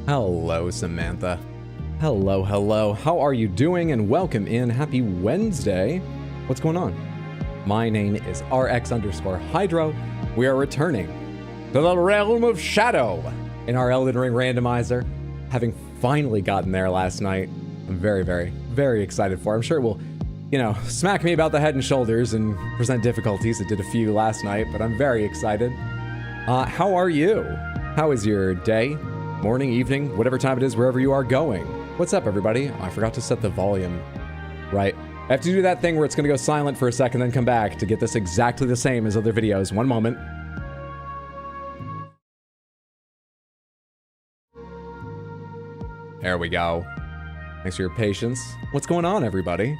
Hello, Samantha. Hello, hello. How are you doing? And welcome in. Happy Wednesday. What's going on? My name is RX_Hydro. We are returning to the realm of shadow in our Elden Ring randomizer. Having finally gotten there last night. I'm very, very, very excited for it. I'm sure it will, smack me about the head and shoulders and present difficulties. It did a few last night, but I'm very excited. How are you? How is your day? Morning, evening, whatever time it is, wherever you are going. What's up, everybody? I forgot to set the volume right. I have to do that thing where it's going to go silent for a second, then come back to get this exactly the same as other videos. One moment. There we go. Thanks for your patience. What's going on, everybody?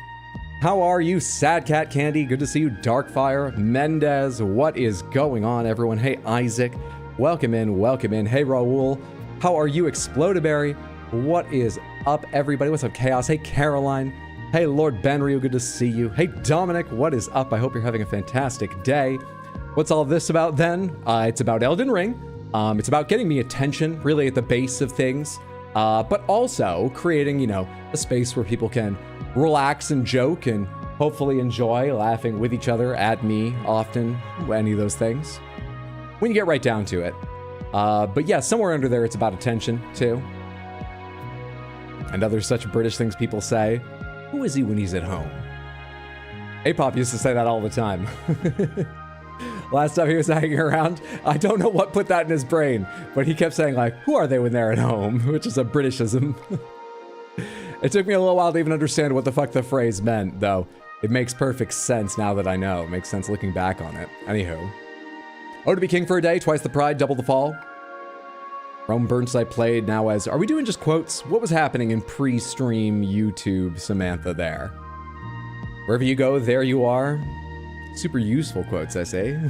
How are you, Sad Cat Candy? Good to see you, Darkfire, Mendez. What is going on, everyone? Hey, Isaac. Welcome in, welcome in. Hey, Raul. How are you, Explodaberry? What is up, everybody? What's up, Chaos? Hey, Caroline. Hey, Lord Benryu, good to see you. Hey, Dominic, what is up? I hope you're having a fantastic day. What's all this about, then? It's about Elden Ring. It's about getting me attention, really at the base of things, but also creating, a space where people can relax and joke and hopefully enjoy laughing with each other, at me, often, any of those things. When you get right down to it. But yeah, somewhere under there, it's about attention, too. And other such British things people say. Who is he when he's at home? Apop used to say that all the time. Last time he was hanging around, I don't know what put that in his brain, but he kept saying, like, who are they when they're at home? Which is a Britishism. It took me a little while to even understand what the fuck the phrase meant, though. It makes perfect sense now that I know. It makes sense looking back on it. Anywho. Oh, to be king for a day, twice the pride, double the fall. Rome Burnside played now as... Are we doing just quotes? What was happening in pre-stream YouTube Samantha there? Wherever you go, there you are. Super useful quotes, I say.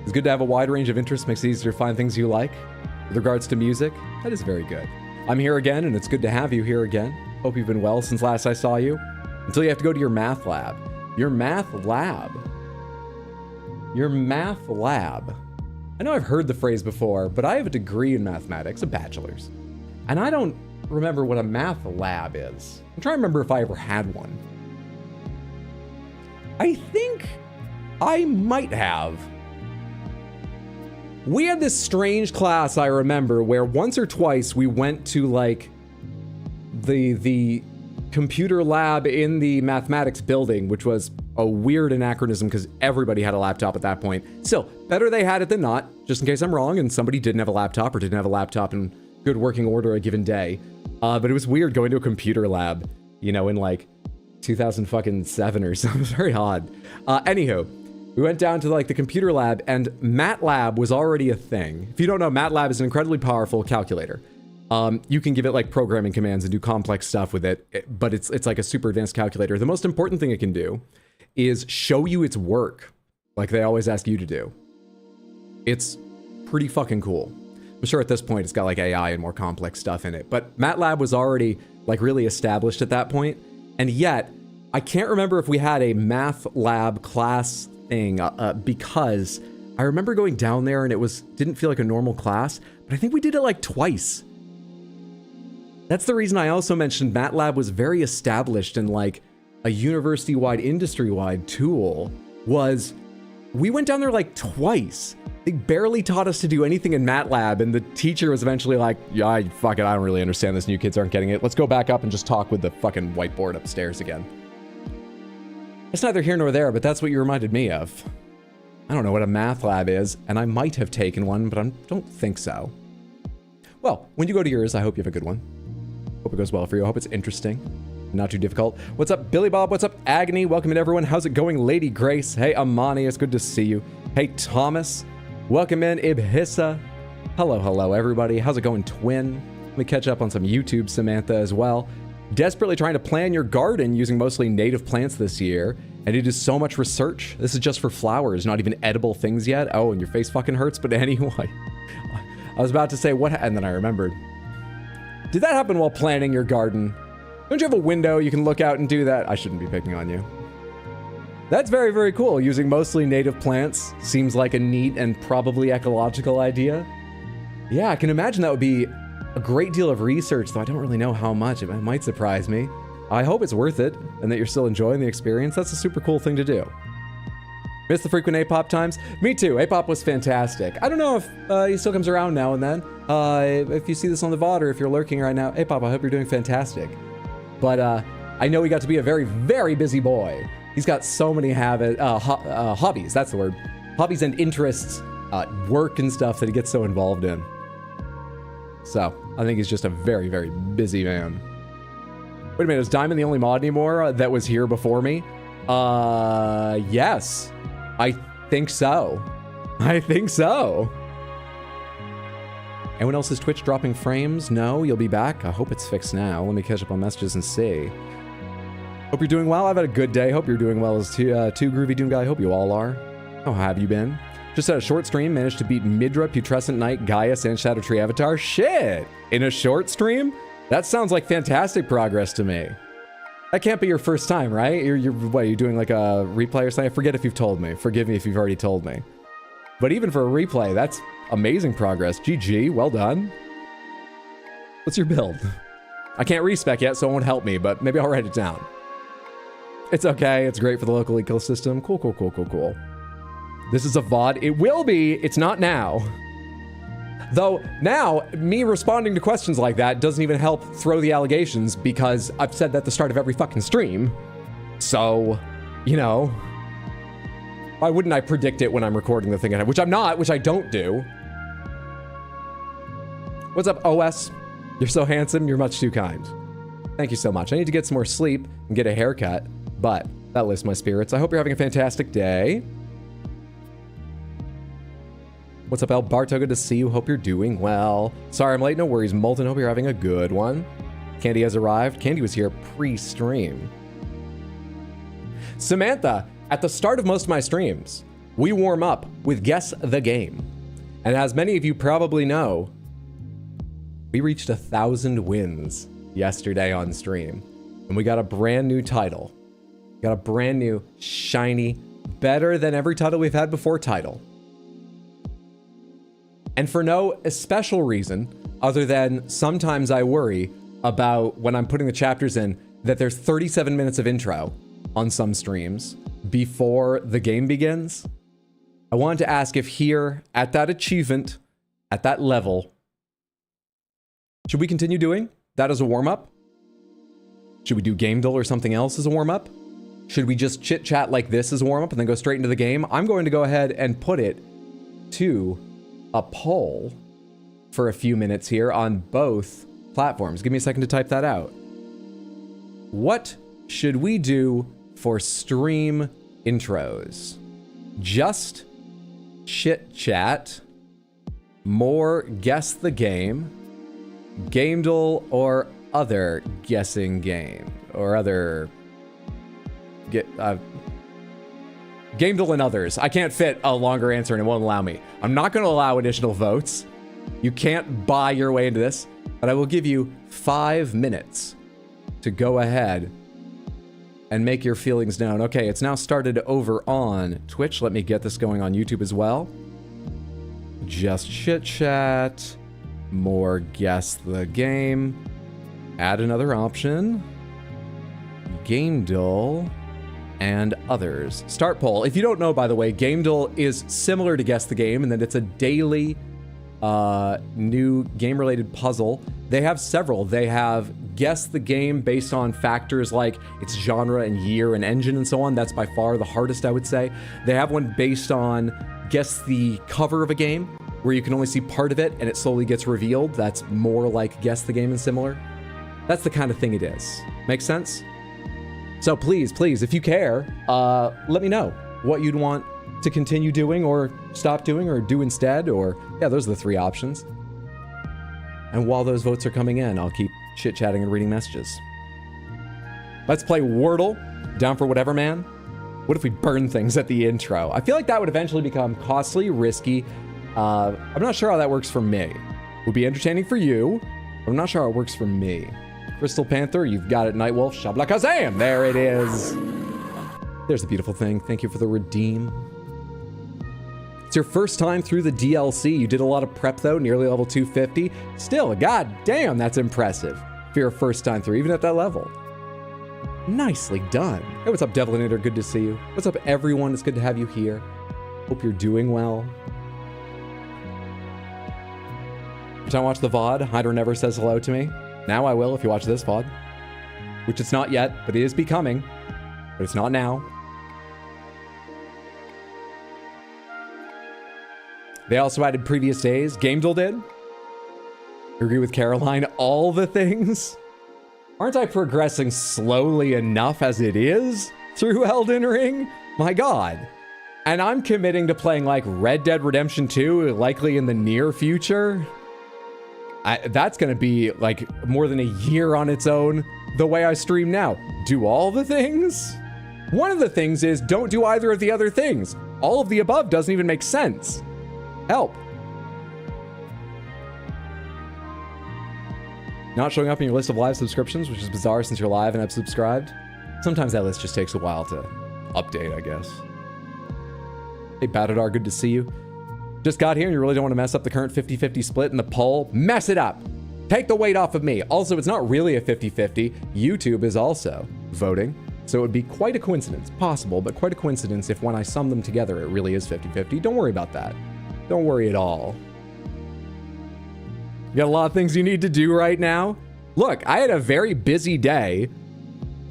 It's good to have a wide range of interests. Makes it easier to find things you like. With regards to music, that is very good. I'm here again, and it's good to have you here again. Hope you've been well since last I saw you. Until you have to go to your math lab. Your math lab. Your math lab. I know I've heard the phrase before, but I have a degree in mathematics, a bachelor's. And I don't remember what a math lab is. I'm trying to remember if I ever had one. I think I might have. We had this strange class, I remember, where once or twice we went to like the computer lab in the mathematics building, which was a weird anachronism because everybody had a laptop at that point. Still, better they had it than not, just in case I'm wrong and somebody didn't have a laptop or didn't have a laptop in good working order a given day. But it was weird going to a computer lab, in like 2007 or something. It was very odd. Anywho, we went down to like the computer lab and MATLAB was already a thing. If you don't know, MATLAB is an incredibly powerful calculator. You can give it like programming commands and do complex stuff with it, but it's like a super advanced calculator. The most important thing it can do is show you its work, like they always ask you to do. It's pretty fucking cool. I'm sure at this point it's got like AI and more complex stuff in it, but MATLAB was already like really established at that point, and yet I can't remember if we had a math lab class thing because I remember going down there and it didn't feel like a normal class, but I think we did it like twice. That's the reason I also mentioned MATLAB was very established and like a university-wide, industry-wide tool. Was we went down there like twice. They barely taught us to do anything in MATLAB, and the teacher was eventually like, yeah, fuck it, I don't really understand this, new kids aren't getting it. Let's go back up and just talk with the fucking whiteboard upstairs again. It's neither here nor there, but that's what you reminded me of. I don't know what a math lab is, and I might have taken one, but I don't think so. Well, when you go to yours, I hope you have a good one. Hope it goes well for you. I hope it's interesting. Not too difficult. What's up, Billy Bob? What's up, Agony? Welcome in, everyone. How's it going, Lady Grace? Hey, Amani. It's good to see you. Hey, Thomas. Welcome in, Ibhissa. Hello, hello, everybody. How's it going, Twin? Let me catch up on some YouTube Samantha as well. Desperately trying to plan your garden using mostly native plants this year, and it is so much research. This is just for flowers, not even edible things yet. Oh, and your face fucking hurts, but anyway. I was about to say what, and then I remembered. Did that happen while planning your garden? Don't you have a window you can look out and do that? I shouldn't be picking on you. That's very, very cool. Using mostly native plants seems like a neat and probably ecological idea. Yeah, I can imagine that would be a great deal of research, though I don't really know how much. It might surprise me. I hope it's worth it and that you're still enjoying the experience. That's a super cool thing to do. Miss the frequent A-pop times? Me too. A-pop was fantastic. I don't know if he still comes around now and then. If you see this on the VOD or if you're lurking right now, A-pop, I hope you're doing fantastic. But I know he got to be a very, very busy boy. He's got so many hobbies, that's the word. Hobbies and interests, work and stuff that he gets so involved in. So, I think he's just a very, very busy man. Wait a minute, is Diamond the only mod anymore that was here before me? Yes. I think so. I think so. Anyone else's Twitch dropping frames? No, you'll be back. I hope it's fixed now. Let me catch up on messages and see. Hope you're doing well. I've had a good day. Hope you're doing well as too, Groovy Doom Guy. Hope you all are. How have you been? Just had a short stream. Managed to beat Midra, Putrescent Knight, Gaius, and Shadow Tree Avatar. Shit! In a short stream? That sounds like fantastic progress to me. That can't be your first time, right? What, you're doing like a replay or something? I forget if you've told me. Forgive me if you've already told me. But even for a replay, that's amazing progress. GG, well done. What's your build? I can't respec yet, so it won't help me, but maybe I'll write it down. It's okay, it's great for the local ecosystem. Cool, cool, cool, cool, cool. This is a VOD. It will be, it's not now. Though, now, me responding to questions like that doesn't even help throw the allegations because I've said that at the start of every fucking stream. So, you know, why wouldn't I predict it when I'm recording the thing, which I'm not, which I don't do. What's up, OS? You're so handsome, you're much too kind. Thank you so much. I need to get some more sleep and get a haircut, but that lifts my spirits. I hope you're having a fantastic day. What's up, El Barto? Good to see you. Hope you're doing well. Sorry I'm late. No worries, Molten. Hope you're having a good one. Candy has arrived. Candy was here pre-stream. Samantha, at the start of most of my streams, we warm up with Guess the Game. And as many of you probably know, we reached 1,000 wins yesterday on stream. And we got a brand new title. Got a brand new, shiny, better than every title we've had before title. And for no special reason, other than sometimes I worry about when I'm putting the chapters in that there's 37 minutes of intro on some streams before the game begins. I wanted to ask if here, at that achievement, at that level, should we continue doing that as a warm-up? Should we do gamedle or something else as a warm-up? Should we just chit-chat like this as a warm-up and then go straight into the game? I'm going to go ahead and put it to a poll for a few minutes here on both platforms. Give me a second to type that out. What should we do for stream intros? Just chit chat, more guess the game, gamedle, or other guessing game, or other gamedle and others. I can't fit a longer answer and it won't allow me. I'm not going to allow additional votes. You can't buy your way into this, but I will give you 5 minutes to go ahead and make your feelings known. Okay, it's now started over on Twitch. Let me get this going on YouTube as well. Just chit chat, more guess the game, add another option, gamedle, and others. Start poll. If you don't know, by the way, gamedle is similar to Guess the Game in that it's a daily new game-related puzzle. They have several. They have Guess the Game based on factors like its genre and year and engine and so on. That's by far the hardest, I would say. They have one based on Guess the Cover of a game, where you can only see part of it and it slowly gets revealed. That's more like Guess the Game and similar. That's the kind of thing it is. Make sense? So please, please, if you care, let me know what you'd want to continue doing or stop doing or do instead, or yeah, those are the 3 options. And while those votes are coming in, I'll keep chit-chatting and reading messages. Let's play Wordle. Down for whatever, man? What if we burn things at the intro? I feel like that would eventually become costly, risky. I'm not sure how that works for me. Would be entertaining for you, but I'm not sure how it works for me. Crystal Panther, you've got it, Nightwolf. Shabla Kazam! There it is. There's the beautiful thing. Thank you for the redeem. It's your first time through the DLC. You did a lot of prep though, nearly level 250. Still, god damn, that's impressive for your first time through, even at that level. Nicely done. Hey, what's up, Devilinator? Good to see you. What's up, everyone? It's good to have you here. Hope you're doing well. Every time I watch the VOD, Hydra never says hello to me. Now I will if you watch this VOD. Which it's not yet, but it is becoming. But it's not now. They also added previous days. gamedle did. I agree with Caroline. All the things. Aren't I progressing slowly enough as it is through Elden Ring? My god. And I'm committing to playing like Red Dead Redemption 2, likely in the near future. That's going to be like more than a year on its own, the way I stream now. Do all the things? One of the things is don't do either of the other things. All of the above doesn't even make sense. Help. Not showing up in your list of live subscriptions, which is bizarre since you're live and I've subscribed. Sometimes that list just takes a while to update, I guess. Hey, Batadar, good to see you. Just got here and you really don't want to mess up the current 50-50 split in the poll? Mess it up. Take the weight off of me. Also, it's not really a 50-50. YouTube is also voting. So it would be quite a coincidence, possible, but quite a coincidence if when I sum them together, it really is 50-50. Don't worry about that. Don't worry at all. You got a lot of things you need to do right now. Look, I had a very busy day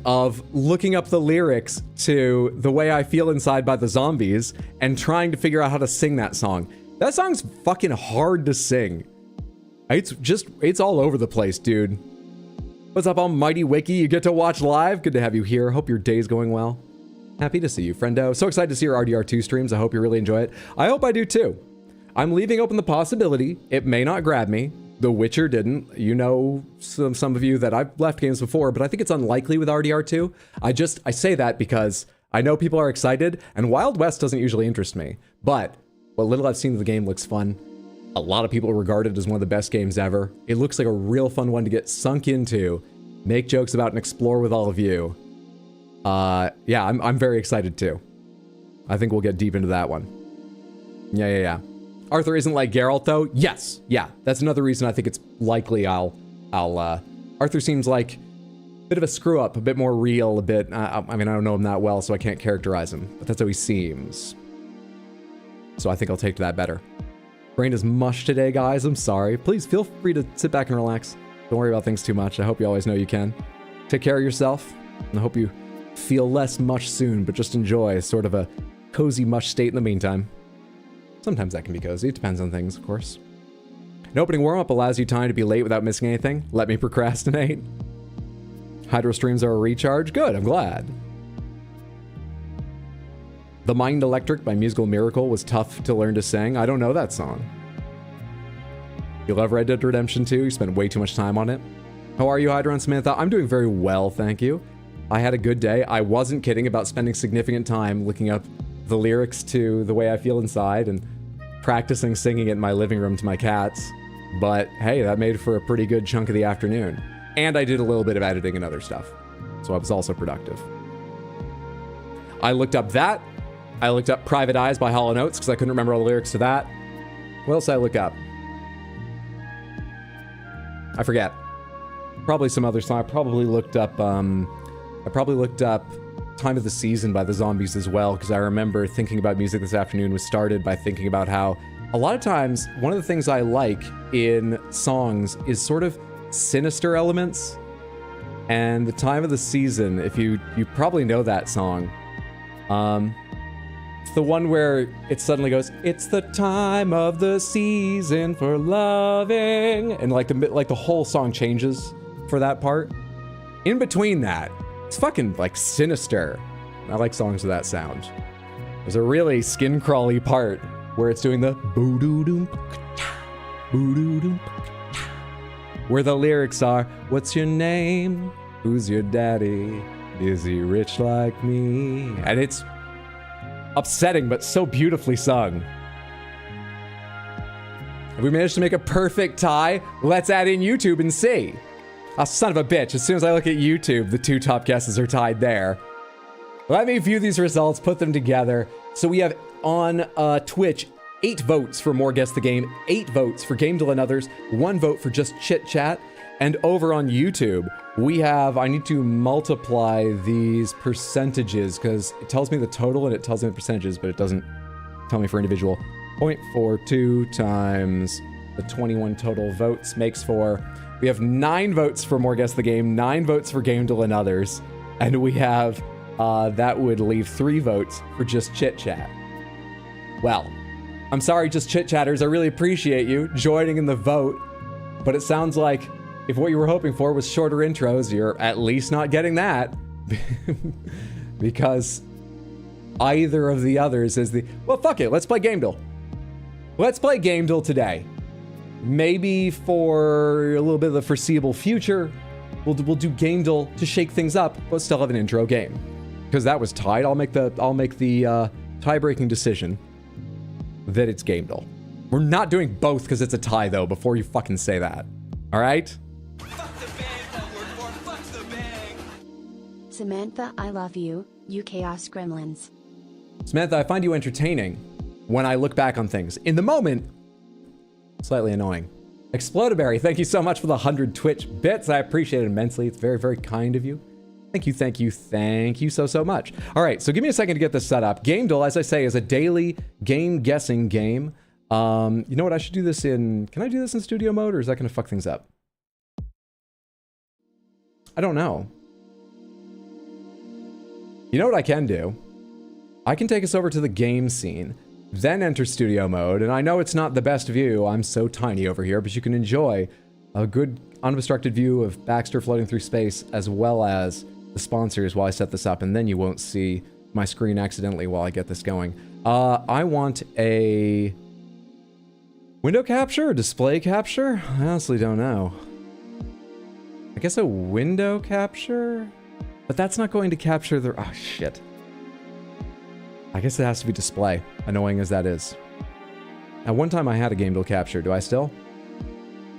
of looking up the lyrics to The Way I Feel Inside by the Zombies and trying to figure out how to sing that song. That song's fucking hard to sing. It's all over the place, dude. What's up, Almighty Wiki? You get to watch live? Good to have you here. Hope your day's going well. Happy to see you, friendo. So excited to see your RDR2 streams. I hope you really enjoy it. I hope I do too. I'm leaving open the possibility it may not grab me. The Witcher didn't. You know, some of you that I've left games before, but I think it's unlikely with RDR2. I say that because I know people are excited, and Wild West doesn't usually interest me. But what little I've seen of the game looks fun. A lot of people regard it as one of the best games ever. It looks like a real fun one to get sunk into, make jokes about, and explore with all of you. Yeah, I'm very excited too. I think we'll get deep into that one. Yeah. Arthur isn't like Geralt though? Yes, yeah. That's another reason I think it's likely Arthur seems like a bit of a screw up, a bit more real, a bit, I mean, I don't know him that well, so I can't characterize him, but that's how he seems. So I think I'll take to that better. Brain is mush today, guys. I'm sorry. Please feel free to sit back and relax. Don't worry about things too much. I hope you always know you can. Take care of yourself, and I hope you feel less mush soon, but just enjoy sort of a cozy mush state in the meantime. Sometimes that can be cozy. It depends on things, of course. An opening warm-up allows you time to be late without missing anything. Let me procrastinate. Hydro streams are a recharge. Good, I'm glad. The Mind Electric by Musical Miracle was tough to learn to sing. I don't know that song. You love Red Dead Redemption 2? You spent way too much time on it. How are you, Hydra and Samantha? I'm doing very well, thank you. I had a good day. I wasn't kidding about spending significant time looking up the lyrics to The Way I Feel Inside and practicing singing it in my living room to my cats. But hey, that made for a pretty good chunk of the afternoon. And I did a little bit of editing and other stuff. So I was also productive. I looked up that. I looked up Private Eyes by Hall & Oates because I couldn't remember all the lyrics to that. What else did I look up? I forget. Probably some other song. I probably looked up Time of the Season by the Zombies as well, because I remember thinking about music this afternoon was started by thinking about how a lot of times one of the things I like in songs is sort of sinister elements. And the Time of the Season, if you probably know that song. It's the one where it suddenly goes, "It's the time of the season for loving," and like the whole song changes for that part. In between that, it's fucking like sinister. I like songs with that sound. There's a really skin crawly part where it's doing the boo-doo-doom, boo-doo-doom, where the lyrics are, "What's your name? Who's your daddy? Is he rich like me?" And it's upsetting, but so beautifully sung. Have we managed to make a perfect tie? Let's add in YouTube and see. Oh, son of a bitch. As soon as I look at YouTube, the two top guesses are tied there. Let me view these results, put them together. So we have on Twitch, 8 votes for More Guess the Game, 8 votes for gamedle and others, 1 vote for just chit chat. And over on YouTube, we have, I need to multiply these percentages because it tells me the total and it tells me the percentages, but it doesn't tell me for individual. 0.42 times the 21 total votes makes for, we have 9 votes for More Guess the Game, 9 votes for gamedle and others, and we have, that would leave 3 votes for just chit chat. Well, I'm sorry, just chit chatters. I really appreciate you joining in the vote, but it sounds like if what you were hoping for was shorter intros, you're at least not getting that. Because either of the others is the... Well, fuck it. Let's play gamedle. Let's play gamedle today. Maybe for a little bit of the foreseeable future, we'll do gamedle to shake things up, but still have an intro game. Because that was tied. I'll make the tie-breaking decision that it's gamedle. We're not doing both because it's a tie, though, before you fucking say that. All right? Samantha, I love you, you chaos gremlins. Samantha, I find you entertaining when I look back on things. In the moment, slightly annoying. Explodaberry, thank you so much for the 100 Twitch bits. I appreciate it immensely. It's very, very kind of you. Thank you, thank you, thank you so much. All right, so give me a second to get this set up. gamedle, as I say, is a daily game guessing game. You know what, I should do this in... Can I do this in studio mode, or is that going to fuck things up? I don't know. You know what I can do? I can take us over to the game scene, then enter studio mode, and I know it's not the best view. I'm so tiny over here, but you can enjoy a good unobstructed view of Baxter floating through space, as well as the sponsors while I set this up, and then you won't see my screen accidentally while I get this going. I want a window capture, display capture? I honestly don't know. I guess a window capture? But that's not going to capture the... Oh, shit. I guess it has to be display, annoying as that is. At one time I had a gamedle capture. Do I still?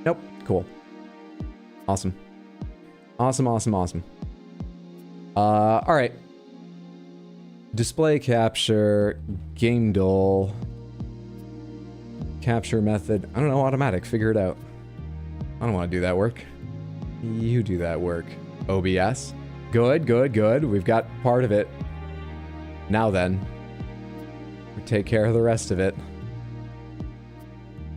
Nope. Cool. Awesome. Awesome, awesome, awesome. Alright. Display capture, gamedle, capture method. I don't know, automatic. Figure it out. I don't want to do that work. You do that work. OBS. Good, good, good. We've got part of it. Now then, we take care of the rest of it.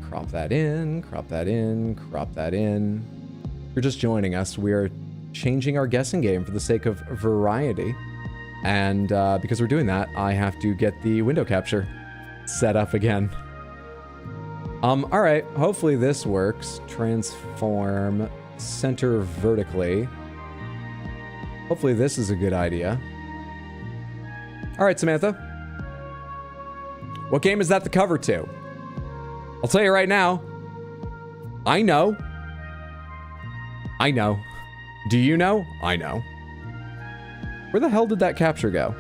Crop that in, crop that in, crop that in. If you're just joining us, we're changing our guessing game for the sake of variety. And because we're doing that, I have to get the window capture set up again. Alright, hopefully this works. Transform, center vertically. Hopefully this is a good idea. Alright, Samantha. What game is that the cover to? I'll tell you right now. I know. I know. Do you know? I know. Where the hell did that capture go?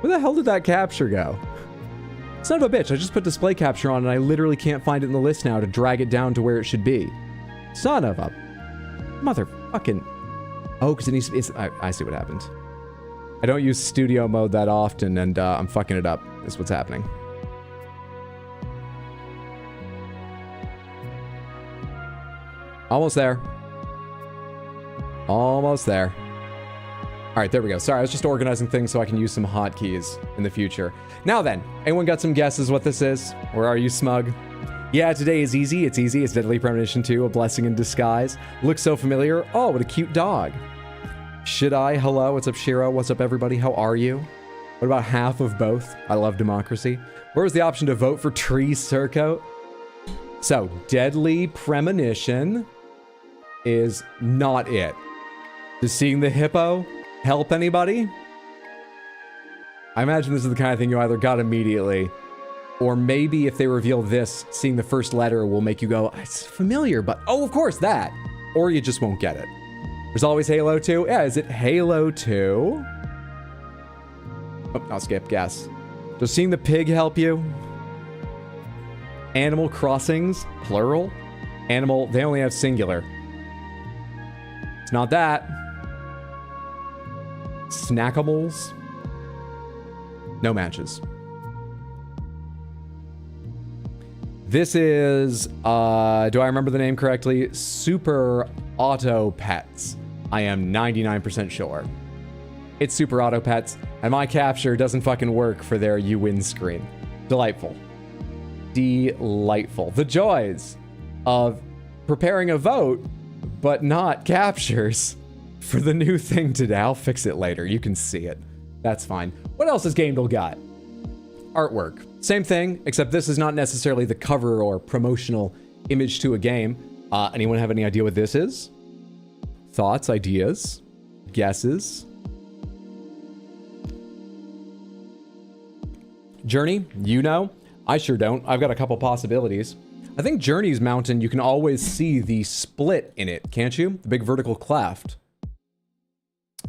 Where the hell did that capture go? Son of a bitch, I just put display capture on and I literally can't find it in the list now to drag it down to where it should be. Son of a... Motherfucking... Oh, because it needs to be... I see what happened. I don't use studio mode that often and I'm fucking it up. Is what's happening. Almost there. Almost there. Alright, there we go. Sorry, I was just organizing things so I can use some hotkeys in the future. Now then, anyone got some guesses what this is? Or are you smug? Yeah, today is easy. It's easy. It's Deadly Premonition 2, a blessing in disguise. Looks so familiar. Oh, what a cute dog. Should I? Hello, what's up, Shiro? What's up, everybody? How are you? What about half of both? I love democracy. Where was the option to vote for Tree Surcoat? So, Deadly Premonition is not it. Does seeing the hippo help anybody? I imagine this is the kind of thing you either got immediately, or maybe if they reveal this, seeing the first letter will make you go, it's familiar, but oh, of course, that. Or you just won't get it. There's always Halo 2. Yeah, is it Halo 2? Oh, I'll skip, guess. Does seeing the pig help you? Animal Crossings, plural? Animal, they only have singular. It's not that. Snackables. No matches. This is, do I remember the name correctly? Super Auto Pets. I am 99% sure. It's Super Auto Pets, and my capture doesn't fucking work for their you win screen. Delightful. Delightful. The joys of preparing a vote, but not captures for the new thing today. I'll fix it later. You can see it. That's fine. What else has gamedle got? Artwork. Same thing, except this is not necessarily the cover or promotional image to a game. Anyone have any idea what this is? Thoughts, ideas, guesses? Journey, you know? I sure don't. I've got a couple possibilities. I think Journey's mountain, you can always see the split in it, can't you? The big vertical cleft.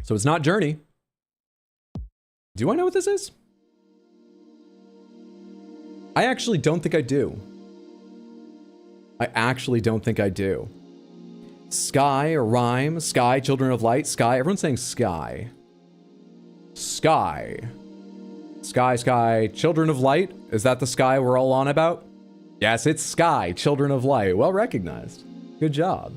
So it's not Journey. Do I know what this is? I actually don't think I do. I actually don't think I do. Sky, a rhyme. Sky, children of light. Sky, everyone's saying sky. Sky. Sky, sky, children of light. Is that the sky we're all on about? Yes, it's sky, children of light. Well recognized. Good job.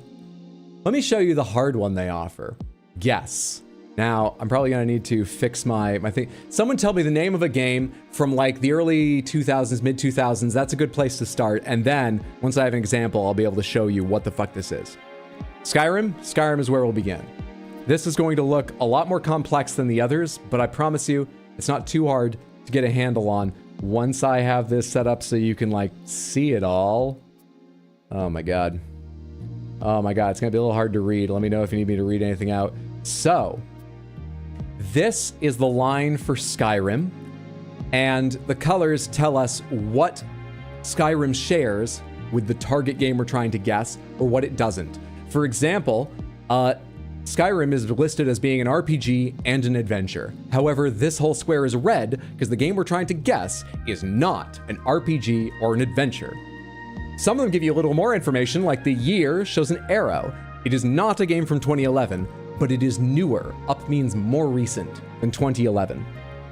Let me show you the hard one they offer. Guess. Now, I'm probably gonna need to fix my thing. Someone tell me the name of a game from like the early 2000s, mid 2000s. That's a good place to start. And then once I have an example, I'll be able to show you what the fuck this is. Skyrim? Skyrim is where we'll begin. This is going to look a lot more complex than the others, but I promise you, it's not too hard to get a handle on once I have this set up so you can like see it all. Oh my God. Oh my God, it's gonna be a little hard to read. Let me know if you need me to read anything out. So, this is the line for Skyrim, and the colors tell us what Skyrim shares with the target game we're trying to guess, or what it doesn't. For example, Skyrim is listed as being an RPG and an adventure. However, this whole square is red because the game we're trying to guess is not an RPG or an adventure. Some of them give you a little more information, like the year shows an arrow. It is not a game from 2011, but it is newer. Up means more recent than 2011.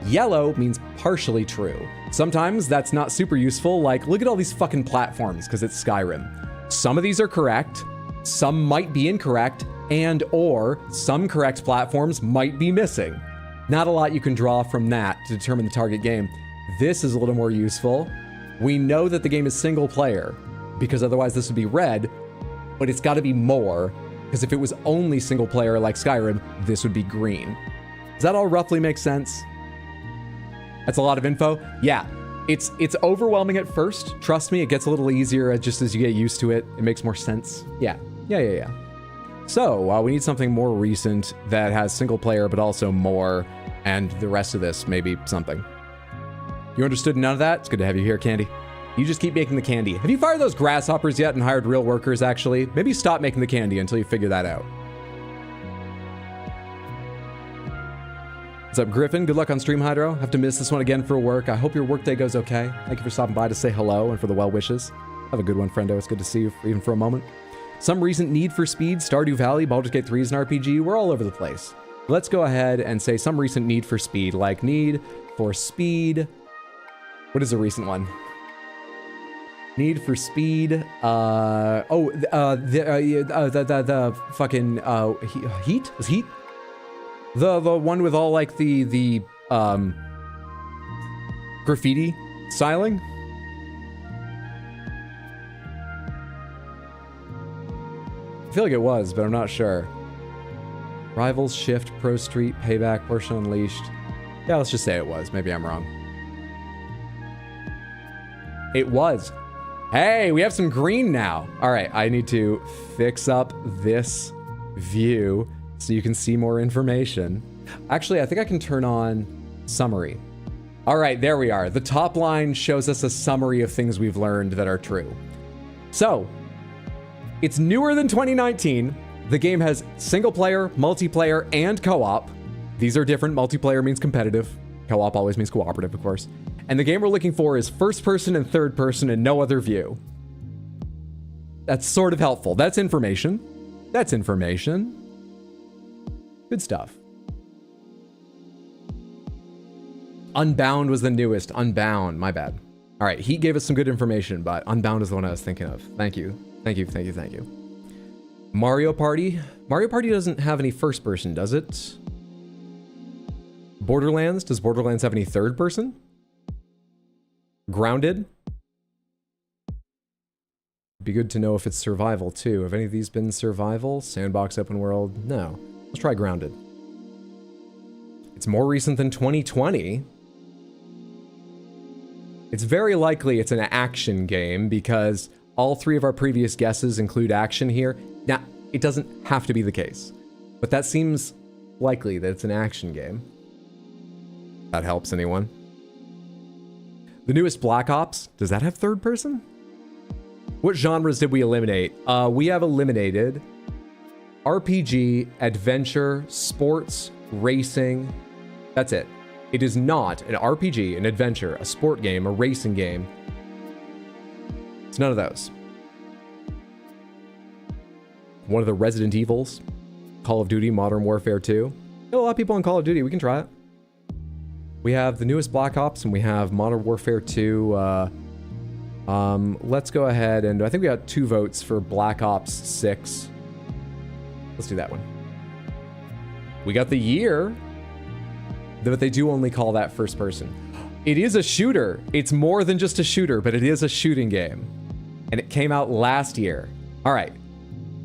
Yellow means partially true. Sometimes that's not super useful, like look at all these fucking platforms because it's Skyrim. Some of these are correct, some might be incorrect, and or some correct platforms might be missing. Not a lot you can draw from that to determine the target game. This is a little more useful. We know that the game is single player because otherwise this would be red, but it's gotta be more because if it was only single player like Skyrim, this would be green. Does that all roughly make sense? That's a lot of info. Yeah, it's overwhelming at first. Trust me, it gets a little easier just as you get used to it. It makes more sense. Yeah. So, we need something more recent that has single player, but also more, and the rest of this, maybe something. You understood none of that? It's good to have you here, Candy. You just keep making the candy. Have you fired those grasshoppers yet and hired real workers, actually? Maybe stop making the candy until you figure that out. What's up, Griffin? Good luck on stream, Hydro. Have to miss this one again for work. I hope your workday goes okay. Thank you for stopping by to say hello and for the well wishes. Have a good one, friendo. It's good to see you, even for a moment. Some recent Need for Speed, Stardew Valley, Baldur's Gate 3 is an RPG. We're all over the place. Let's go ahead and say some recent Need for Speed, like Need for Speed. What is a recent one? Need for Speed. The fucking Heat? Was Heat? The one with all like the graffiti styling? I feel like it was, but I'm not sure. Rivals, Shift, Pro Street, Payback, Portion Unleashed. Yeah, let's just say it was. Maybe I'm wrong. It was. Hey, we have some green now. All right, I need to fix up this view so you can see more information. Actually, I think I can turn on summary. All right, there we are. The top line shows us a summary of things we've learned that are true. So, it's newer than 2019. The game has single player, multiplayer, and co-op. These are different. Multiplayer means competitive. Co-op always means cooperative, of course. And the game we're looking for is first person and third person and no other view. That's sort of helpful. That's information. That's information. Good stuff. Unbound was the newest. Unbound, my bad. All right, he gave us some good information, but Unbound is the one I was thinking of. Thank you. Thank you, thank you, thank you. Mario Party. Mario Party doesn't have any first person, does it? Borderlands. Does Borderlands have any third person? Grounded. Be good to know if it's survival too. Have any of these been survival? Sandbox, open world? No. Let's try Grounded. It's more recent than 2020. It's very likely it's an action game because all three of our previous guesses include action here. Now, it doesn't have to be the case, but that seems likely that it's an action game. That helps anyone. The newest Black Ops, does that have third person? What genres did we eliminate? We have eliminated RPG, adventure, sports, racing. That's it. It is not an RPG, an adventure, a sport game, a racing game. It's none of those. One of the Resident Evils, Call of Duty, Modern Warfare 2. A lot of people on Call of Duty, we can try it. We have the newest Black Ops and we have Modern Warfare 2. Let's go ahead and I think we got 2 votes for Black Ops 6. Let's do that one. We got the year, but they do only call that first person. It is a shooter. It's more than just a shooter, but it is a shooting game. And it came out last year. All right.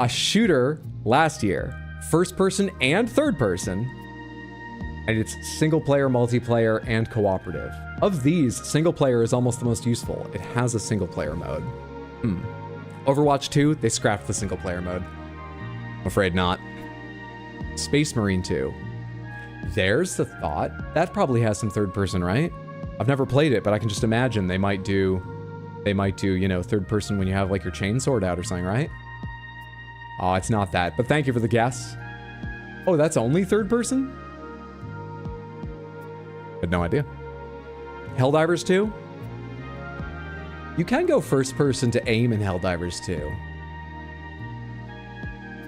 A shooter last year, first person and third person. And it's single player, multiplayer, and cooperative. Of these, single player is almost the most useful. It has a single player mode. Overwatch 2, they scrapped the single player mode. I'm afraid not. Space Marine 2. There's the thought. That probably has some third person, right? I've never played it, but I can just imagine they might do, you know, third person when you have like your chainsword out or something, right? Oh, it's not that, but thank you for the guess. Oh, that's only third person? Had no idea. Helldivers 2? You can go first person to aim in Helldivers 2.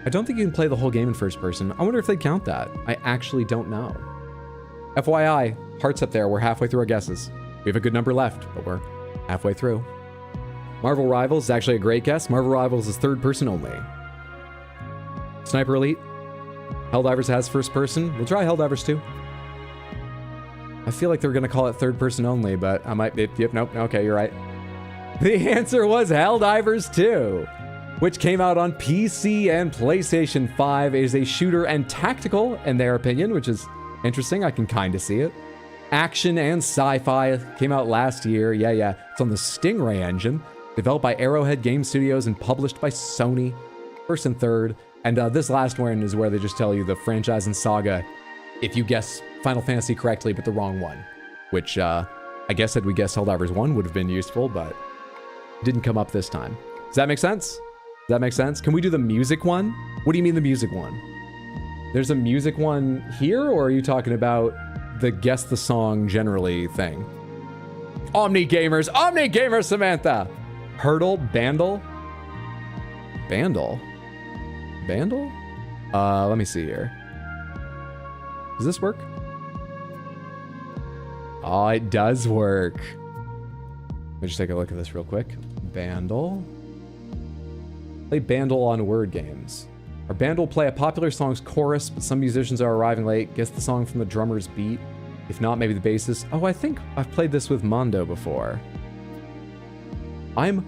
I don't think you can play the whole game in first person. I wonder if they count that. I actually don't know. FYI, hearts up there. We're halfway through our guesses. We have a good number left, but we're halfway through. Marvel Rivals is actually a great guess. Marvel Rivals is third person only. Sniper Elite. Helldivers has first person. We'll try Helldivers 2. I feel like they're going to call it third person only, but I might... Yep, nope. Okay, you're right. The answer was Helldivers 2, which came out on PC and PlayStation 5. It is a shooter and tactical, in their opinion, which is interesting. I can kind of see it. Action and sci-fi came out last year. Yeah. It's on the Stingray engine, developed by Arrowhead Game Studios and published by Sony. First and third. And this last one is where they just tell you the franchise and saga if you guess Final Fantasy correctly, but the wrong one. Which, I guess had we guessed Helldivers 1 would have been useful, but didn't come up this time. Does that make sense? Does that make sense? Can we do the music one? What do you mean the music one? There's a music one here, or are you talking about the guess the song generally thing? Omni Gamer Samantha! Hurdle, bandle? Bandle? Let me see here. Does this work? Oh, it does work. Let me just take a look at this real quick. Bandle. Play bandle on word games. Our band will play a popular song's chorus, but some musicians are arriving late. Guess the song from the drummer's beat. If not, maybe the bassist. Oh, I think I've played this with Mondo before. I'm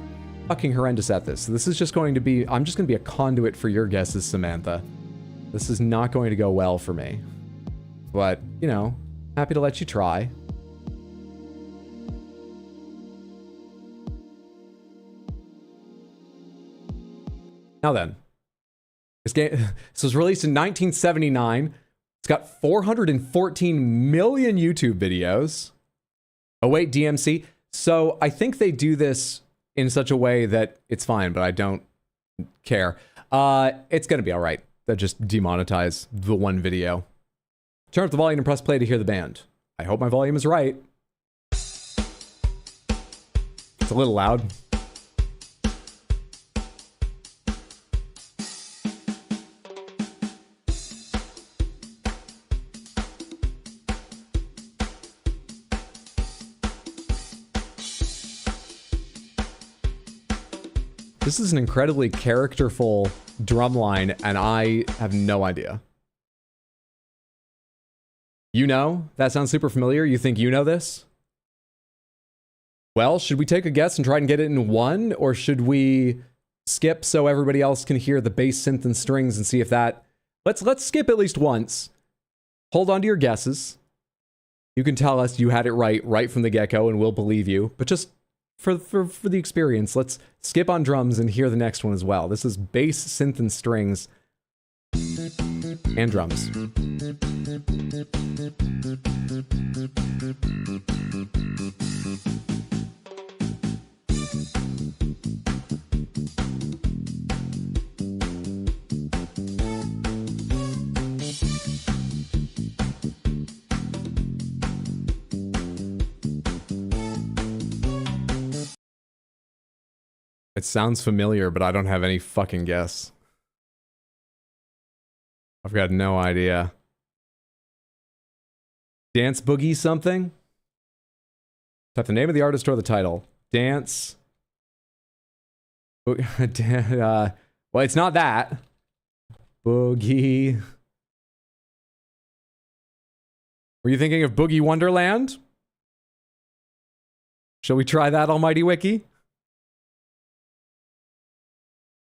fucking horrendous at this. This is just going to be... I'm just going to be a conduit for your guesses, Samantha. This is not going to go well for me. But, you know, happy to let you try. Now then, this was released in 1979. It's got 414 million YouTube videos. Oh wait, DMC. So I think they do this in such a way that it's fine, but I don't care. It's gonna be all right. That just demonetize the one video. Turn up the volume and press play to hear the band. I hope my volume is right. It's a little loud. This is an incredibly characterful drum line, and I have no idea. You know? That sounds super familiar. You think you know this? Well, should we take a guess and try and get it in one, or should we skip so everybody else can hear the bass, synth, and strings and see if that... Let's skip at least once. Hold on to your guesses. You can tell us you had it right from the get-go, and we'll believe you. But just for the experience, let's skip on drums and hear the next one as well. This is bass, synth, and strings. And drums. It sounds familiar, but I don't have any fucking guess. I've got no idea. Dance Boogie something? Type the name of the artist or the title. Dance. Well, it's not that. Boogie. Were you thinking of Boogie Wonderland? Shall we try that, Almighty Wiki?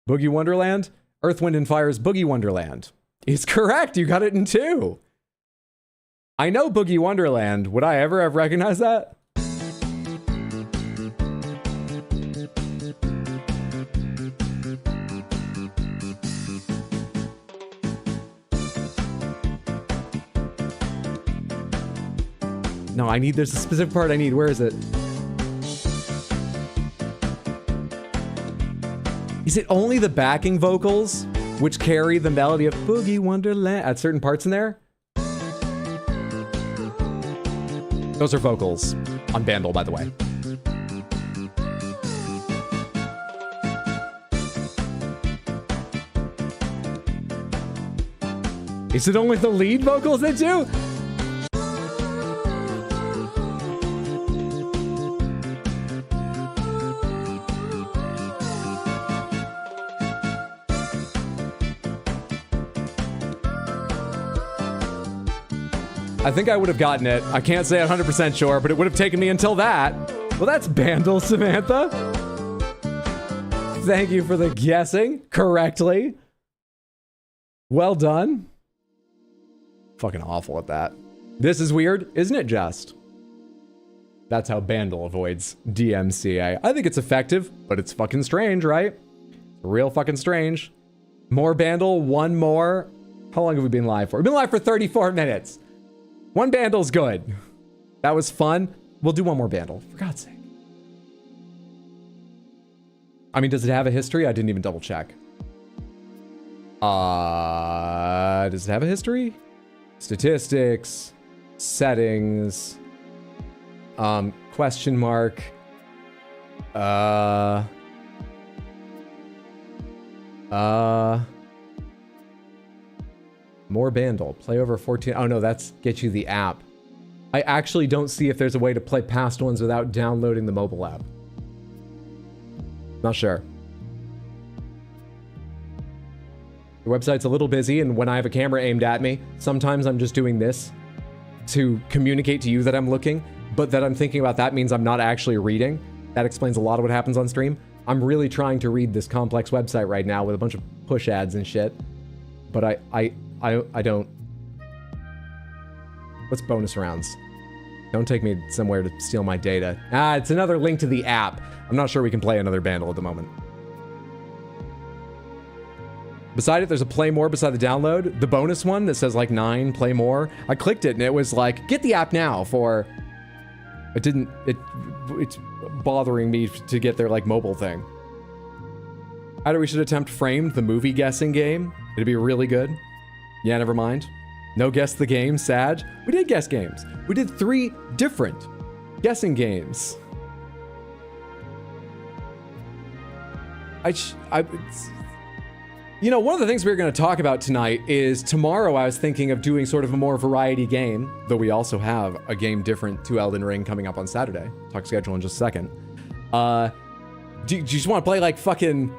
Boogie Wonderland? Earth, Wind, and Fire's Boogie Wonderland. It's correct. You got it in 2. I know Boogie Wonderland. Would I ever have recognized that? No, there's a specific part I need. Where is it? Is it only the backing vocals which carry the melody of Boogie Wonderland at certain parts in there? Those are vocals on Bandle, by the way. Is it only the lead vocals that do? I think I would have gotten it. I can't say 100% sure, but it would have taken me until that. Well, that's Bandle, Samantha. Thank you for the guessing correctly. Well done. Fucking awful at that. This is weird, isn't it just? That's how Bandle avoids DMCA. I think it's effective, but it's fucking strange, right? Real fucking strange. More Bandle, one more. How long have we been live for? We've been live for 34 minutes. One Bandle's good. That was fun. We'll do one more Bandle, for God's sake. I mean, does it have a history? I didn't even double check. Does it have a history? Statistics, settings, question mark, more Bandle. Play over 14. Oh no, that's get you the app. I actually don't see if there's a way to play past ones without downloading the mobile app. Not sure. The website's a little busy, and when I have a camera aimed at me, sometimes I'm just doing this to communicate to you that I'm looking, but that I'm thinking about that means I'm not actually reading. That explains a lot of what happens on stream. I'm really trying to read this complex website right now with a bunch of push ads and shit, but I don't. What's bonus rounds? Don't take me somewhere to steal my data. Ah, it's another link to the app. I'm not sure we can play another Bandle at the moment. Beside it, there's a play more beside the download. The bonus one that says like 9, play more. I clicked it and it was like, get the app now for... It's bothering me to get their like mobile thing. Either we should attempt Framed, the movie guessing game. It'd be really good. Yeah, never mind. No guess the game, Sag. We did guess games. We did 3 different guessing games. You know, one of the things we were going to talk about tonight is tomorrow I was thinking of doing sort of a more variety game, though we also have a game different to Elden Ring coming up on Saturday. Talk schedule in just a second. Do you just want to play like fucking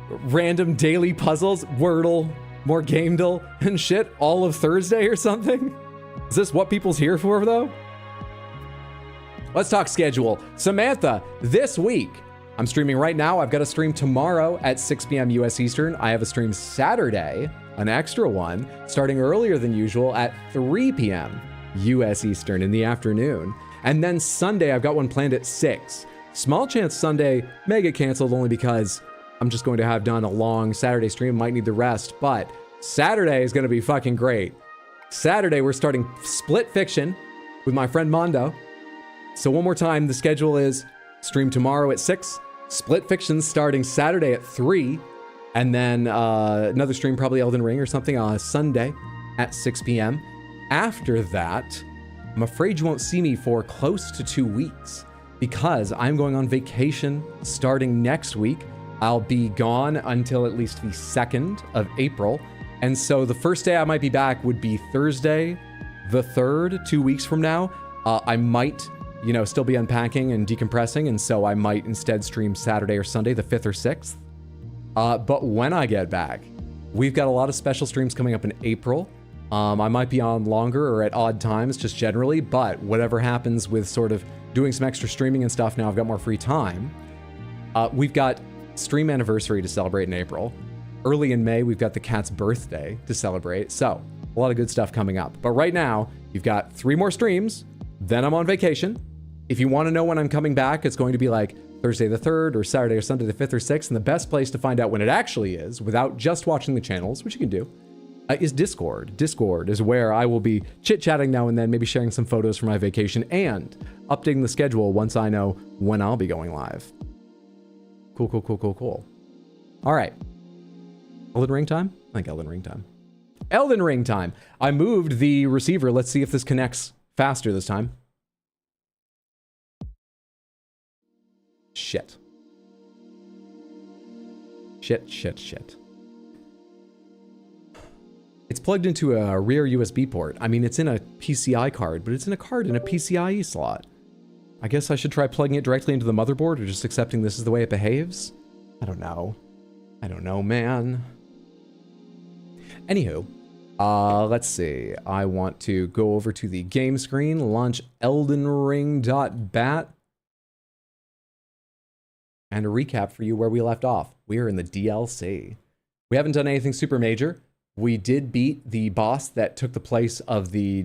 random daily puzzles, Wordle, more gamedle and shit all of Thursday or something? Is this what people's here for though? Let's talk schedule. Samantha, this week, I'm streaming right now. I've got a stream tomorrow at 6 p.m. US Eastern. I have a stream Saturday, an extra one, starting earlier than usual at 3 p.m. US Eastern in the afternoon. And then Sunday, I've got one planned at 6. Small chance Sunday may get canceled only because I'm just going to have done a long Saturday stream, might need the rest, but Saturday is going to be fucking great. Saturday, we're starting Split Fiction with my friend Mondo. So one more time, the schedule is stream tomorrow at 6, Split Fiction starting Saturday at 3, and then another stream, probably Elden Ring or something, on Sunday at 6 p.m. After that, I'm afraid you won't see me for close to 2 weeks because I'm going on vacation starting next week. I'll be gone until at least the 2nd of April. And so the first day I might be back would be Thursday, the 3rd, 2 weeks from now. I might, still be unpacking and decompressing. And so I might instead stream Saturday or Sunday, the 5th or 6th. But when I get back, we've got a lot of special streams coming up in April. I might be on longer or at odd times just generally, but whatever happens with sort of doing some extra streaming and stuff now, I've got more free time. We've got stream anniversary to celebrate in April. Early in May, we've got the cat's birthday to celebrate. So a lot of good stuff coming up. But right now, you've got 3 more streams. Then I'm on vacation. If you want to know when I'm coming back, it's going to be like Thursday the 3rd or Saturday or Sunday the 5th or 6th. And the best place to find out when it actually is, without just watching the channels, which you can do, is Discord. Discord is where I will be chit-chatting now and then, maybe sharing some photos from my vacation and updating the schedule once I know when I'll be going live. Cool. All right. Elden Ring time? I think Elden Ring time. Elden Ring time. I moved the receiver. Let's see if this connects faster this time. Shit. It's plugged into a rear USB port. I mean, it's in a PCI card, but it's in a card in a PCIe slot. I guess I should try plugging it directly into the motherboard or just accepting this is the way it behaves. I don't know, man. Anywho, let's see. I want to go over to the game screen, launch eldenring.bat, and a recap for you where we left off. We are in the DLC. We haven't done anything super major. We did beat the boss that took the place of the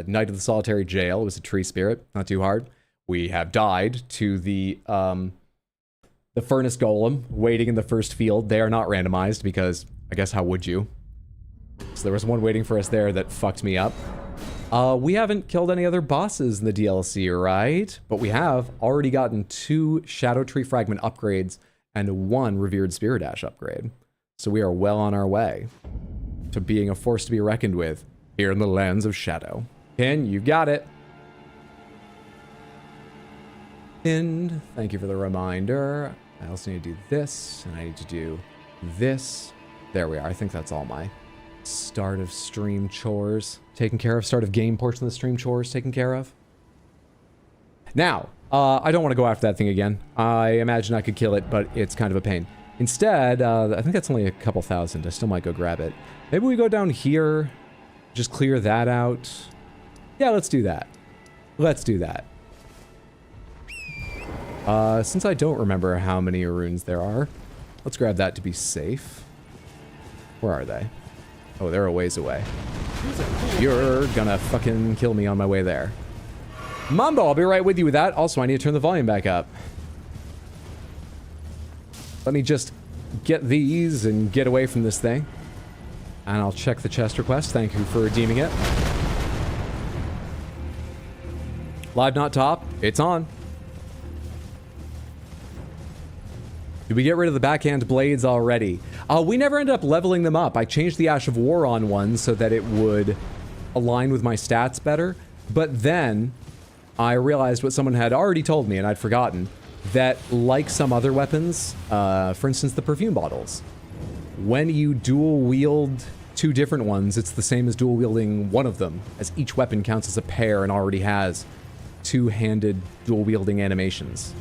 Knight of the Solitary Jail. It was a tree spirit, not too hard. We have died to the furnace golem waiting in the first field. They are not randomized because I guess how would you? So there was one waiting for us there that fucked me up. We haven't killed any other bosses in the DLC, right? But we have already gotten 2 Shadow Tree Fragment upgrades and 1 Revered Spirit Ash upgrade. So we are well on our way to being a force to be reckoned with here in the lands of Shadow. Ken, you got it. And thank you for the reminder. I also need to do this, and I need to do this. There we are. I think that's all my start of stream chores taken care of. Start of game portion of the stream chores taken care of. Now, I don't want to go after that thing again. I imagine I could kill it, but it's kind of a pain. Instead, I think that's only a couple thousand. I still might go grab it. Maybe we go down here, just clear that out. Yeah, let's do that. Let's do that. Since I don't remember how many runes there are, let's grab that to be safe. Where are they? Oh, they're a ways away. You're gonna fucking kill me on my way there. Mambo, I'll be right with you with that. Also, I need to turn the volume back up. Let me just get these and get away from this thing. And I'll check the chest request. Thank you for redeeming it. Live not top. It's on. Did we get rid of the backhand blades already? We never ended up leveling them up. I changed the Ash of War on one so that it would align with my stats better. But then I realized what someone had already told me and I'd forgotten. That, like some other weapons, for instance, the perfume bottles, when you dual wield 2 different ones, it's the same as dual wielding one of them, as each weapon counts as a pair and already has 2-handed dual wielding animations.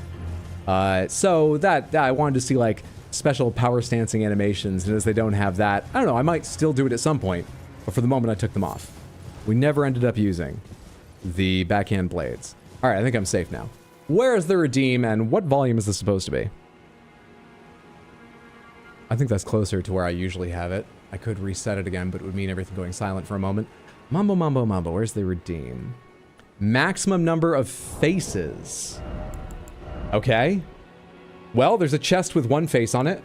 So that I wanted to see like special power stancing animations, and as they don't have that, I don't know, I might still do it at some point, but for the moment I took them off. We never ended up using the backhand blades. All right, I think I'm safe now. Where is the redeem, and what volume is this supposed to be? I think that's closer to where I usually have it. I could reset it again, but it would mean everything going silent for a moment. Mambo, mambo, mambo, where's the redeem? Maximum number of faces. Okay. Well, there's a chest with one face on it.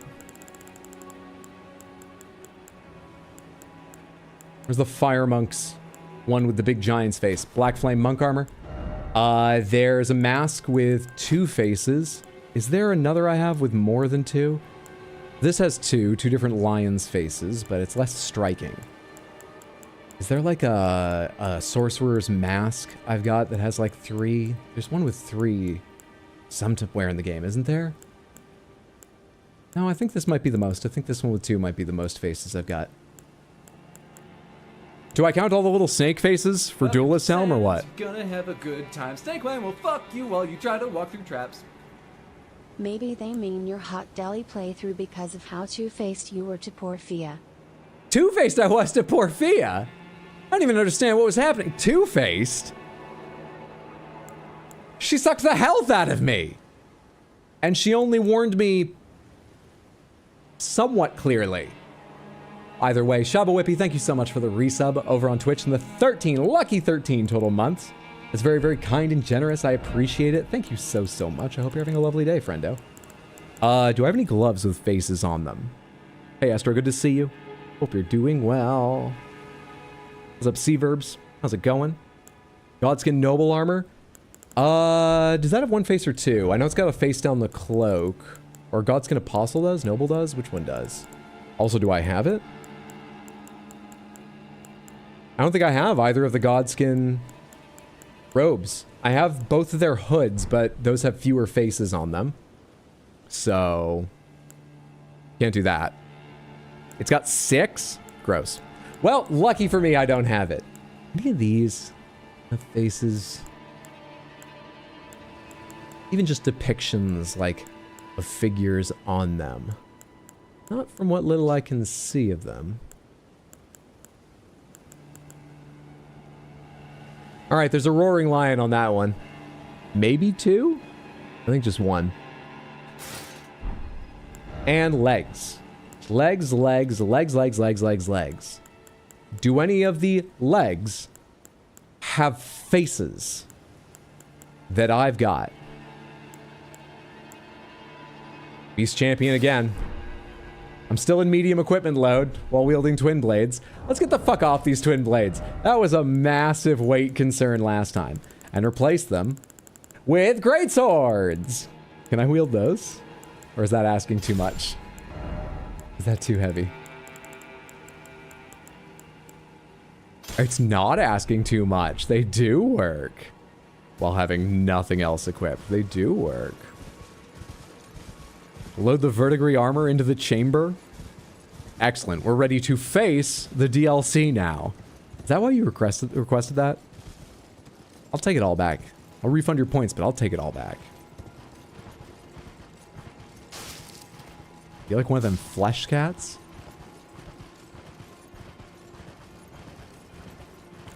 Where's the fire monk's one with the big giant's face? Black flame monk armor. There's a mask with 2 faces. Is there another I have with more than 2? This has two different lion's faces, but it's less striking. Is there like a sorcerer's mask I've got that has like 3? There's one with 3 somewhere in the game, isn't there? No, I think this might be the most. I think this one with 2 might be the most faces I've got. Do I count all the little snake faces for Duelist Helm or what? Gonna have a good time. Snake Man will fuck you while you try to walk through traps. Maybe they mean your hot deli playthrough because of how two-faced you were to Porfia. Two-faced I was to Porfia? I don't even understand what was happening. Two-faced? She sucked the health out of me. And she only warned me somewhat clearly. Either way, Shaba Whippy, thank you so much for the resub over on Twitch and the lucky 13 total months. It's very, very kind and generous. I appreciate it. Thank you so, so much. I hope you're having a lovely day, friendo. Do I have any gloves with faces on them? Hey, Astro, good to see you. Hope you're doing well. What's up, Sea-Verbs? How's it going? Godskin Noble Armor. Does that have 1 face or 2? I know it's got a face down the cloak. Or Godskin Apostle does? Noble does? Which one does? Also, do I have it? I don't think I have either of the Godskin robes. I have both of their hoods, but those have fewer faces on them. So, can't do that. It's got 6? Gross. Well, lucky for me, I don't have it. Any of these have faces? Even just depictions, like, of figures on them. Not from what little I can see of them. All right, there's a roaring lion on that one. Maybe 2? I think just 1. And legs. Legs, legs, legs, legs, legs, legs, legs. Do any of the legs have faces that I've got? Beast Champion again. I'm still in medium equipment load while wielding twin blades. Let's get the fuck off these twin blades. That was a massive weight concern last time. And replace them with great swords. Can I wield those? Or is that asking too much? Is that too heavy? It's not asking too much. They do work. While having nothing else equipped. They do work. Load the verdigris armor into the chamber. Excellent. We're ready to face the DLC now. Is that why you requested that? I'll take it all back. I'll refund your points, but I'll take it all back. You like one of them flesh cats?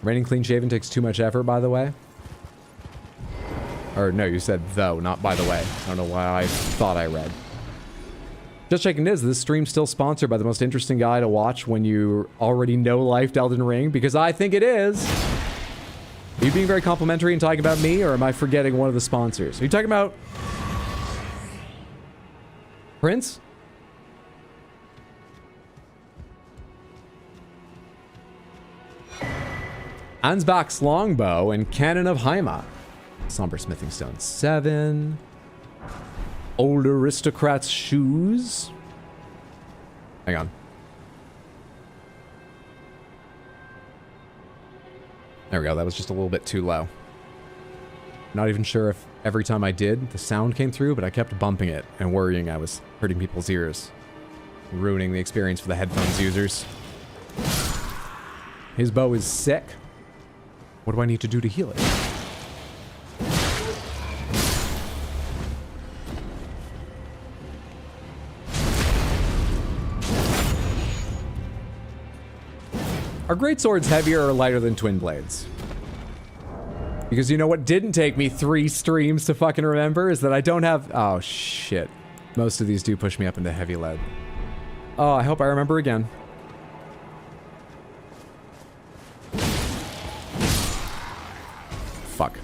Raining clean shaven takes too much effort, by the way. Or no, you said though, not by the way. I don't know why I thought I read. Just checking this stream's still sponsored by the most interesting guy to watch when you already know Life Elden Ring, because I think it is. Are you being very complimentary and talking about me, or am I forgetting one of the sponsors? Are you talking about Prince? Ansbach's longbow and cannon of Heimat. Somber smithing stone 7. Old aristocrat's shoes. Hang on. There we go. That was just a little bit too low. Not even sure if every time I did, the sound came through, but I kept bumping it and worrying I was hurting people's ears. Ruining the experience for the headphones users. His bow is sick. What do I need to do to heal it? Are great swords heavier or lighter than twin blades? Because you know what didn't take me 3 streams to fucking remember is that I don't have... Oh, shit. Most of these do push me up into heavy lead. Oh, I hope I remember again. Fuck.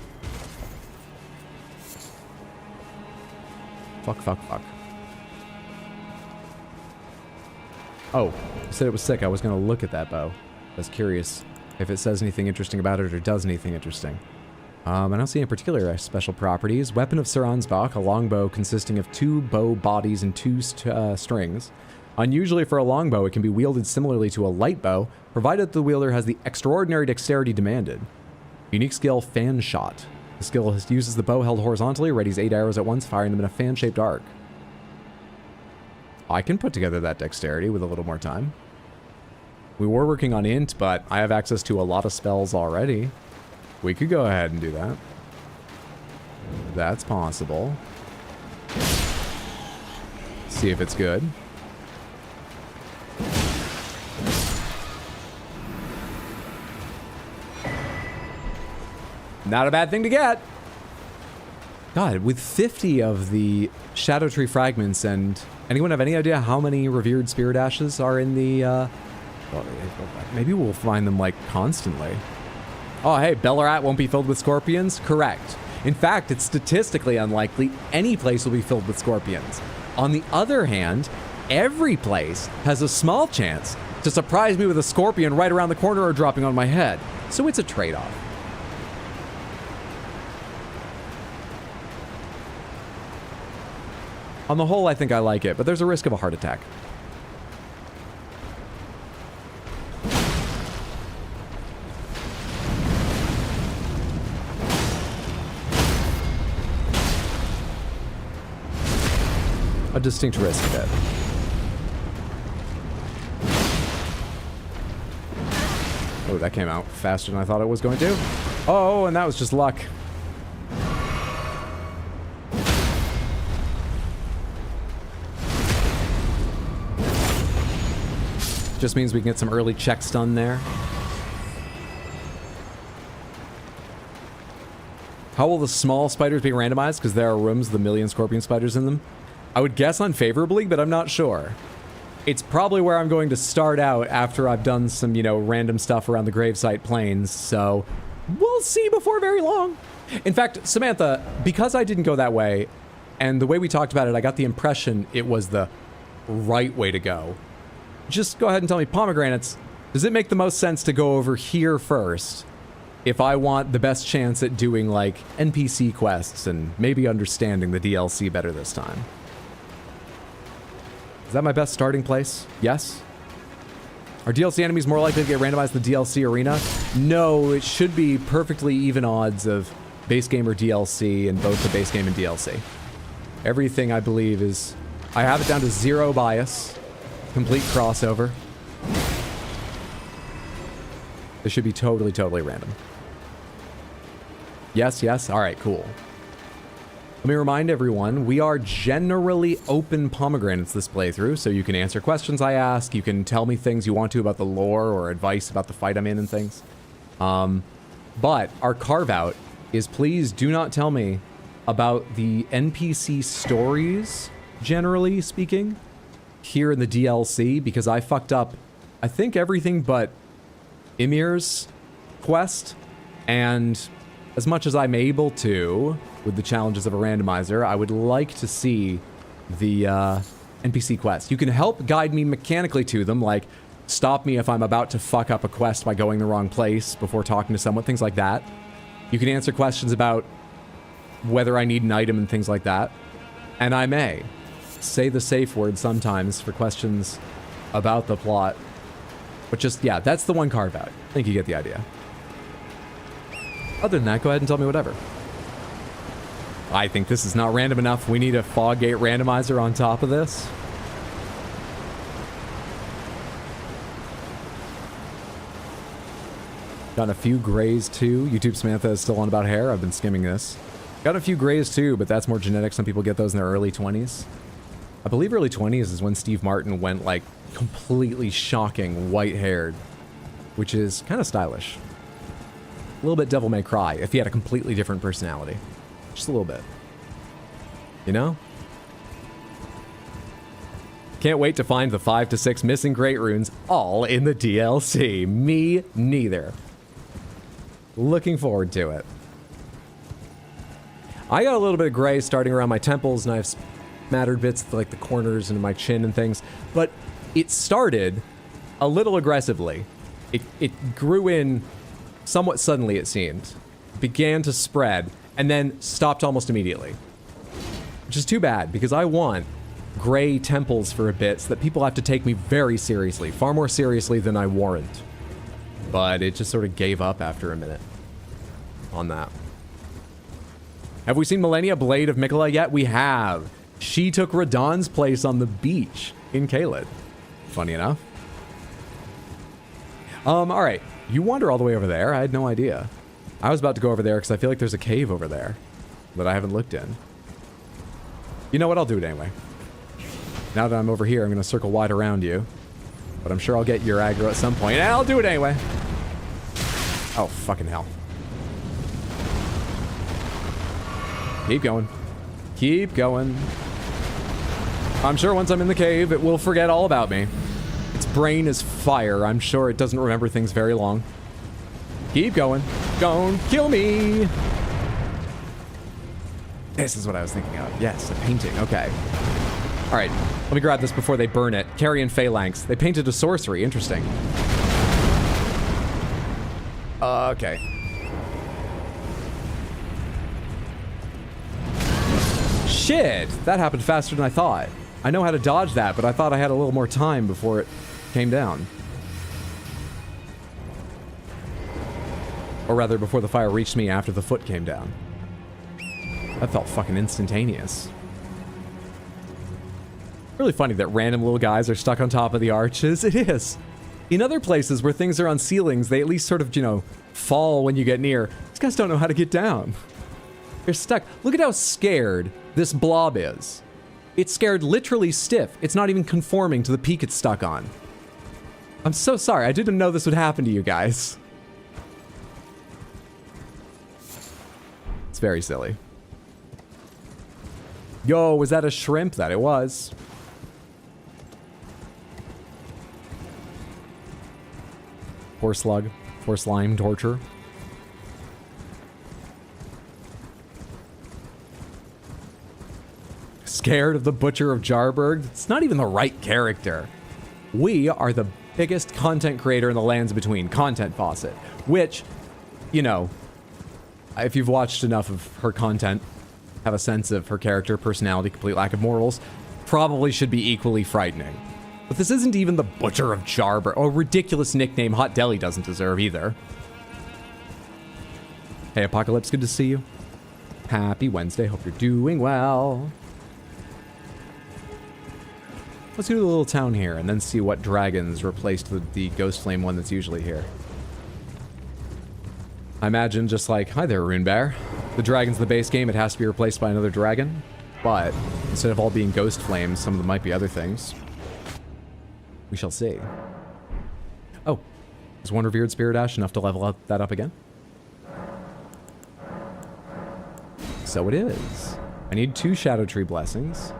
Fuck. Oh, I said it was sick. I was going to look at that bow. I was curious if it says anything interesting about it or does anything interesting. I don't see any particular special properties. Weapon of Saransbach, a longbow consisting of 2 bow bodies and 2 strings. Unusually for a longbow, it can be wielded similarly to a light bow, provided the wielder has the extraordinary dexterity demanded. Unique skill, Fan Shot. The skill uses the bow held horizontally, readies 8 arrows at once, firing them in a fan-shaped arc. I can put together that dexterity with a little more time. We were working on int, but I have access to a lot of spells already. We could go ahead and do that. That's possible. See if it's good. Not a bad thing to get. God, with 50 of the Shadow Tree fragments, and anyone have any idea how many revered spirit ashes are in the, well, maybe we'll find them, like, constantly. Oh, hey, Ballarat won't be filled with scorpions? Correct. In fact, it's statistically unlikely any place will be filled with scorpions. On the other hand, every place has a small chance to surprise me with a scorpion right around the corner or dropping on my head. So it's a trade-off. On the whole, I think I like it, but there's a risk of a heart attack. A distinct risk of it. Oh, that came out faster than I thought it was going to. Oh, and that was just luck. Just means we can get some early checks done there. How will the small spiders be randomized? Because there are rooms with a million scorpion spiders in them. I would guess unfavorably, but I'm not sure. It's probably where I'm going to start out after I've done some, you know, random stuff around the gravesite plains, so we'll see before very long. In fact, Samantha, because I didn't go that way, and the way we talked about it, I got the impression it was the right way to go. Just go ahead and tell me, pomegranates, does it make the most sense to go over here first if I want the best chance at doing, like, NPC quests and maybe understanding the DLC better this time? Is that my best starting place? Yes? Are DLC enemies more likely to get randomized in the DLC arena? No, it should be perfectly even odds of base game or DLC in both the base game and DLC. Everything, I believe, is... I have it down to 0 bias. Complete crossover. This should be totally, totally random. Yes, yes? Alright, cool. Let me remind everyone, we are generally open pomegranates this playthrough, so you can answer questions I ask, you can tell me things you want to about the lore or advice about the fight I'm in and things. But our carve-out is please do not tell me about the NPC stories, generally speaking, here in the DLC, because I fucked up, I think, everything but Ymir's quest, and as much as I'm able to, with the challenges of a randomizer, I would like to see the NPC quests. You can help guide me mechanically to them, like stop me if I'm about to fuck up a quest by going the wrong place before talking to someone, things like that. You can answer questions about whether I need an item and things like that. And I may say the safe word sometimes for questions about the plot. But just, yeah, that's the one carve out. I think you get the idea. Other than that, go ahead and tell me whatever. I think this is not random enough. We need a fog gate randomizer on top of this. Gotten a few grays too. YouTube Samantha is still on about hair. I've been skimming this. Got a few grays too, but that's more genetic. Some people get those in their early 20s. I believe early 20s is when Steve Martin went, like, completely shocking white-haired which is kind of stylish. A little bit Devil May Cry if he had a completely different personality. Just a little bit. You know? Can't wait to find the 5 to 6 missing Great Runes all in the DLC. Me neither. Looking forward to it. I got a little bit of gray starting around my temples, and I have smattered bits like the corners and my chin and things, but it started a little aggressively. It grew in somewhat suddenly, it seemed. Began to spread, and then stopped almost immediately. Which is too bad, because I want gray temples for a bit so that people have to take me very seriously. Far more seriously than I warrant. But it just sort of gave up after a minute on that. Have we seen Millennia Blade of Mikola yet? We have. She took Radahn's place on the beach in Caelid. Funny enough. Alright. You wander all the way over there? I had no idea. I was about to go over there because I feel like there's a cave over there that I haven't looked in. You know what? I'll do it anyway. Now that I'm over here, I'm going to circle wide around you. But I'm sure I'll get your aggro at some point. And I'll do it anyway. Oh, fucking hell. Keep going. Keep going. I'm sure once I'm in the cave, it will forget all about me. Its brain is fire. I'm sure it doesn't remember things very long. Keep going. Don't kill me. This is what I was thinking of. Yes, a painting. Okay. All right. Let me grab this before they burn it. Carrion Phalanx. They painted a sorcery. Interesting. Okay. Shit! That happened faster than I thought. I know how to dodge that, but I thought I had a little more time before it came down. Or rather, before the fire reached me after the foot came down. That felt fucking instantaneous. Really funny that random little guys are stuck on top of the arches. It is. In other places where things are on ceilings, they at least sort of, you know, fall when you get near. These guys don't know how to get down. They're stuck. Look at how scared this blob is. It's scared literally stiff. It's not even conforming to the peak it's stuck on. I'm so sorry. I didn't know this would happen to you guys. It's very silly. Yo, was that a shrimp? That it was. Poor slug. Poor slime torture. Scared of the Butcher of Jarburg? It's not even the right character. We are the biggest content creator in the lands between, Content Faucet, which, you know, if you've watched enough of her content, have a sense of her character, personality, complete lack of morals, probably should be equally frightening. But this isn't even the Butcher of Jarburg, a ridiculous nickname Hot Deli doesn't deserve either. Hey, Apocalypse, good to see you. Happy Wednesday, hope you're doing well. Let's go to the little town here and then see what dragons replaced the Ghost Flame one that's usually here. I imagine just like, hi there, Rune Bear. The dragon's the base game, it has to be replaced by another dragon. But instead of all being Ghost Flames, some of them might be other things. We shall see. Oh, is one Revered Spirit Ash enough to level that up again? So it is. I need 2 Shadow Tree Blessings.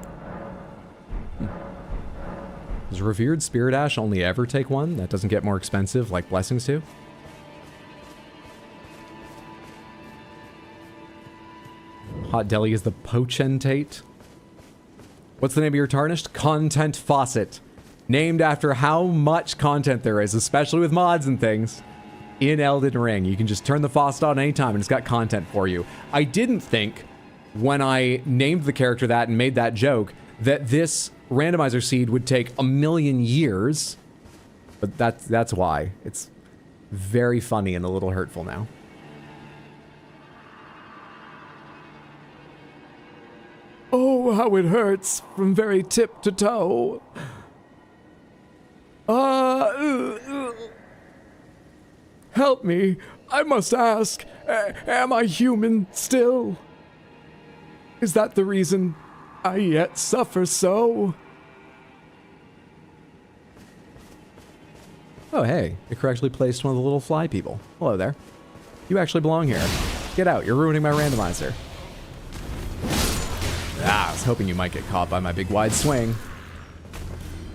Does Revered Spirit Ash only ever take 1? That doesn't get more expensive like Blessings do? Hot Deli is the potentate. What's the name of your tarnished? Content Faucet. Named after how much content there is, especially with mods and things, in Elden Ring. You can just turn the faucet on anytime and it's got content for you. I didn't think, when I named the character that and made that joke, that this randomizer seed would take 1,000,000 years. But that's why. It's very funny and a little hurtful now. Oh, how it hurts from very tip to toe. Help me. I must ask, am I human still? Is that the reason I yet suffer so? Oh, hey, it correctly placed one of the little fly people. Hello there. You actually belong here. Get out, you're ruining my randomizer. Ah, I was hoping you might get caught by my big wide swing.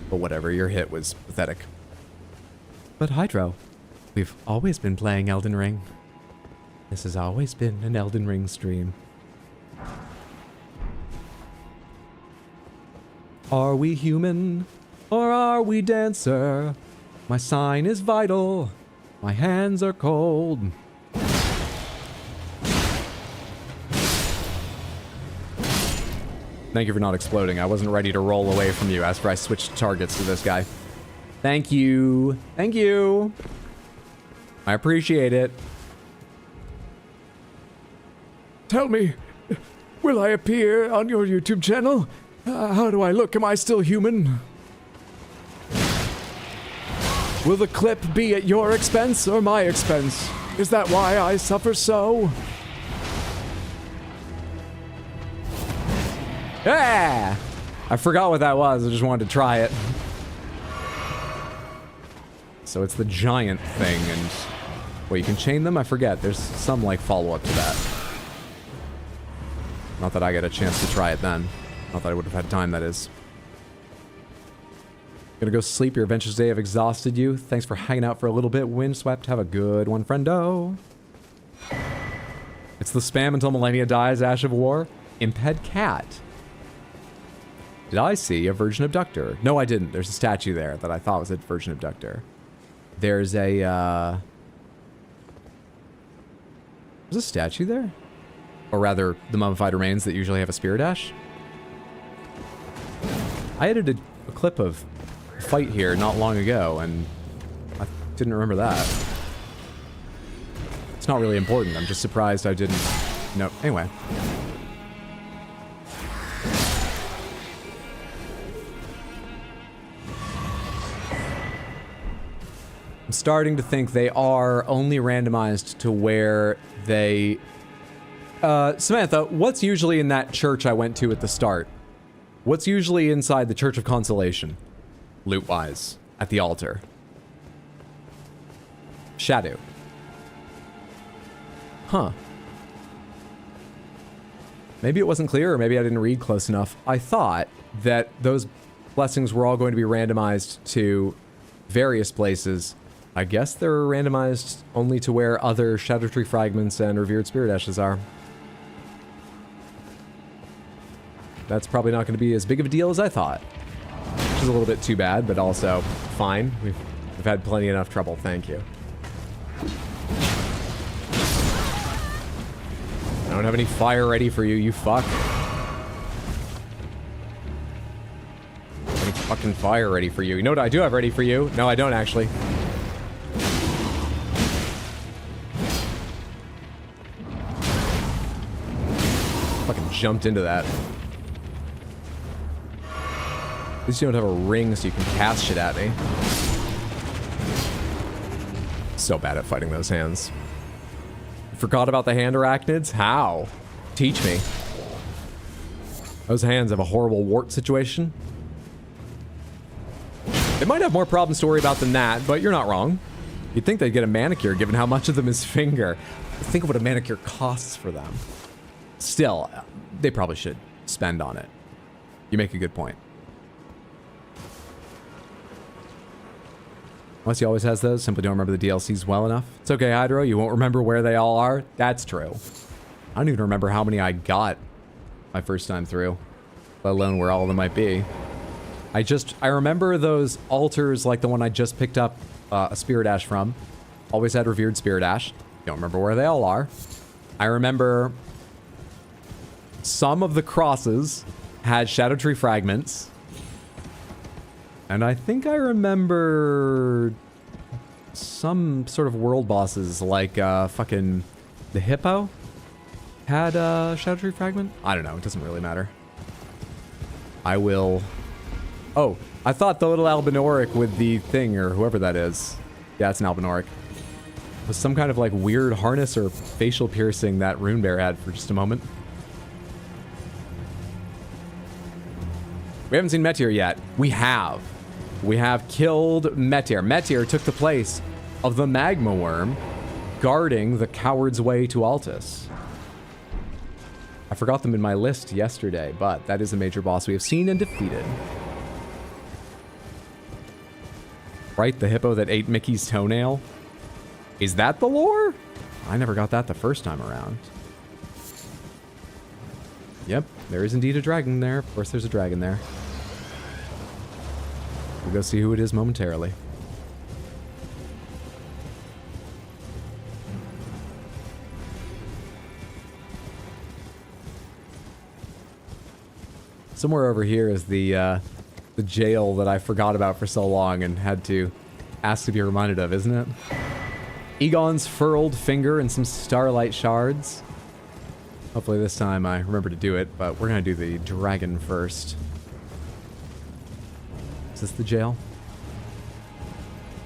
But whatever, your hit was pathetic. But Hydro, we've always been playing Elden Ring. This has always been an Elden Ring stream. Are we human or are we dancer? My sign is vital. My hands are cold. Thank you for not exploding. I wasn't ready to roll away from you after I switched targets to this guy. Thank you. Thank you. I appreciate it. Tell me, will I appear on your YouTube channel? How do I look? Am I still human? Will the clip be at your expense or my expense? Is that why I suffer so? Yeah! I forgot what that was. I just wanted to try it. So it's the giant thing, and... Wait, you can chain them? I forget. There's some, like, follow-up to that. Not that I get a chance to try it then. Not that I would have had time, that is. Gonna go sleep. Your adventures today have exhausted you. Thanks for hanging out for a little bit. Windswept. Have a good one, friendo. It's the spam until Millennia dies. Ash of War. Imped Cat. Did I see a virgin abductor? No, I didn't. There's a statue there that I thought was a virgin abductor. There's a, There's a statue there? Or rather, the mummified remains that usually have a spear dash? I edited a clip of a fight here not long ago, and I didn't remember that. It's not really important. I'm just surprised I didn't... No, anyway. I'm starting to think they are only randomized to where they... Samantha, what's usually in that church I went to at the start? What's usually inside the Church of Consolation? Loot-wise. At the altar. Shadow. Huh. Maybe it wasn't clear, or maybe I didn't read close enough. I thought that those blessings were all going to be randomized to various places. I guess they're randomized only to where other Shadow Tree fragments and revered spirit ashes are. That's probably not going to be as big of a deal as I thought. Which is a little bit too bad, but also fine. We've had plenty enough trouble, thank you. I don't have any fire ready for you, you fuck. Any fucking fire ready for you. You know what I do have ready for you? No, I don't actually. Fucking jumped into that. At least you don't have a ring so you can cast shit at me. So bad at fighting those hands. Forgot about the hand arachnids? How? Teach me. Those hands have a horrible wart situation. They might have more problems to worry about than that, but you're not wrong. You'd think they'd get a manicure given how much of them is finger. Think of what a manicure costs for them. Still, they probably should spend on it. You make a good point. Unless he always has those, simply don't remember the DLCs well enough. It's okay, Hydro, you won't remember where they all are. That's true. I don't even remember how many I got my first time through, let alone where all of them might be. I remember those altars like the one I just picked up a Spirit Ash from. Always had revered Spirit Ash. Don't remember where they all are. I remember some of the crosses had Shadow Tree fragments. And I think I remember some sort of world bosses, like fucking the Hippo had a Shadow Tree fragment? I don't know, it doesn't really matter. I will... Oh, I thought the little Albinoric with the thing, or whoever that is. Yeah, it's an Albinoric. Was some kind of like weird harness or facial piercing that Runebear had for just a moment. We haven't seen Meteor yet. We have. We have killed Metir. Metir took the place of the magma worm, guarding the coward's way to Altus. I forgot them in my list yesterday, but that is a major boss we have seen and defeated. Right, the hippo that ate Mickey's toenail? Is that the lore? I never got that the first time around. Yep, there is indeed a dragon there. Of course there's a dragon there. We'll go see who it is momentarily. Somewhere over here is the jail that I forgot about for so long and had to ask to be reminded of, isn't it? Egon's furled finger and some starlight shards. Hopefully this time I remember to do it, but we're gonna do the dragon first. Is this the jail?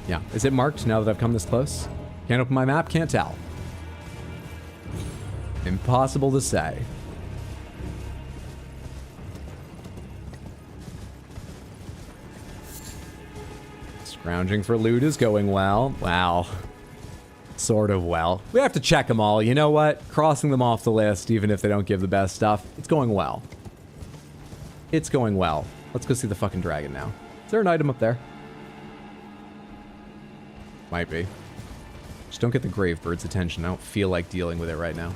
Yeah. Is it marked now that I've come this close? Can't open my map, can't tell. Impossible to say. Scrounging for loot is going well. Wow. Sort of well. We have to check them all. You know what? Crossing them off the list, even if they don't give the best stuff, it's going well. It's going well. Let's go see the fucking dragon now. Is there an item up there? Might be. Just don't get the grave bird's attention. I don't feel like dealing with it right now.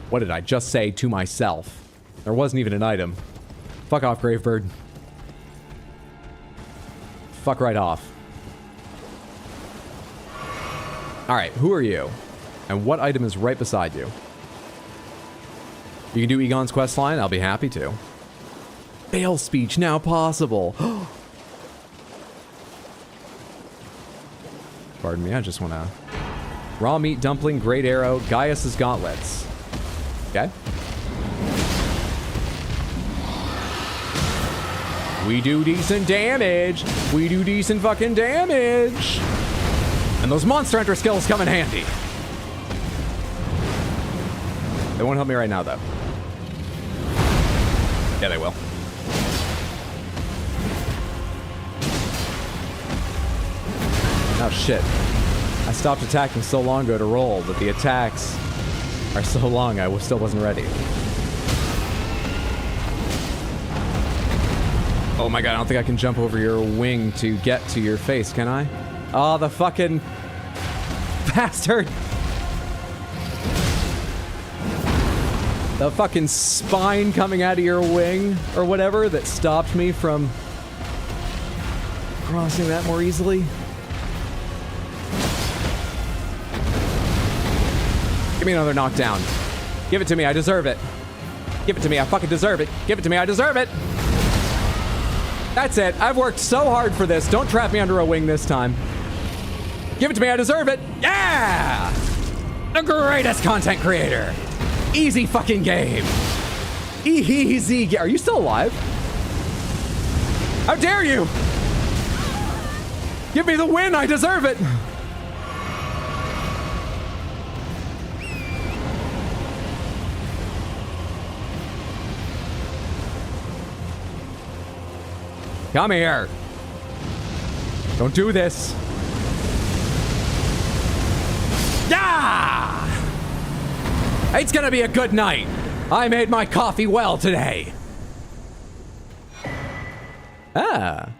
What did I just say to myself? There wasn't even an item. Fuck off, grave bird. Fuck right off. Alright, who are you? And what item is right beside you? You can do Egon's questline? I'll be happy to. Fail speech now possible. Pardon me, I just want to... Raw meat dumpling, great arrow, Gaius's gauntlets. Okay. We do decent damage. We do decent fucking damage. And those monster hunter skills come in handy. They won't help me right now, though. Yeah, they will. Oh, shit. I stopped attacking so long ago to roll that the attacks are so long I still wasn't ready. Oh my god, I don't think I can jump over your wing to get to your face, can I? Oh, the fucking bastard! The fucking spine coming out of your wing, or whatever, that stopped me from crossing that more easily. Give me another knockdown. Give it to me, I deserve it. Give it to me, I fucking deserve it. Give it to me, I deserve it! That's it. I've worked so hard for this. Don't trap me under a wing this time. Give it to me. I deserve it. Yeah! The greatest content creator. Easy fucking game. Easy. Are you still alive? How dare you? Give me the win. I deserve it. Come here. Don't do this. Yeah! It's gonna be a good night. I made my coffee well today. Ah.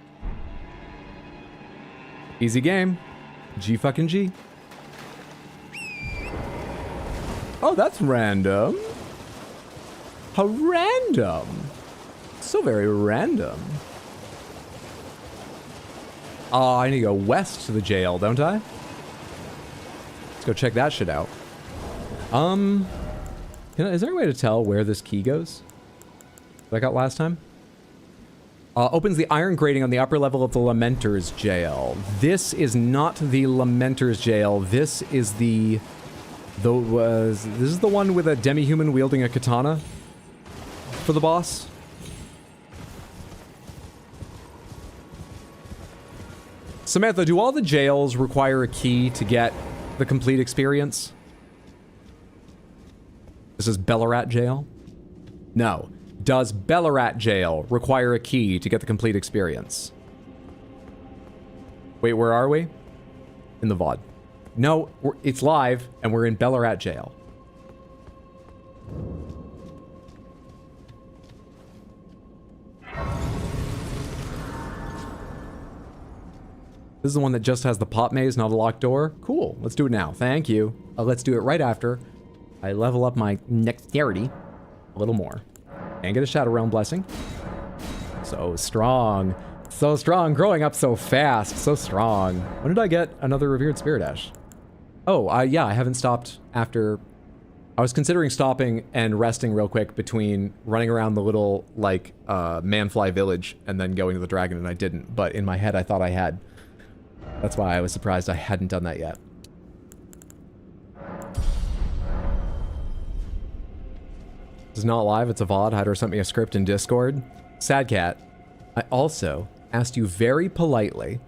Easy game. G fucking G. Oh, that's random. How random. So very random. Oh, I need to go west to the jail, don't I? Let's go check that shit out. Is there a way to tell where this key goes? That I got last time? Opens the iron grating on the upper level of the Lamenter's jail. This is not the Lamenter's jail. This is this is the one with a demi-human wielding a katana for the boss. Samantha, do all the jails require a key to get the complete experience? This is Bellarat Jail? No. Does Bellarat Jail require a key to get the complete experience? Wait, where are we? In the VOD. No, it's live, and we're in Ballarat jail. This is the one that just has the pop maze, not a locked door. Cool, let's do it now. Thank you. Let's do it right after I level up my dexterity a little more. And get a Shadow Realm Blessing. So strong. So strong. Growing up so fast. So strong. When did I get another Revered Spirit Ash? Oh, yeah, I haven't stopped after... I was considering stopping and resting real quick between running around the little, like, Manfly village and then going to the dragon, and I didn't. But in my head, I thought I had. That's why I was surprised I hadn't done that yet. This is not live, it's a VOD. Hydra sent me a script in Discord. Sad cat. I also asked you very politely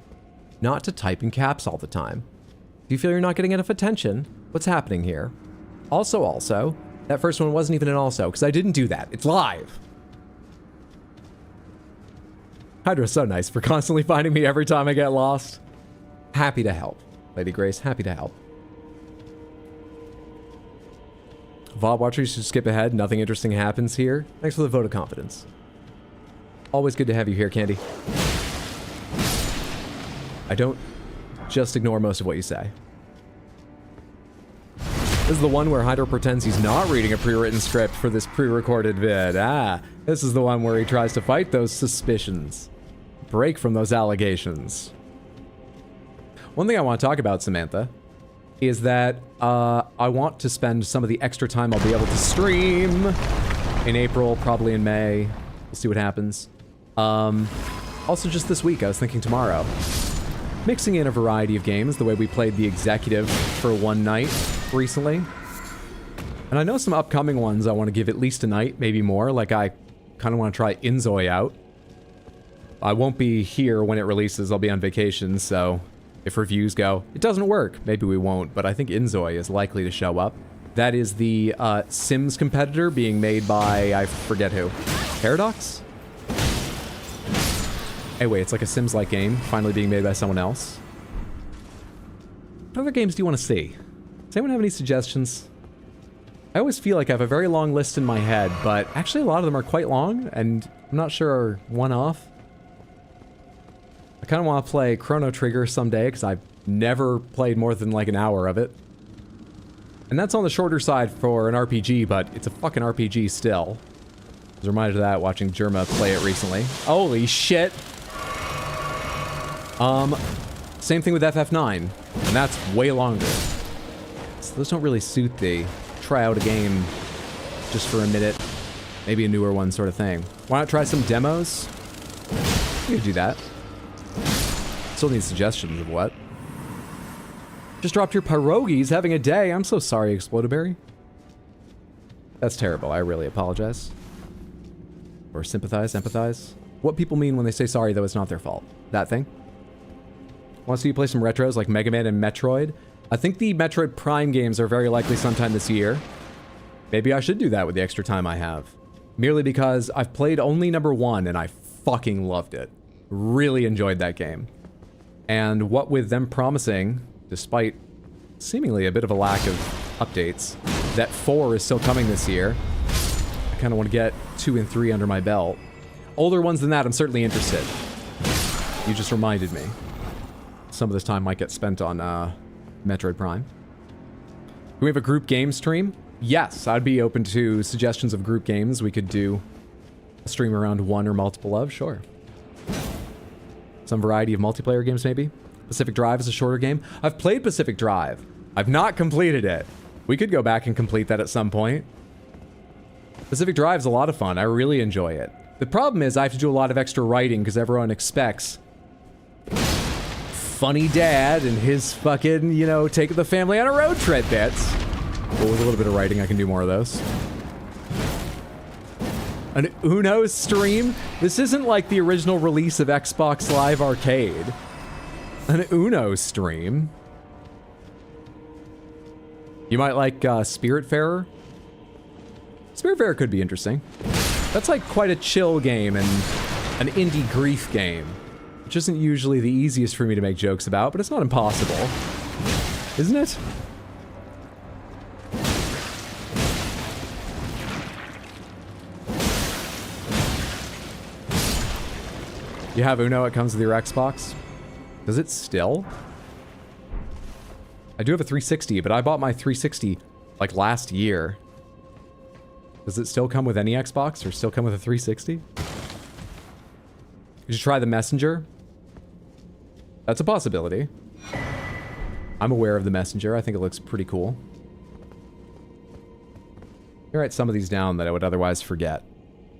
not to type in caps all the time. Do you feel you're not getting enough attention? What's happening here? Also, that first one wasn't even an also, because I didn't do that. It's live. Hydra's so nice for constantly finding me every time I get lost. Happy to help. Lady Grace, happy to help. VOD watchers should skip ahead. Nothing interesting happens here. Thanks for the vote of confidence. Always good to have you here, Candy. I don't just ignore most of what you say. This is the one where Hydra pretends he's not reading a pre-written script for this pre-recorded vid. Ah, this is the one where he tries to fight those suspicions. Break from those allegations. One thing I want to talk about, Samantha, is that I want to spend some of the extra time I'll be able to stream in April, probably in May. We'll see what happens. Also, just this week, I was thinking tomorrow. Mixing in a variety of games, the way we played The Executive for one night recently. And I know some upcoming ones I want to give at least a night, maybe more. Like, I kind of want to try Inzoi out. I won't be here when it releases. I'll be on vacation, so if reviews go, it doesn't work. Maybe we won't, but I think Inzoi is likely to show up. That is the Sims competitor being made by, I forget who. Paradox? Anyway, it's like a Sims-like game, finally being made by someone else. What other games do you want to see? Does anyone have any suggestions? I always feel like I have a very long list in my head, but actually a lot of them are quite long, and I'm not sure are one-off. I kind of want to play Chrono Trigger someday, because I've never played more than like an hour of it. And that's on the shorter side for an RPG, but it's a fucking RPG still. I was reminded of that watching Jerma play it recently. Holy shit! Same thing with FF9, and that's way longer. So those don't really suit the try out a game just for a minute, maybe a newer one sort of thing. Why not try some demos? You could do that. Still need suggestions of what. Just dropped your pierogies, having a day. I'm so sorry, Explodaberry. That's terrible. I really apologize. Or sympathize, empathize. What people mean when they say sorry, though, it's not their fault. That thing. Want to see you play some retros like Mega Man and Metroid? I think the Metroid Prime games are very likely sometime this year. Maybe I should do that with the extra time I have. Merely because I've played only number 1 and I fucking loved it. Really enjoyed that game. And what with them promising, despite seemingly a bit of a lack of updates, that 4 is still coming this year, I kind of want to get 2 and 3 under my belt. Older ones than that, I'm certainly interested. You just reminded me. Some of this time might get spent on Metroid Prime. Do we have a group game stream? Yes, I'd be open to suggestions of group games we could do a stream around one or multiple of, sure. Some variety of multiplayer games, maybe? Pacific Drive is a shorter game. I've played Pacific Drive. I've not completed it. We could go back and complete that at some point. Pacific Drive's a lot of fun. I really enjoy it. The problem is I have to do a lot of extra writing because everyone expects funny dad and his fucking, you know, taking the family on a road trip bits. But with a little bit of writing, I can do more of those. An Uno stream? This isn't like the original release of Xbox Live Arcade. An Uno stream? You might like Spiritfarer? Spiritfarer could be interesting. That's like quite a chill game and an indie grief game. which isn't usually the easiest for me to make jokes about, but it's not impossible. Isn't it? You have Uno, it comes with your Xbox. Does it still? I do have a 360, but I bought my 360 like last year. Does it still come with any Xbox or still come with a 360? Did you try the Messenger? That's a possibility. I'm aware of the Messenger. I think it looks pretty cool. Let me write some of these down that I would otherwise forget.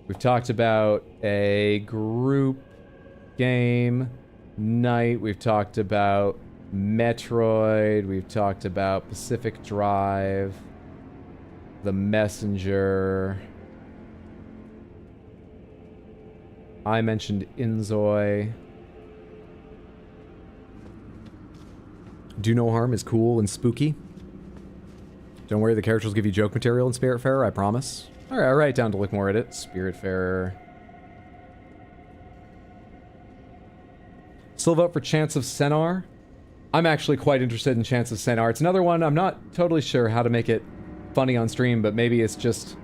We've talked about a group game night. We've talked about Metroid. We've talked about Pacific Drive. The Messenger. I mentioned Inzoi. Do No Harm is cool and spooky. Don't worry, the characters will give you joke material in Spiritfarer, I promise. Alright, I'll write it down to look more at it. Spiritfarer. Still vote for Chance of Senar? I'm actually quite interested in Chance of Senar. It's another one, I'm not totally sure how to make it funny on stream, but maybe it's just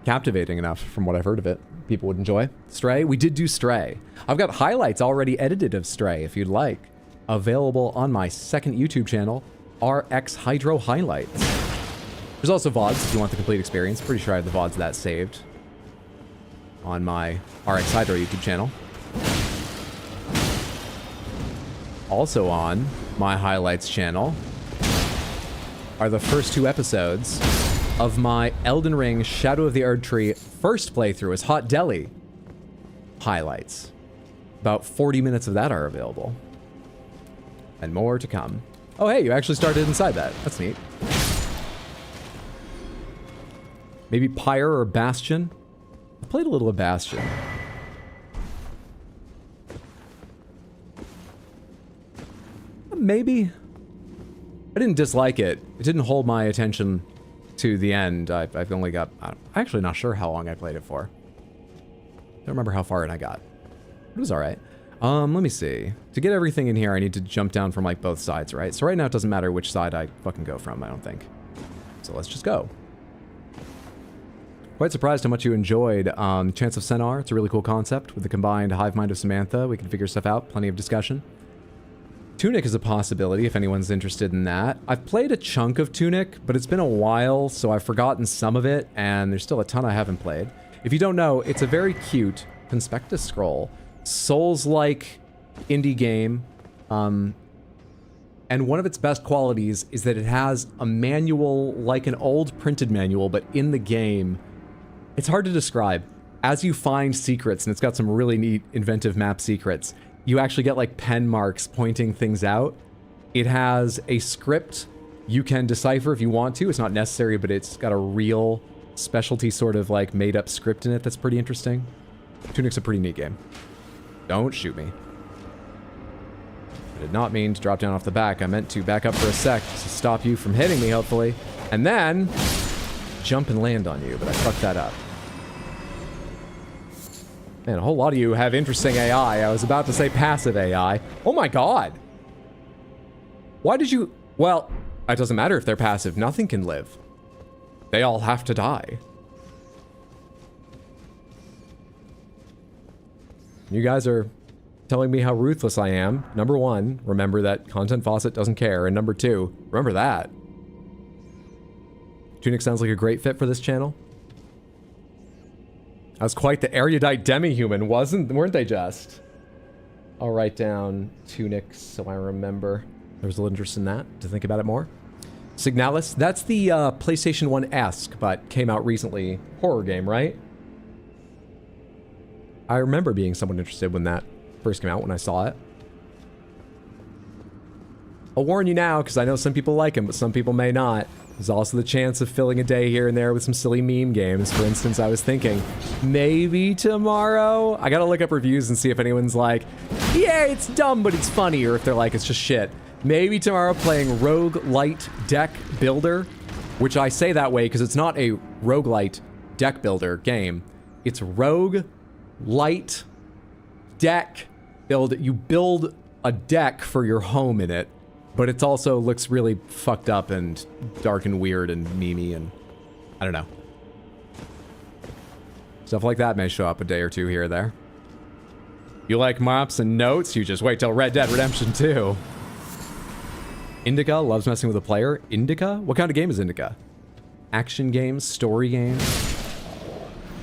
captivating enough from what I've heard of it. People would enjoy. Stray? We did do Stray. I've got highlights already edited of Stray, if you'd like. Available on my second YouTube channel, RX Hydro Highlights. There's also VODs if you want the complete experience. Pretty sure I have the VODs of that saved on my RX Hydro YouTube channel. Also on my highlights channel are the first 2 episodes of my Elden Ring Shadow of the Erdtree first playthrough as Hot Deli highlights. About 40 minutes of that are available. And more to come. Oh hey, you actually started inside that. That's neat. Maybe Pyre or Bastion? I played a little of Bastion. Maybe. I didn't dislike it. It didn't hold my attention to the end. I've only got... I'm actually not sure how long I played it for. Don't remember how far in I got. It was alright. Let me see. To get everything in here, I need to jump down from, like, both sides, right? So right now, it doesn't matter which side I fucking go from, I don't think. So let's just go. Quite surprised how much you enjoyed Chance of Senar. It's a really cool concept. With the combined hive mind of Samantha, we can figure stuff out. Plenty of discussion. Tunic is a possibility if anyone's interested in that. I've played a chunk of Tunic, but it's been a while, so I've forgotten some of it, and there's still a ton I haven't played. If you don't know, it's a very cute Conspectus scroll. Souls-like indie game, and one of its best qualities is that it has a manual, like an old printed manual, but in the game. It's hard to describe. As you find secrets, and it's got some really neat inventive map secrets, you actually get like pen marks pointing things out. It has a script you can decipher if you want to. It's not necessary, but it's got a real specialty sort of like made up script in it that's pretty interesting. Tunic's a pretty neat game. Don't shoot me. I did not mean to drop down off the back. I meant to back up for a sec to stop you from hitting me, hopefully. And then jump and land on you, but I fucked that up. Man, a whole lot of you have interesting AI. I was about to say passive AI. Oh my god! Why did you... Well, it doesn't matter if they're passive. Nothing can live. They all have to die. You guys are telling me how ruthless I am. Number one, remember that Content Faucet doesn't care. And number two, remember that. Tunic sounds like a great fit for this channel. That was quite the erudite demi-human, weren't they just? I'll write down Tunic so I remember. There's a little interest in that, to think about it more. Signalis, that's the PlayStation 1-esque, but came out recently. Horror game, right? I remember being somewhat interested when that first came out, when I saw it. I'll warn you now, because I know some people like him, but some people may not. There's also the chance of filling a day here and there with some silly meme games. For instance, I was thinking, maybe tomorrow? I gotta look up reviews and see if anyone's like, yeah, it's dumb, but it's funny, or if they're like, it's just shit. Maybe tomorrow playing Roguelite Deck Builder, which I say that way because it's not a roguelite deck builder game. It's Roguelite Deck you build a deck for your home in it, but it also looks really fucked up and dark and weird and memey and I don't know. Stuff like that may show up a day or two here or there. You like maps and notes? You just wait till Red Dead Redemption 2. Indica loves messing with a player. Indica? What kind of game is Indica? Action games, story games,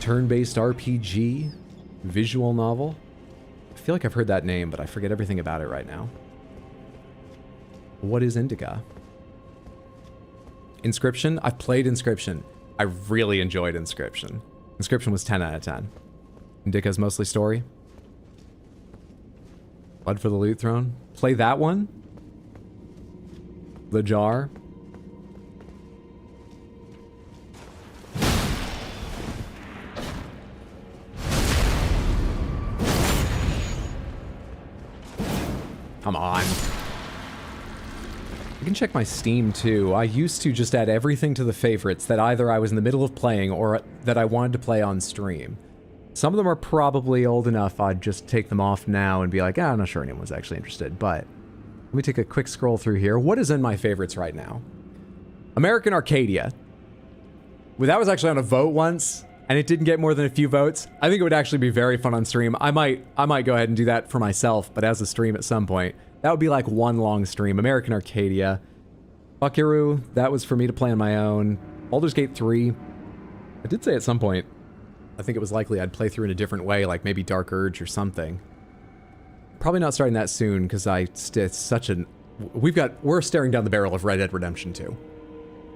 turn-based RPG, visual novel. I feel like I've heard that name, but I forget everything about it right now. What is Indica? Inscription? I've played Inscription. I really enjoyed Inscription. Inscription was 10 out of 10. Indica's mostly story. Blood for the Loot Throne. Play that one. The Jar. Come on. I can check my Steam too. I used to just add everything to the favorites that either I was in the middle of playing or that I wanted to play on stream. Some of them are probably old enough I'd just take them off now and be like, I'm not sure anyone's actually interested, but let me take a quick scroll through here. What is in my favorites right now? American Arcadia. Well, that was actually on a vote once, and it didn't get more than a few votes. I think it would actually be very fun on stream. I might go ahead and do that for myself, but as a stream at some point. That would be like one long stream. American Arcadia. Buckaroo, that was for me to play on my own. Baldur's Gate 3. I did say at some point, I think it was likely I'd play through in a different way, like maybe Dark Urge or something. Probably not starting that soon, because it's such an... We're staring down the barrel of Red Dead Redemption 2.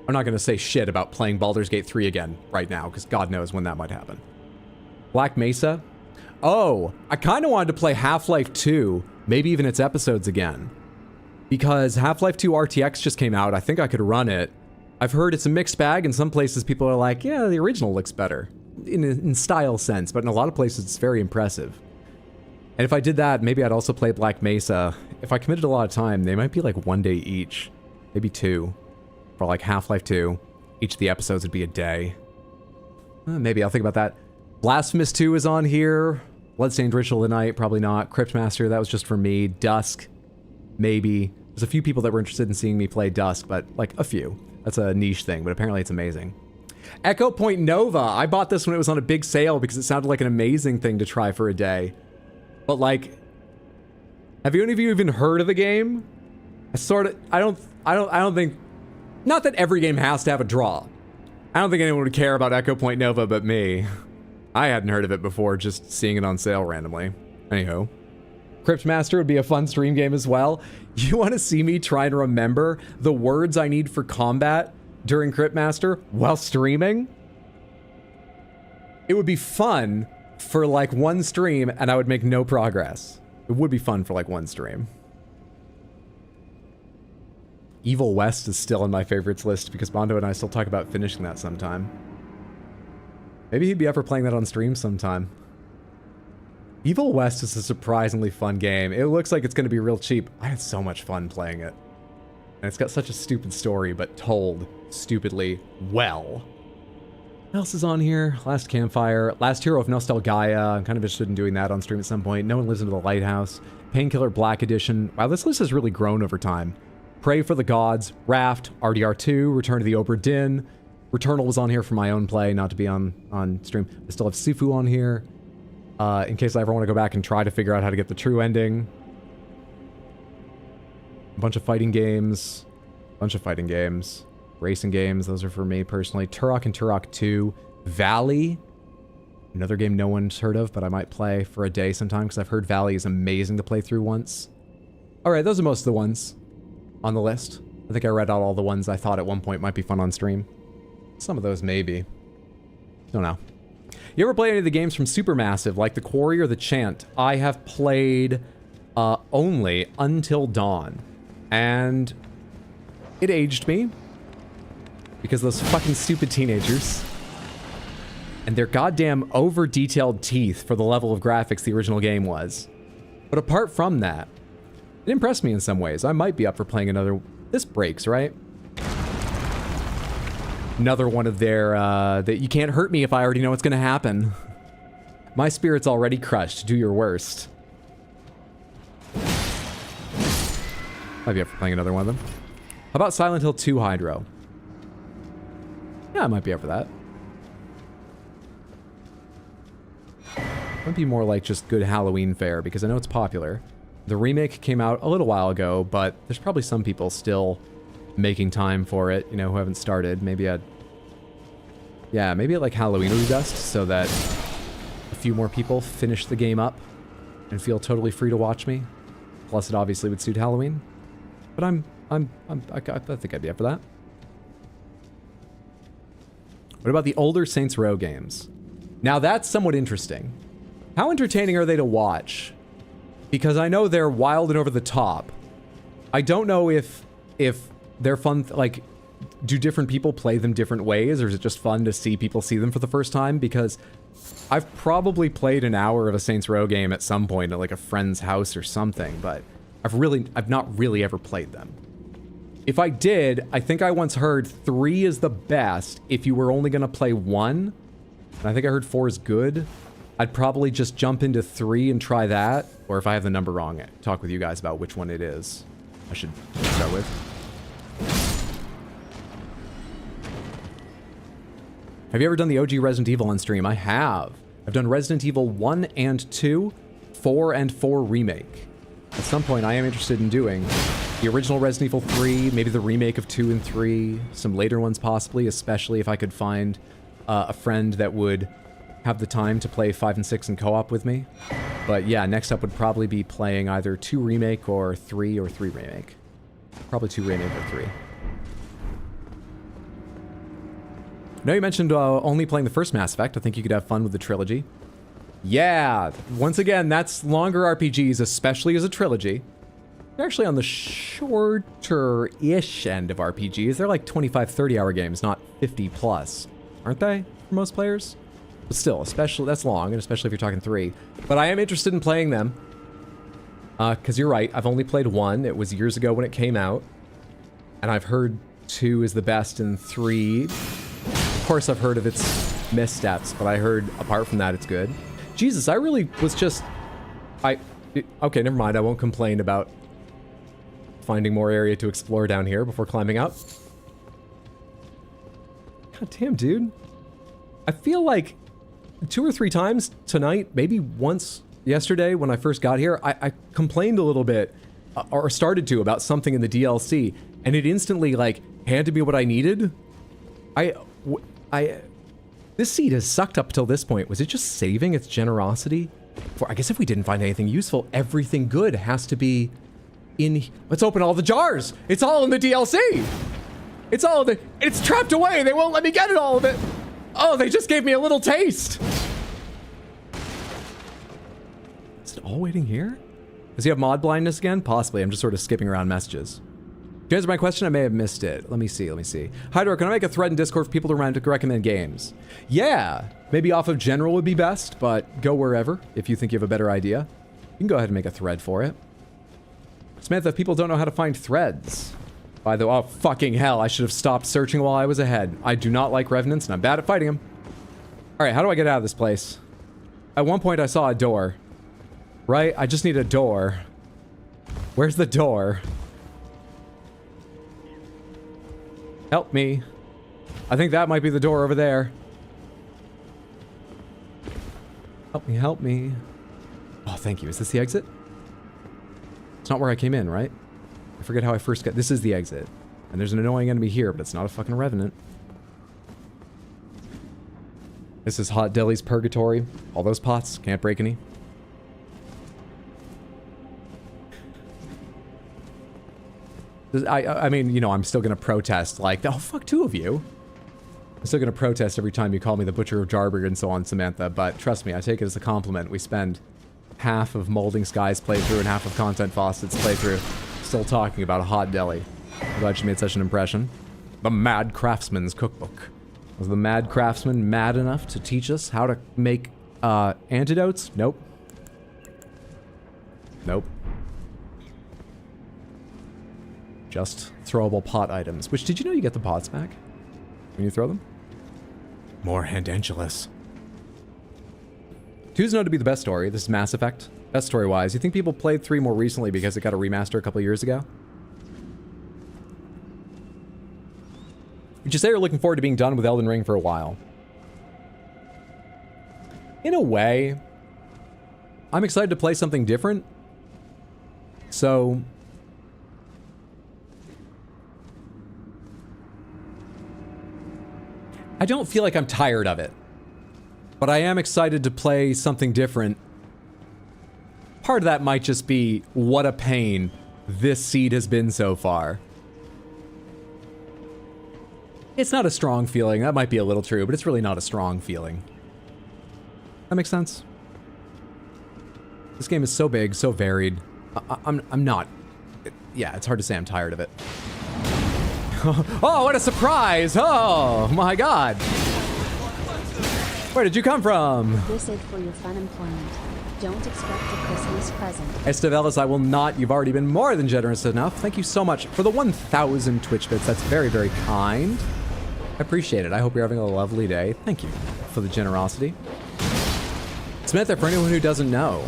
I'm not going to say shit about playing Baldur's Gate 3 again right now, because God knows when that might happen. Black Mesa. Oh, I kind of wanted to play Half-Life 2, maybe even its episodes again. Because Half-Life 2 RTX just came out, I think I could run it. I've heard it's a mixed bag. In some places, people are like, yeah, the original looks better. In style sense, but in a lot of places, it's very impressive. And if I did that, maybe I'd also play Black Mesa. If I committed a lot of time, they might be like one day each. Maybe two. For like Half-Life 2. Each of the episodes would be a day. Maybe I'll think about that. Blasphemous 2 is on here. Bloodstained Ritual of the Night, probably not. Cryptmaster, that was just for me. Dusk, maybe. There's a few people that were interested in seeing me play Dusk, but like a few. That's a niche thing, but apparently it's amazing. Echo Point Nova. I bought this when it was on a big sale because it sounded like an amazing thing to try for a day. But like, have any of you even heard of the game? I don't think, not that every game has to have a draw. I don't think anyone would care about Echo Point Nova but me. I hadn't heard of it before, just seeing it on sale randomly. Anyhow. Cryptmaster would be a fun stream game as well. You want to see me try and remember the words I need for combat during Cryptmaster while streaming? It would be fun for like one stream and I would make no progress. It would be fun for like one stream. Evil West is still in my favorites list because Bondo and I still talk about finishing that sometime. Maybe he'd be up for playing that on stream sometime. Evil West is a surprisingly fun game. It looks like it's going to be real cheap. I had so much fun playing it. And it's got such a stupid story, but told stupidly well. What else is on here? Last Campfire. Last Hero of Nostalgaia. I'm kind of interested in doing that on stream at some point. No One Lives into the Lighthouse. Painkiller Black Edition. Wow, this list has really grown over time. Pray for the Gods. Raft. RDR2. Return to the Obra Dinn. Returnal was on here for my own play, not to be on stream. I still have Sifu on here. In case I ever want to go back and try to figure out how to get the true ending. A bunch of fighting games. Racing games, those are for me personally. Turok and Turok 2. Valley. Another game no one's heard of, but I might play for a day sometime, because I've heard Valley is amazing to play through once. Alright, those are most of the ones on the list. I think I read out all the ones I thought at one point might be fun on stream. Some of those maybe. Don't know. You ever play any of the games from Supermassive, like The Quarry or The Chant? I have played only Until Dawn. And it aged me. Because those fucking stupid teenagers. And their goddamn over-detailed teeth for the level of graphics the original game was. But apart from that, it impressed me in some ways. I might be up for playing another... This breaks, right? Another one of their, that you can't hurt me if I already know what's gonna happen. My spirit's already crushed. Do your worst. I'd be up for playing another one of them. How about Silent Hill 2 Hydro? Yeah, I might be up for that. Might be more like just good Halloween fare, because I know it's popular. The remake came out a little while ago, but there's probably some people still making time for it, you know, who haven't started. Maybe at... Yeah, maybe at like Halloween would be best, so that a few more people finish the game up and feel totally free to watch me. Plus, it obviously would suit Halloween. But I think I'd be up for that. What about the older Saints Row games? Now that's somewhat interesting. How entertaining are they to watch? Because I know they're wild and over the top. I don't know if they're fun, like, do different people play them different ways, or is it just fun to see people see them for the first time? Because I've probably played an hour of a Saints Row game at some point at like a friend's house or something, but I've not really ever played them. If I did, I think I once heard 3 is the best if you were only going to play 1. And I think I heard 4 is good. I'd probably just jump into 3 and try that. Or if I have the number wrong, talk with you guys about which one it is. I should start with. Have you ever done the OG Resident Evil on stream? I have. I've done Resident Evil 1 and 2, 4 and 4 Remake. At some point, I am interested in doing the original Resident Evil 3, maybe the remake of 2 and 3, some later ones possibly, especially if I could find a friend that would have the time to play 5 and 6 in co-op with me. But yeah, next up would probably be playing either 2 Remake or 3 Remake. Probably 2 Remake or 3. I know you mentioned only playing the first Mass Effect. I think you could have fun with the trilogy. Yeah, once again, that's longer RPGs, especially as a trilogy. They're actually on the shorter-ish end of RPGs. They're like 25, 30-hour games, not 50 plus, aren't they, for most players? But still, especially, that's long, and especially if you're talking 3. But I am interested in playing them. Because you're right, I've only played 1. It was years ago when it came out. And I've heard 2 is the best, and 3... Of course, I've heard of its missteps, but I heard, apart from that, it's good. Jesus, I really was just... Okay, never mind. I won't complain about finding more area to explore down here before climbing up. God damn, dude. I feel like 2 or 3 times tonight, maybe once yesterday when I first got here, I complained a little bit, or started to, about something in the DLC, and it instantly, like, handed me what I needed. This seed has sucked up till this point. Was it just saving its generosity? I guess if we didn't find anything useful, everything good has to be in... Let's open all the jars! It's all in the DLC! It's all in the... It's trapped away! They won't let me get it, all of it! Oh, they just gave me a little taste! Is it all waiting here? Does he have mod blindness again? Possibly. I'm just sort of skipping around messages. To answer my question, I may have missed it. Let me see. Hydro, can I make a thread in Discord for people to recommend games? Yeah, maybe off of general would be best, but go wherever if you think you have a better idea. You can go ahead and make a thread for it. Samantha, if people don't know how to find threads. By the way, oh, fucking hell, I should have stopped searching while I was ahead. I do not like revenants, and I'm bad at fighting them. All right, how do I get out of this place? At one point, I saw a door. Right? I just need a door. Where's the door? Help me. I think that might be the door over there. Help me, help me. Oh, thank you. Is this the exit? It's not where I came in, right? I forget how I first got... This is the exit. And there's an annoying enemy here, but it's not a fucking revenant. This is Hot Deli's Purgatory. All those pots. Can't break any. I mean, you know, I'm still gonna protest, like, oh, fuck 2 of you. I'm still gonna protest every time you call me the Butcher of Jarberg and so on, Samantha, but trust me, I take it as a compliment. We spend half of Molding Sky's playthrough and half of Content Faucet's playthrough still talking about a Hot Deli. I'm glad she made such an impression. The Mad Craftsman's Cookbook. Was the Mad Craftsman mad enough to teach us how to make, antidotes? Nope. Nope. Just throwable pot items. Which, did you know you get the pots back when you throw them? More handentulous. 2's known to be the best story. This is Mass Effect. Best story-wise. You think people played 3 more recently because it got a remaster a couple years ago? Would you say you're looking forward to being done with Elden Ring for a while? In a way, I'm excited to play something different. So, I don't feel like I'm tired of it, but I am excited to play something different. Part of that might just be what a pain this seed has been so far. It's not a strong feeling. That might be a little true, but it's really not a strong feeling. That makes sense. This game is so big, so varied. I'm not. Yeah, it's hard to say I'm tired of it. Oh, what a surprise! Oh my god! Where did you come from? This is for your fun employment. Don't expect a Christmas present. Estevelis, I will not. You've already been more than generous enough. Thank you so much for the 1,000 Twitch bits. That's very, very kind. I appreciate it. I hope you're having a lovely day. Thank you for the generosity. It's meant that for anyone who doesn't know,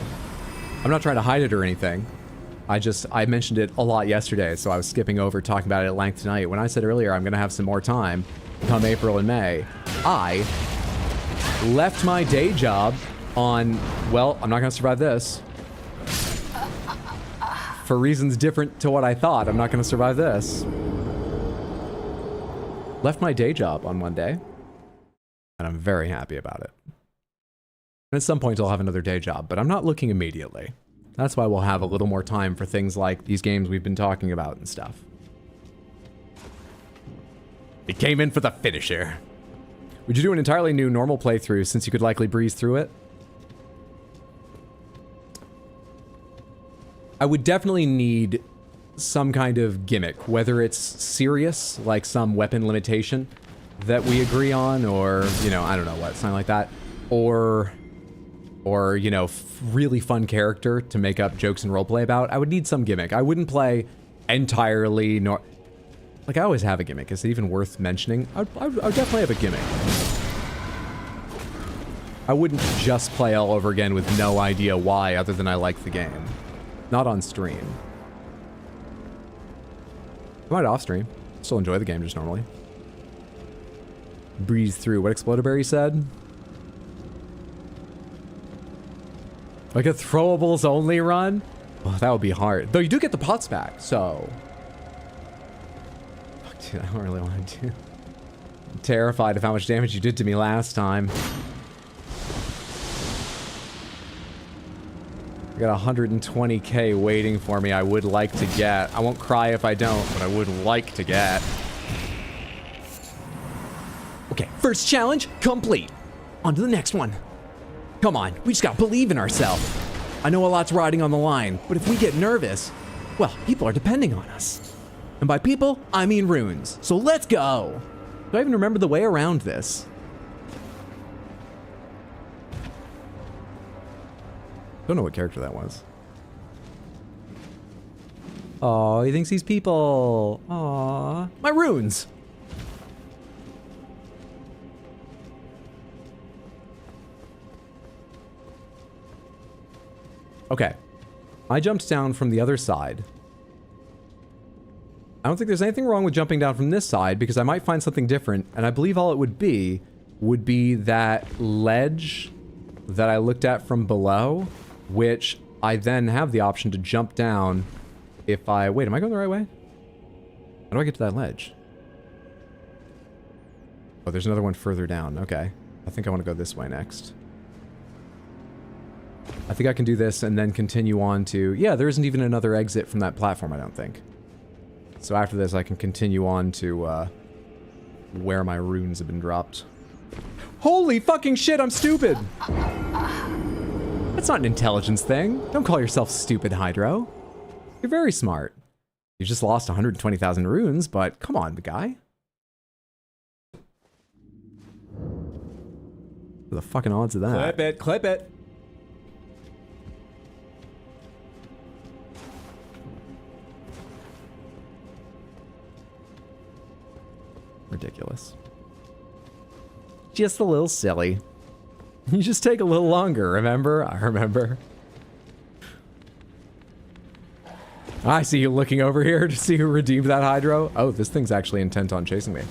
I'm not trying to hide it or anything. I mentioned it a lot yesterday, so I was skipping over talking about it at length tonight. When I said earlier I'm going to have some more time come April and May, I left my day job on, well, I'm not going to survive this. For reasons different to what I thought, I'm not going to survive this. Left my day job on one day, and I'm very happy about it. And at some point I'll have another day job, but I'm not looking immediately. That's why we'll have a little more time for things like these games we've been talking about and stuff. He came in for the finisher. Would you do an entirely new normal playthrough since you could likely breeze through it? I would definitely need some kind of gimmick, whether it's serious, like some weapon limitation that we agree on, or, you know, I don't know what, something like that, or you know, really fun character to make up jokes and roleplay about. I would need some gimmick. I wouldn't play entirely like, I always have a gimmick. Is it even worth mentioning? I would definitely have a gimmick. I wouldn't just play all over again with no idea why other than I like the game. Not on stream. I might off stream. Still enjoy the game just normally. Breeze through. What Explodaberry said? Like a throwables only run? Oh, that would be hard. Though you do get the pots back, so. Fuck, dude, I don't really want to do. I'm terrified of how much damage you did to me last time. I got 120k waiting for me I would like to get. I won't cry if I don't, but I would like to get. Okay, first challenge complete. On to the next one. Come on, we just gotta believe in ourselves. I know a lot's riding on the line, but if we get nervous, well, people are depending on us. And by people, I mean runes. So let's go. Do I even remember the way around this? Don't know what character that was. Oh, he thinks he's people. Aw, my runes. Okay, I jumped down from the other side. I don't think there's anything wrong with jumping down from this side because I might find something different, and I believe all it would be that ledge that I looked at from below, which I then have the option to jump down if I... Wait, am I going the right way? How do I get to that ledge? Oh, there's another one further down. Okay. I think I want to go this way next. I think I can do this and then continue on to... Yeah, there isn't even another exit from that platform, I don't think. So after this, I can continue on to where my runes have been dropped. Holy fucking shit, I'm stupid! That's not an intelligence thing. Don't call yourself stupid, Hydro. You're very smart. You just lost 120,000 runes, but come on, guy. What are the fucking odds of that? Clip it, clip it. Ridiculous. Just a little silly. You just take a little longer, remember? I remember. I see you looking over here to see who redeemed that Hydro. Oh, this thing's actually intent on chasing me.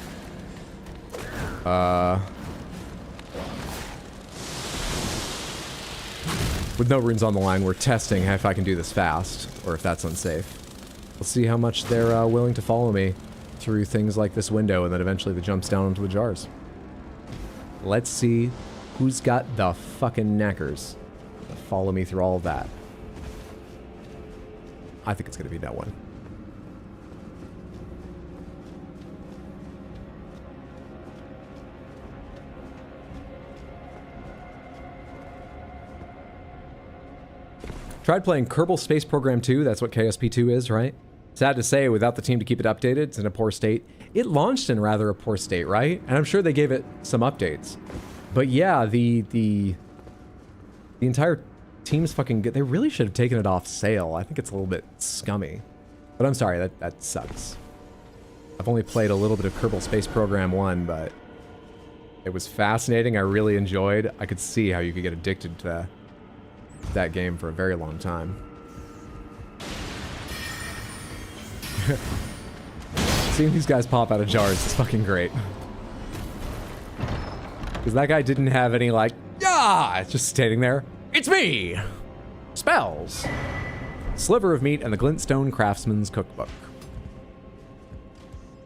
With no runes on the line, we're testing if I can do this fast, or if that's unsafe. We'll see how much they're willing to follow me through things like this window, and then eventually the jumps down into the jars. Let's see who's got the fucking knackers to follow me through all of that. I think it's gonna be that one. Tried playing Kerbal Space Program 2, that's what KSP2 is, right? Sad to say, without the team to keep it updated, it's in a poor state. It launched in rather a poor state, right? And I'm sure they gave it some updates. But yeah, the entire team's fucking good. They really should have taken it off sale. I think it's a little bit scummy. But I'm sorry, that sucks. I've only played a little bit of Kerbal Space Program 1, but it was fascinating. I really enjoyed. I could see how you could get addicted to that game for a very long time. Seeing these guys pop out of jars is fucking great. Because that guy didn't have any, like, yeah, it's just standing there. It's me! Spells! Sliver of meat and the Glintstone Craftsman's Cookbook.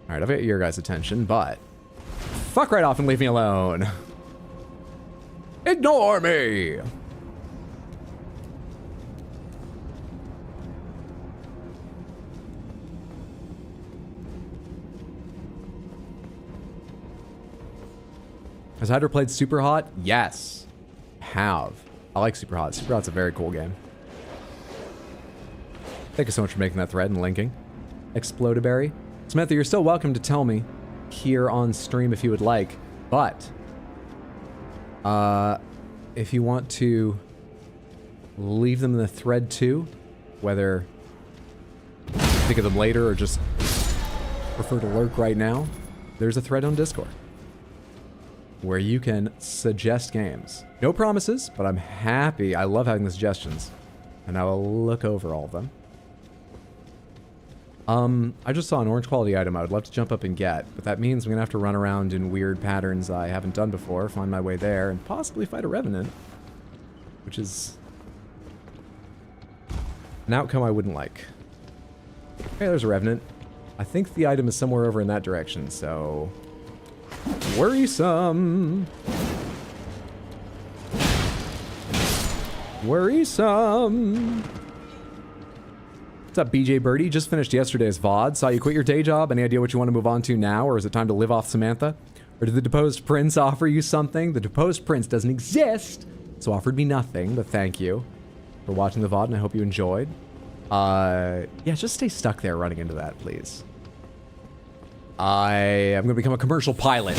Alright, I've got your guys' attention, but fuck right off and leave me alone. Ignore me! Has Hydra played Super Hot? Yes. Have. I like Super Hot. Super Hot's a very cool game. Thank you so much for making that thread and linking. Explodaberry. Samantha, you're still welcome to tell me here on stream if you would like, but if you want to leave them in the thread too, whether think of them later or just prefer to lurk right now, there's a thread on Discord where you can suggest games. No promises, but I'm happy. I love having the suggestions, and I will look over all of them. I just saw an orange quality item I would love to jump up and get, but that means I'm gonna have to run around in weird patterns I haven't done before, find my way there, and possibly fight a revenant, which is an outcome I wouldn't like. Okay, there's a revenant. I think the item is somewhere over in that direction, so worrisome. Worrisome. What's up, BJ Birdie? Just finished yesterday's VOD. Saw you quit your day job. Any idea what you want to move on to now, or is it time to live off Samantha? Or did the deposed prince offer you something? The deposed prince doesn't exist, so offered me nothing, but thank you for watching the VOD, and I hope you enjoyed. Yeah, just stay stuck there running into that, please. I am going to become a commercial pilot.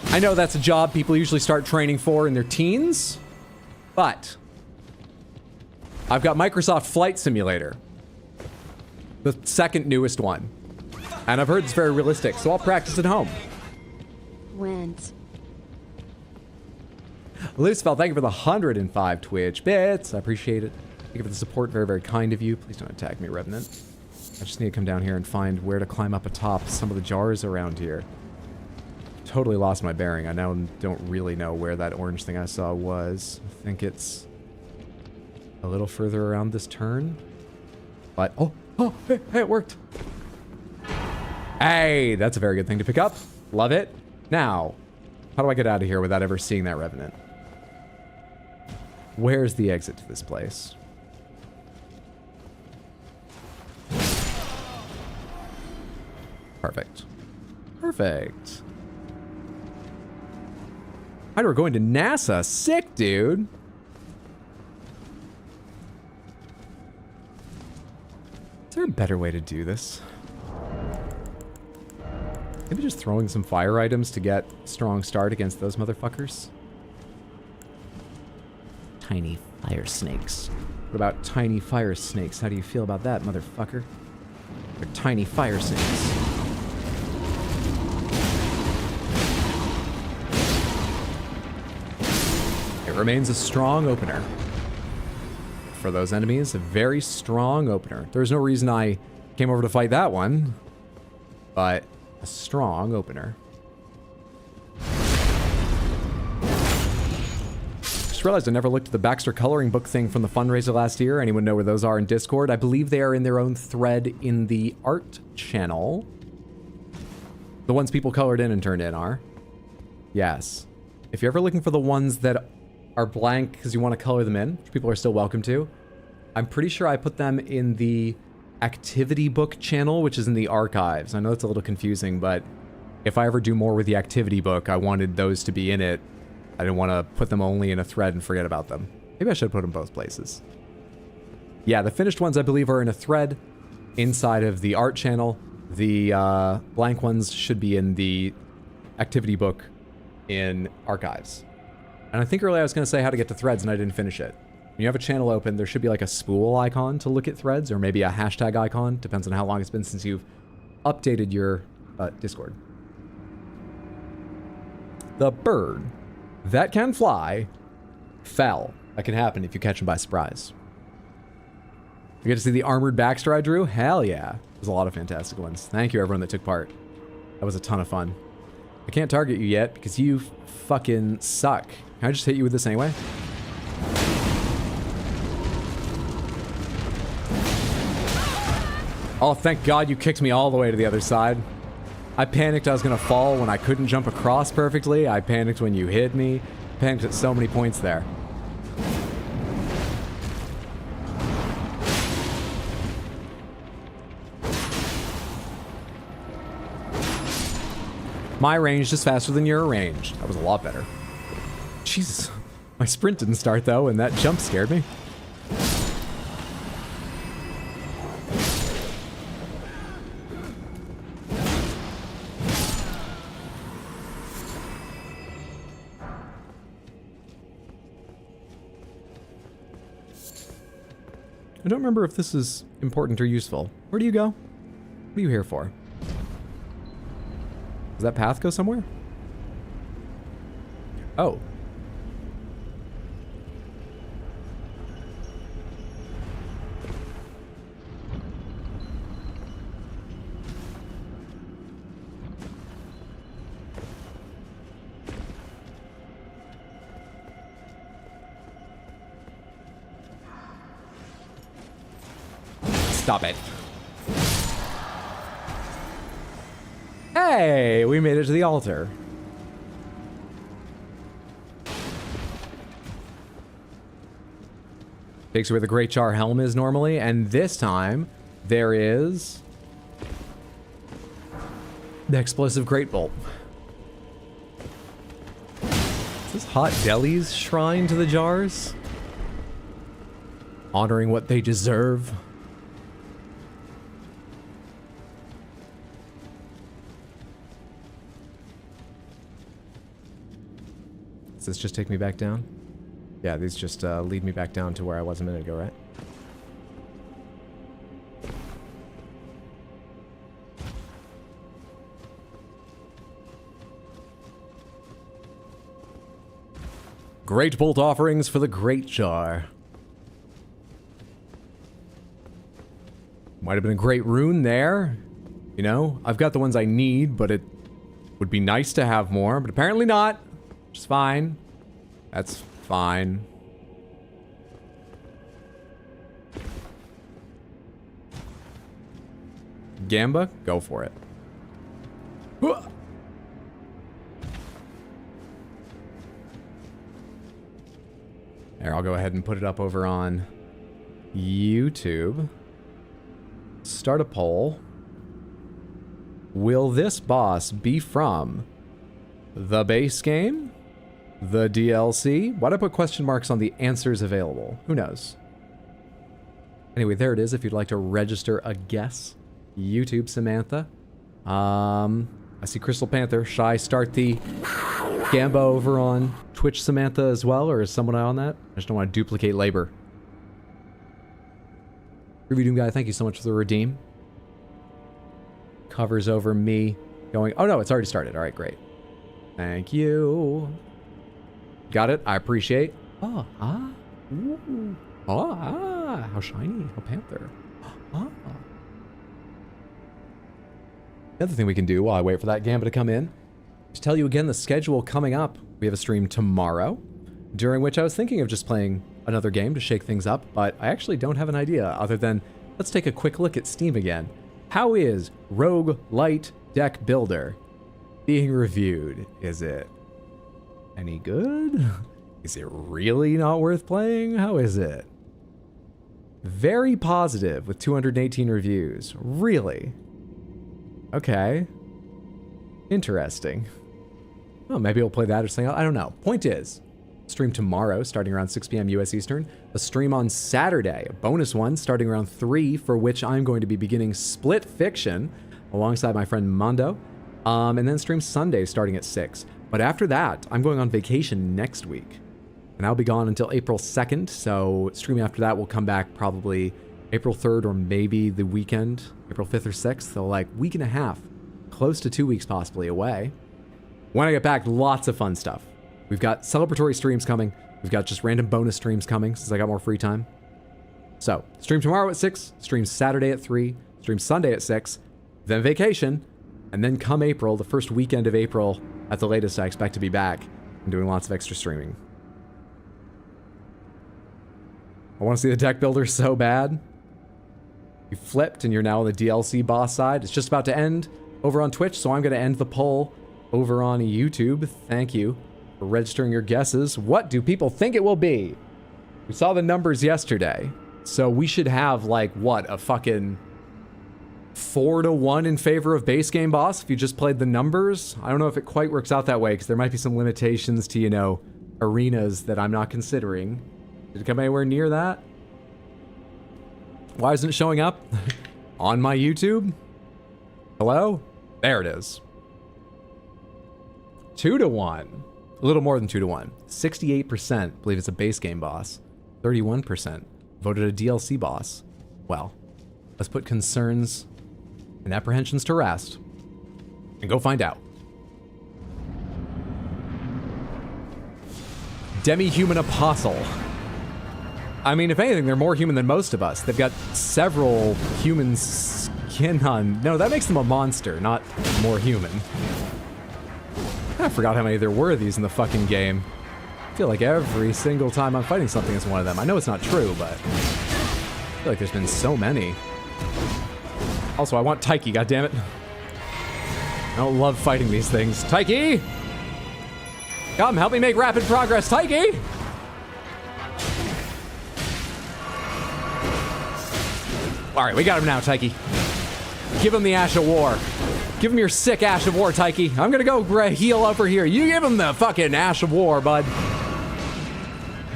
I know that's a job people usually start training for in their teens, but I've got Microsoft Flight Simulator, the second newest one, and I've heard it's very realistic, so I'll practice at home. Went. Lucifel, thank you for the 105 Twitch bits. I appreciate it. Thank you for the support. Very, very kind of you. Please don't attack me, Revenant. I just need to come down here and find where to climb up atop some of the jars around here. Totally lost my bearing. I now don't really know where that orange thing I saw was. I think it's a little further around this turn. But, hey, it worked. Hey, that's a very good thing to pick up. Love it. Now, how do I get out of here without ever seeing that Revenant? Where's the exit to this place? Perfect. Perfect. How we're going to NASA? Sick, dude. Is there a better way to do this? Maybe just throwing some fire items to get a strong start against those motherfuckers? Tiny fire snakes. What about tiny fire snakes? How do you feel about that, motherfucker? They're tiny fire snakes. It remains a strong opener. For those enemies, a very strong opener. There's no reason I came over to fight that one, but a strong opener. just realized I never looked at the Baxter coloring book thing from the fundraiser last year. Anyone know where those are in Discord? I believe they are in their own thread in the art channel. The ones people colored in and turned in are. Yes. If you're ever looking for the ones that are blank because you want to color them in, which people are still welcome to, I'm pretty sure I put them in the activity book channel, which is in the archives. I know it's a little confusing, but if I ever do more with the activity book, I wanted those to be in it. I didn't want to put them only in a thread and forget about them. Maybe I should put them both places. Yeah, the finished ones I believe are in a thread inside of the art channel. The blank ones should be in the activity book in archives. And I think earlier I was going to say how to get to threads and I didn't finish it. When you have a channel open, there should be like a spool icon to look at threads, or maybe a hashtag icon. Depends on how long it's been since you've updated your Discord. The bird that can fly fell. That can happen if you catch him by surprise. You get to see the armored Baxter I drew? Hell yeah. There's a lot of fantastic ones. Thank you everyone that took part. That was a ton of fun. I can't target you yet because you fucking suck. Can I just hit you with this anyway? Oh, thank God you kicked me all the way to the other side. I panicked I was gonna fall when I couldn't jump across perfectly. I panicked when you hit me. Panicked at so many points there. My ranged is faster than your ranged. That was a lot better. Jesus. My sprint didn't start though, and that jump scared me. I don't remember if this is important or useful. Where do you go? What are you here for? Does that path go somewhere? Oh. Stop it. Hey, we made it to the altar. Takes you where the Great Jar Helm is normally, and this time there is the explosive Great Bolt. Is this Hot Deli's shrine to the jars? Honoring what they deserve. Does this just take me back down? Yeah, these just lead me back down to where I was a minute ago, right? Great bolt offerings for the Great Jar. Might have been a great rune there. You know, I've got the ones I need, but it would be nice to have more, but apparently not. Which is fine. That's fine. Gamba, go for it. There, I'll go ahead and put it up over on YouTube. Start a poll. Will this boss be from the base game? The DLC? Why'd I put question marks on the answers available? Who knows? Anyway, there it is if you'd like to register a guess. YouTube Samantha. I see Crystal Panther. Should I start the Gamba over on Twitch Samantha as well, or is someone on that? I just don't want to duplicate labor. Review Doom Guy, thank you so much for the redeem. Covers over me going, oh no, it's already started. All right, great. Thank you. Got it. I appreciate. Oh, ah. Ooh. Oh, ah. How shiny. How panther. Ah. The other thing we can do while I wait for that Gamba to come in is tell you again the schedule coming up. We have a stream tomorrow. during which I was thinking of just playing another game to shake things up, but I actually don't have an idea other than let's take a quick look at Steam again. How is Rogue Light Deck Builder being reviewed? Is it any good? Is it really not worth playing? How is it? Very positive with 218 reviews. Really? Okay. Interesting. Oh, maybe we'll play that or something else. I don't know. Point is, stream tomorrow starting around 6 p.m. US Eastern. A stream on Saturday, a bonus one starting around 3, for which I'm going to be beginning Split Fiction alongside my friend Mondo. And then stream Sunday starting at 6. But after that, I'm going on vacation next week. And I'll be gone until April 2nd, so streaming after that will come back probably April 3rd or maybe the weekend, April 5th or 6th, so like week and a half, close to 2 weeks possibly away. When I get back, lots of fun stuff. We've got celebratory streams coming. We've got just random bonus streams coming since I got more free time. So, stream tomorrow at 6, stream Saturday at 3, stream Sunday at 6, then vacation, and then come April, the first weekend of April, at the latest, I expect to be back and doing lots of extra streaming. I want to see the deck builder so bad. You flipped and you're now on the DLC boss side. It's just about to end over on Twitch, so I'm going to end the poll over on YouTube. Thank you for registering your guesses. What do people think it will be? We saw the numbers yesterday, so we should have like, what, a fucking 4-1 in favor of base game boss if you just played the numbers? I don't know if it quite works out that way, because there might be some limitations to, you know, arenas that I'm not considering. Did it come anywhere near that? Why isn't it showing up on my YouTube? Hello? There it is. 2-1. A little more than 2-1. 68% believe it's a base game boss. 31% voted a DLC boss. Well, let's put concerns and apprehensions to rest and go find out. Demi-human apostle. I mean, if anything, they're more human than most of us. They've got several human skin on. No, that makes them a monster, not more human. I forgot how many there were of these in the fucking game. I feel like every single time I'm fighting something is one of them. I know it's not true, but I feel like there's been so many. Also, I want Taiki, goddammit. I don't love fighting these things. Taiki! Come, help me make rapid progress, Taiki! Alright, we got him now, Taiki. Give him the Ash of War. Give him your sick Ash of War, Taiki. I'm gonna go heal over here. You give him the fucking Ash of War, bud.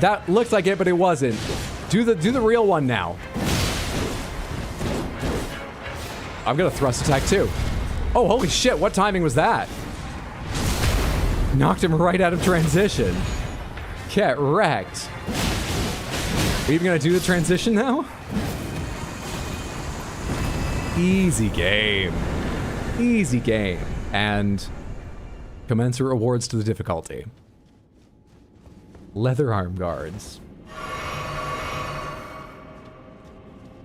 That looks like it, but it wasn't. Do the real one now. I'm gonna thrust attack too. Oh, holy shit, what timing was that? Knocked him right out of transition. Get wrecked. Are you even gonna do the transition now? Easy game. Easy game. And commensurate rewards to the difficulty. Leather arm guards.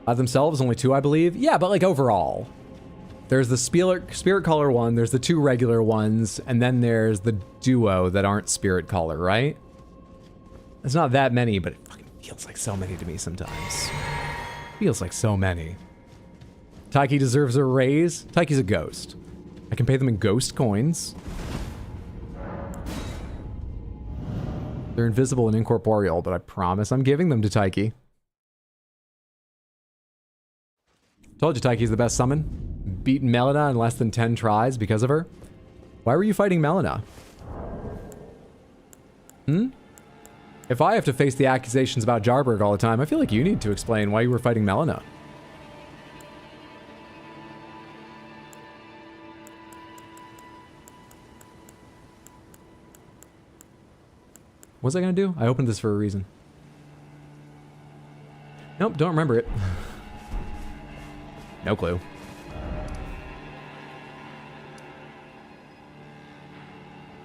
By themselves, only 2, I believe. Yeah, but like overall. There's the spirit color one, there's the 2 regular ones, and then there's the duo that aren't spirit color, right? It's not that many, but it fucking feels like so many to me sometimes. Feels like so many. Taiki deserves a raise. Taiki's a ghost. I can pay them in ghost coins. They're invisible and incorporeal, but I promise I'm giving them to Taiki. Told you Taiki's the best summon. Beaten Melina in less than 10 tries because of her. Why were you fighting Melina? If I have to face the accusations about Jarberg all the time, I feel like you need to explain why you were fighting Melina. What was I gonna do? I opened this for a reason. Nope, don't remember it. No clue.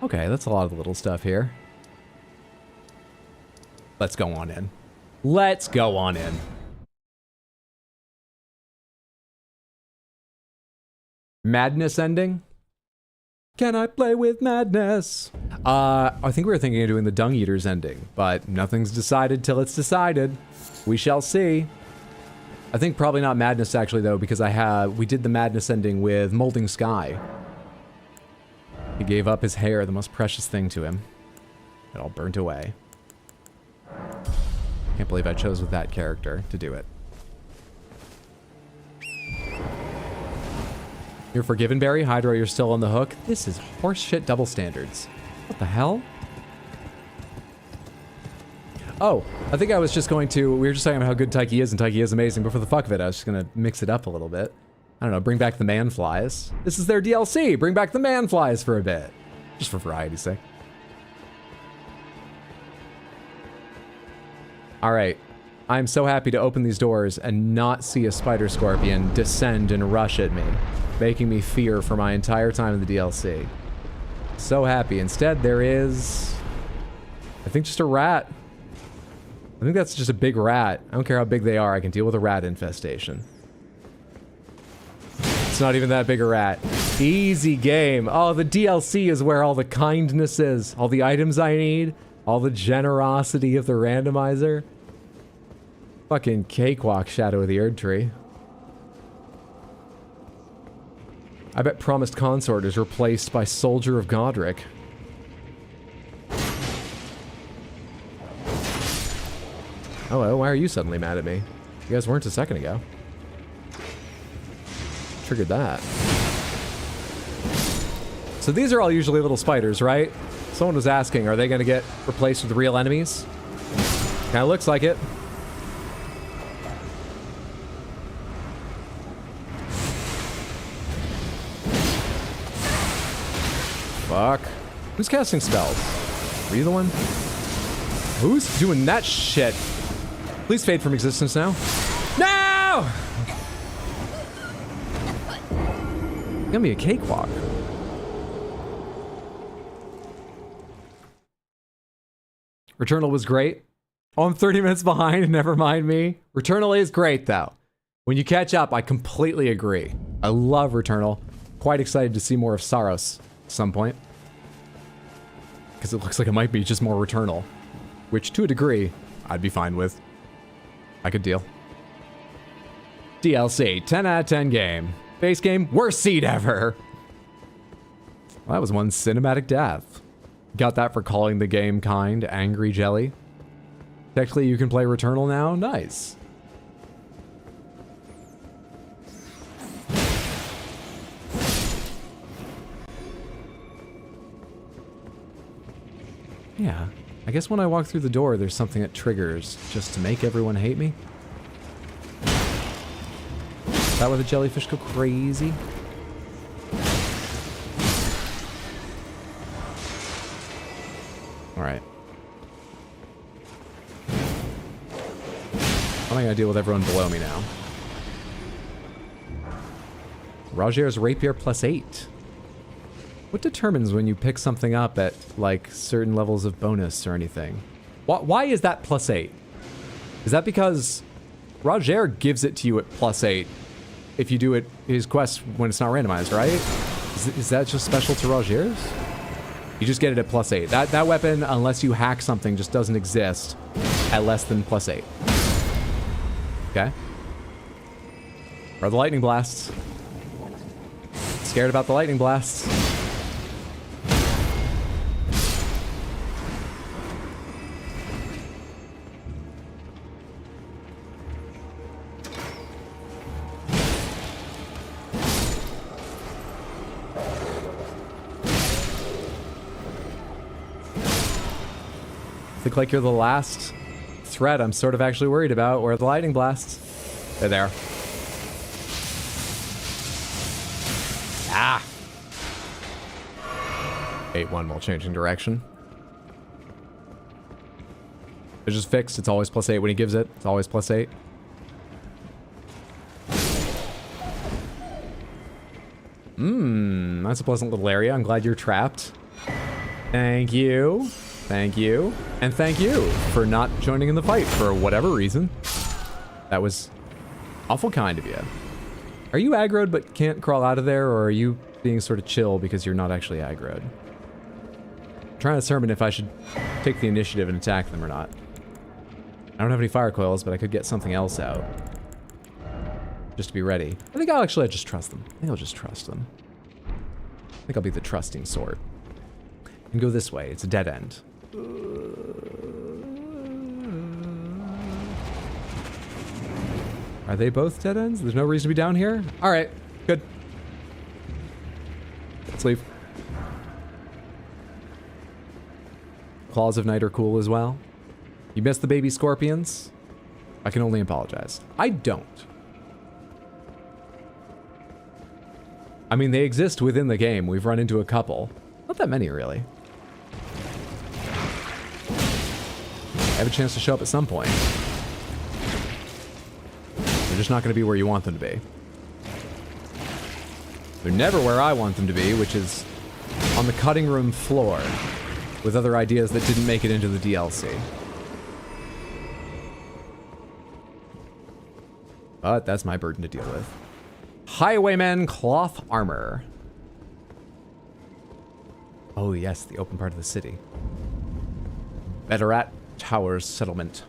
Okay, that's a lot of little stuff here. Let's go on in. Let's go on in. Madness ending? Can I play with madness? I think we were thinking of doing the Dung Eaters ending, but nothing's decided till it's decided. We shall see. I think probably not Madness, actually, though, because we did the Madness ending with Molding Sky. He gave up his hair, the most precious thing to him. It all burnt away. Can't believe I chose with that character to do it. You're forgiven, Barry. Hydra, you're still on the hook. This is horseshit double standards. What the hell? Oh, I think I was just going to... We were just talking about how good Taiki is, and Taiki is amazing, but for the fuck of it, I was just going to mix it up a little bit. I don't know, bring back the man-flies. This is their DLC. Bring back the man-flies for a bit. Just for variety's sake. Alright. I'm so happy to open these doors and not see a spider scorpion descend and rush at me, making me fear for my entire time in the DLC. So happy. Instead, there is... I think just a rat. I think that's just a big rat. I don't care how big they are, I can deal with a rat infestation. It's not even that big a rat. Easy game. Oh, the DLC is where all the kindness is. All the items I need. All the generosity of the randomizer. Fucking cakewalk, Shadow of the Erd Tree. I bet Promised Consort is replaced by Soldier of Godric. Hello, why are you suddenly mad at me? You guys weren't a second ago. Triggered that. So these are all usually little spiders, right? Someone was asking, are they going to get replaced with real enemies? Kinda looks like it. Fuck. Who's casting spells? Are you the one? Who's doing that shit? Please fade from existence now. No! It's gonna be a cakewalk. Returnal was great. Oh, I'm 30 minutes behind, never mind me. Returnal is great, though. When you catch up, I completely agree. I love Returnal. Quite excited to see more of Saros at some point. Because it looks like it might be just more Returnal. Which, to a degree, I'd be fine with. I could deal. DLC, 10 out of 10 game. Base game, worst seed ever. Well, that was one cinematic death. Got that for calling the game kind, Angry Jelly. Technically, you can play Returnal now. Nice. Yeah. I guess when I walk through the door, there's something that triggers just to make everyone hate me. Is that why the jellyfish go crazy? Alright. How am I gonna deal with everyone below me now? Roger's Rapier +8. What determines when you pick something up at, like, certain levels of bonus or anything? Why is that +8? Is that because Roger gives it to you at +8 if you do it his quest when it's not randomized, right? Is that just special to Roger's? You just get it at +8. That weapon, unless you hack something, just doesn't exist at less than +8. Okay. Or the lightning blasts. Scared about the lightning blasts. Look like you're the last threat I'm sort of actually worried about, or the lightning blasts. They're there. Ah! 8-1 while changing direction. It's just fixed. It's always +8 when he gives it. It's always +8. That's a pleasant little area. I'm glad you're trapped. Thank you. Thank you. And thank you for not joining in the fight for whatever reason. That was awful kind of you. Are you aggroed but can't crawl out of there, or are you being sort of chill because you're not actually aggroed? trying to determine if I should take the initiative and attack them or not. I don't have any fire coils, but I could get something else out. Just to be ready. I think I'll just trust them. I think I'll just trust them. I think I'll be the trusting sort. And go this way. It's a dead end. Are they both dead ends? There's no reason to be down here? Alright, good. Let's leave. Claws of Night are cool as well. You missed the baby scorpions? I can only apologize. I don't. I mean, they exist within the game. We've run into a couple. Not that many, really. They have a chance to show up at some point. They're just not going to be where you want them to be. They're never where I want them to be, which is on the cutting room floor with other ideas that didn't make it into the DLC. But that's my burden to deal with. Highwayman cloth armor. Oh yes, the open part of the city. Beterat Towers settlement.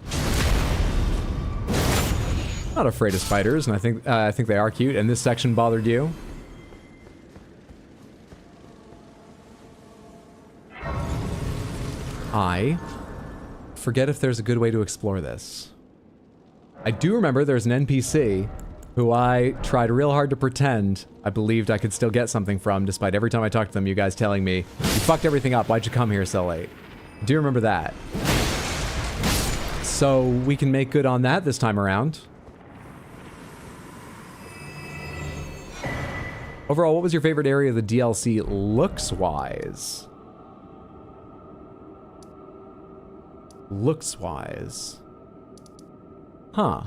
Not afraid of spiders, and I think they are cute. And this section bothered you. I forget if there's a good way to explore this. I do remember there's an NPC who I tried real hard to pretend I believed I could still get something from, despite every time I talked to them, you guys telling me, you fucked everything up, why'd you come here so late? I do remember that. So we can make good on that this time around. Overall, what was your favorite area of the DLC looks-wise? Looks-wise. Huh.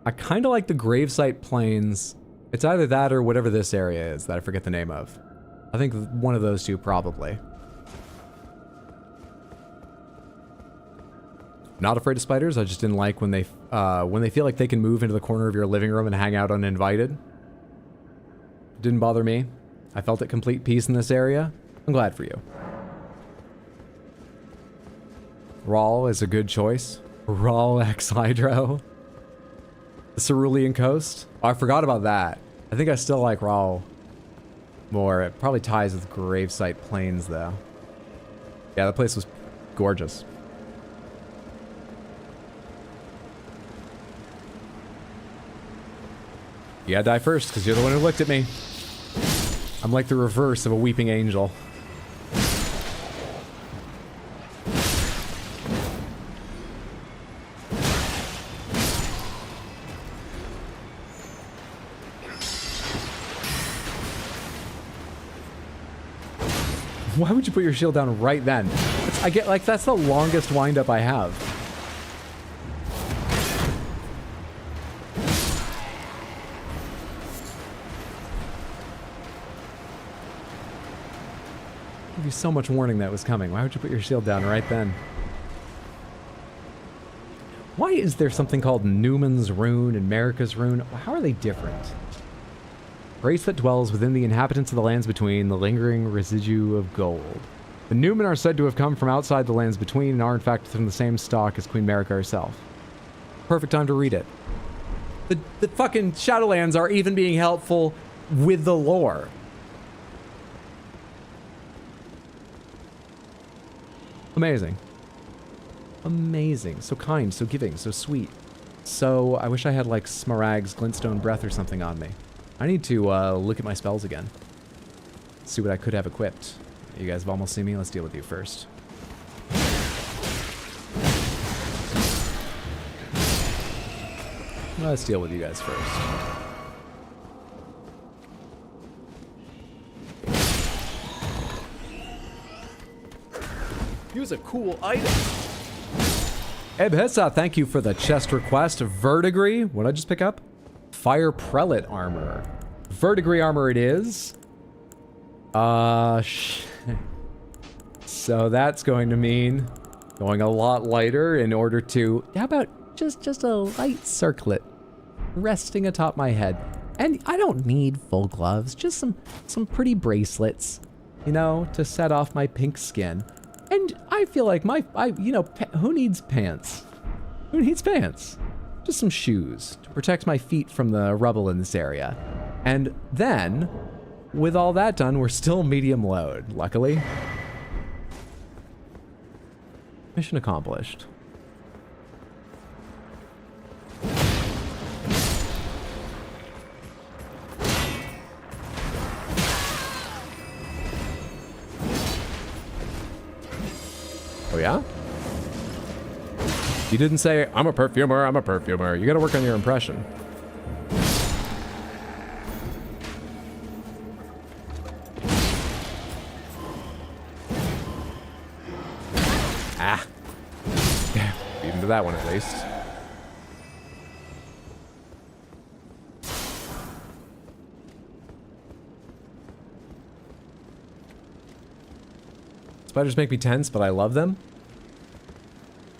I kind of like the gravesite plains. It's either that or whatever this area is that I forget the name of. I think one of those two probably. Not afraid of spiders. I just didn't like when they feel like they can move into the corner of your living room and hang out uninvited. It didn't bother me. I felt at complete peace in this area. I'm glad for you. Rawl is a good choice. Rawl X Hydro. The Cerulean Coast. Oh, I forgot about that. I think I still like Rawl more. It probably ties with Gravesite Plains, though. Yeah, that place was gorgeous. You gotta die first, because you're the one who looked at me. I'm like the reverse of a weeping angel. Why would you put your shield down right then? I get, like, that's the longest wind-up I have. Give you so much warning that was coming. Why would you put your shield down right then? Why is there something called Newman's Rune and Marika's Rune? How are they different? Grace that dwells within the inhabitants of the lands between, the lingering residue of gold. The Newmen are said to have come from outside the lands between and are in fact from the same stock as Queen Marika herself. Perfect time to read it. The fucking Shadowlands are even being helpful with the lore. Amazing. Amazing. So kind, so giving, so sweet. So, I wish I had like Smaragd's Glintstone Breath or something on me. I need to look at my spells again. See what I could have equipped. You guys have almost seen me. Let's deal with you first. Let's deal with you guys first. Use a cool item. Ebhessa, thank you for the chest request. Verdigris. What did I just pick up? Fire Prelate armor. Verdigris armor it is. So that's going to mean going a lot lighter in order to... How about just a light circlet resting atop my head? And I don't need full gloves, just some pretty bracelets. you know, to set off my pink skin. And I feel like who needs pants? Who needs pants? Just some shoes to protect my feet from the rubble in this area. And then, with all that done, we're still medium load, luckily. Mission accomplished. Oh yeah? You didn't say, I'm a perfumer, I'm a perfumer. You gotta work on your impression. Ah. Yeah, beat him to that one at least. Spiders make me tense, but I love them.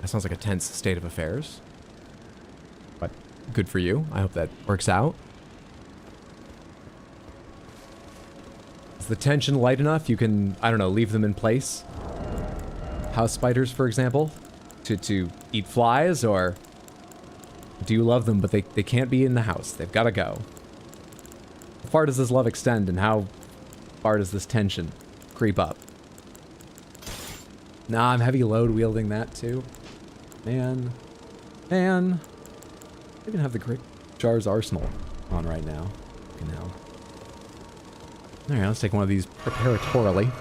That sounds like a tense state of affairs. But good for you. I hope that works out. Is the tension light enough? You can, I don't know, leave them in place? House spiders, for example? To eat flies, or do you love them, but they can't be in the house? They've got to go. How far does this love extend, and how far does this tension creep up? Nah, I'm heavy load wielding that too. Man. I even have the Great Jar's Arsenal on right now. Fucking hell. Alright, let's take one of these preparatorily.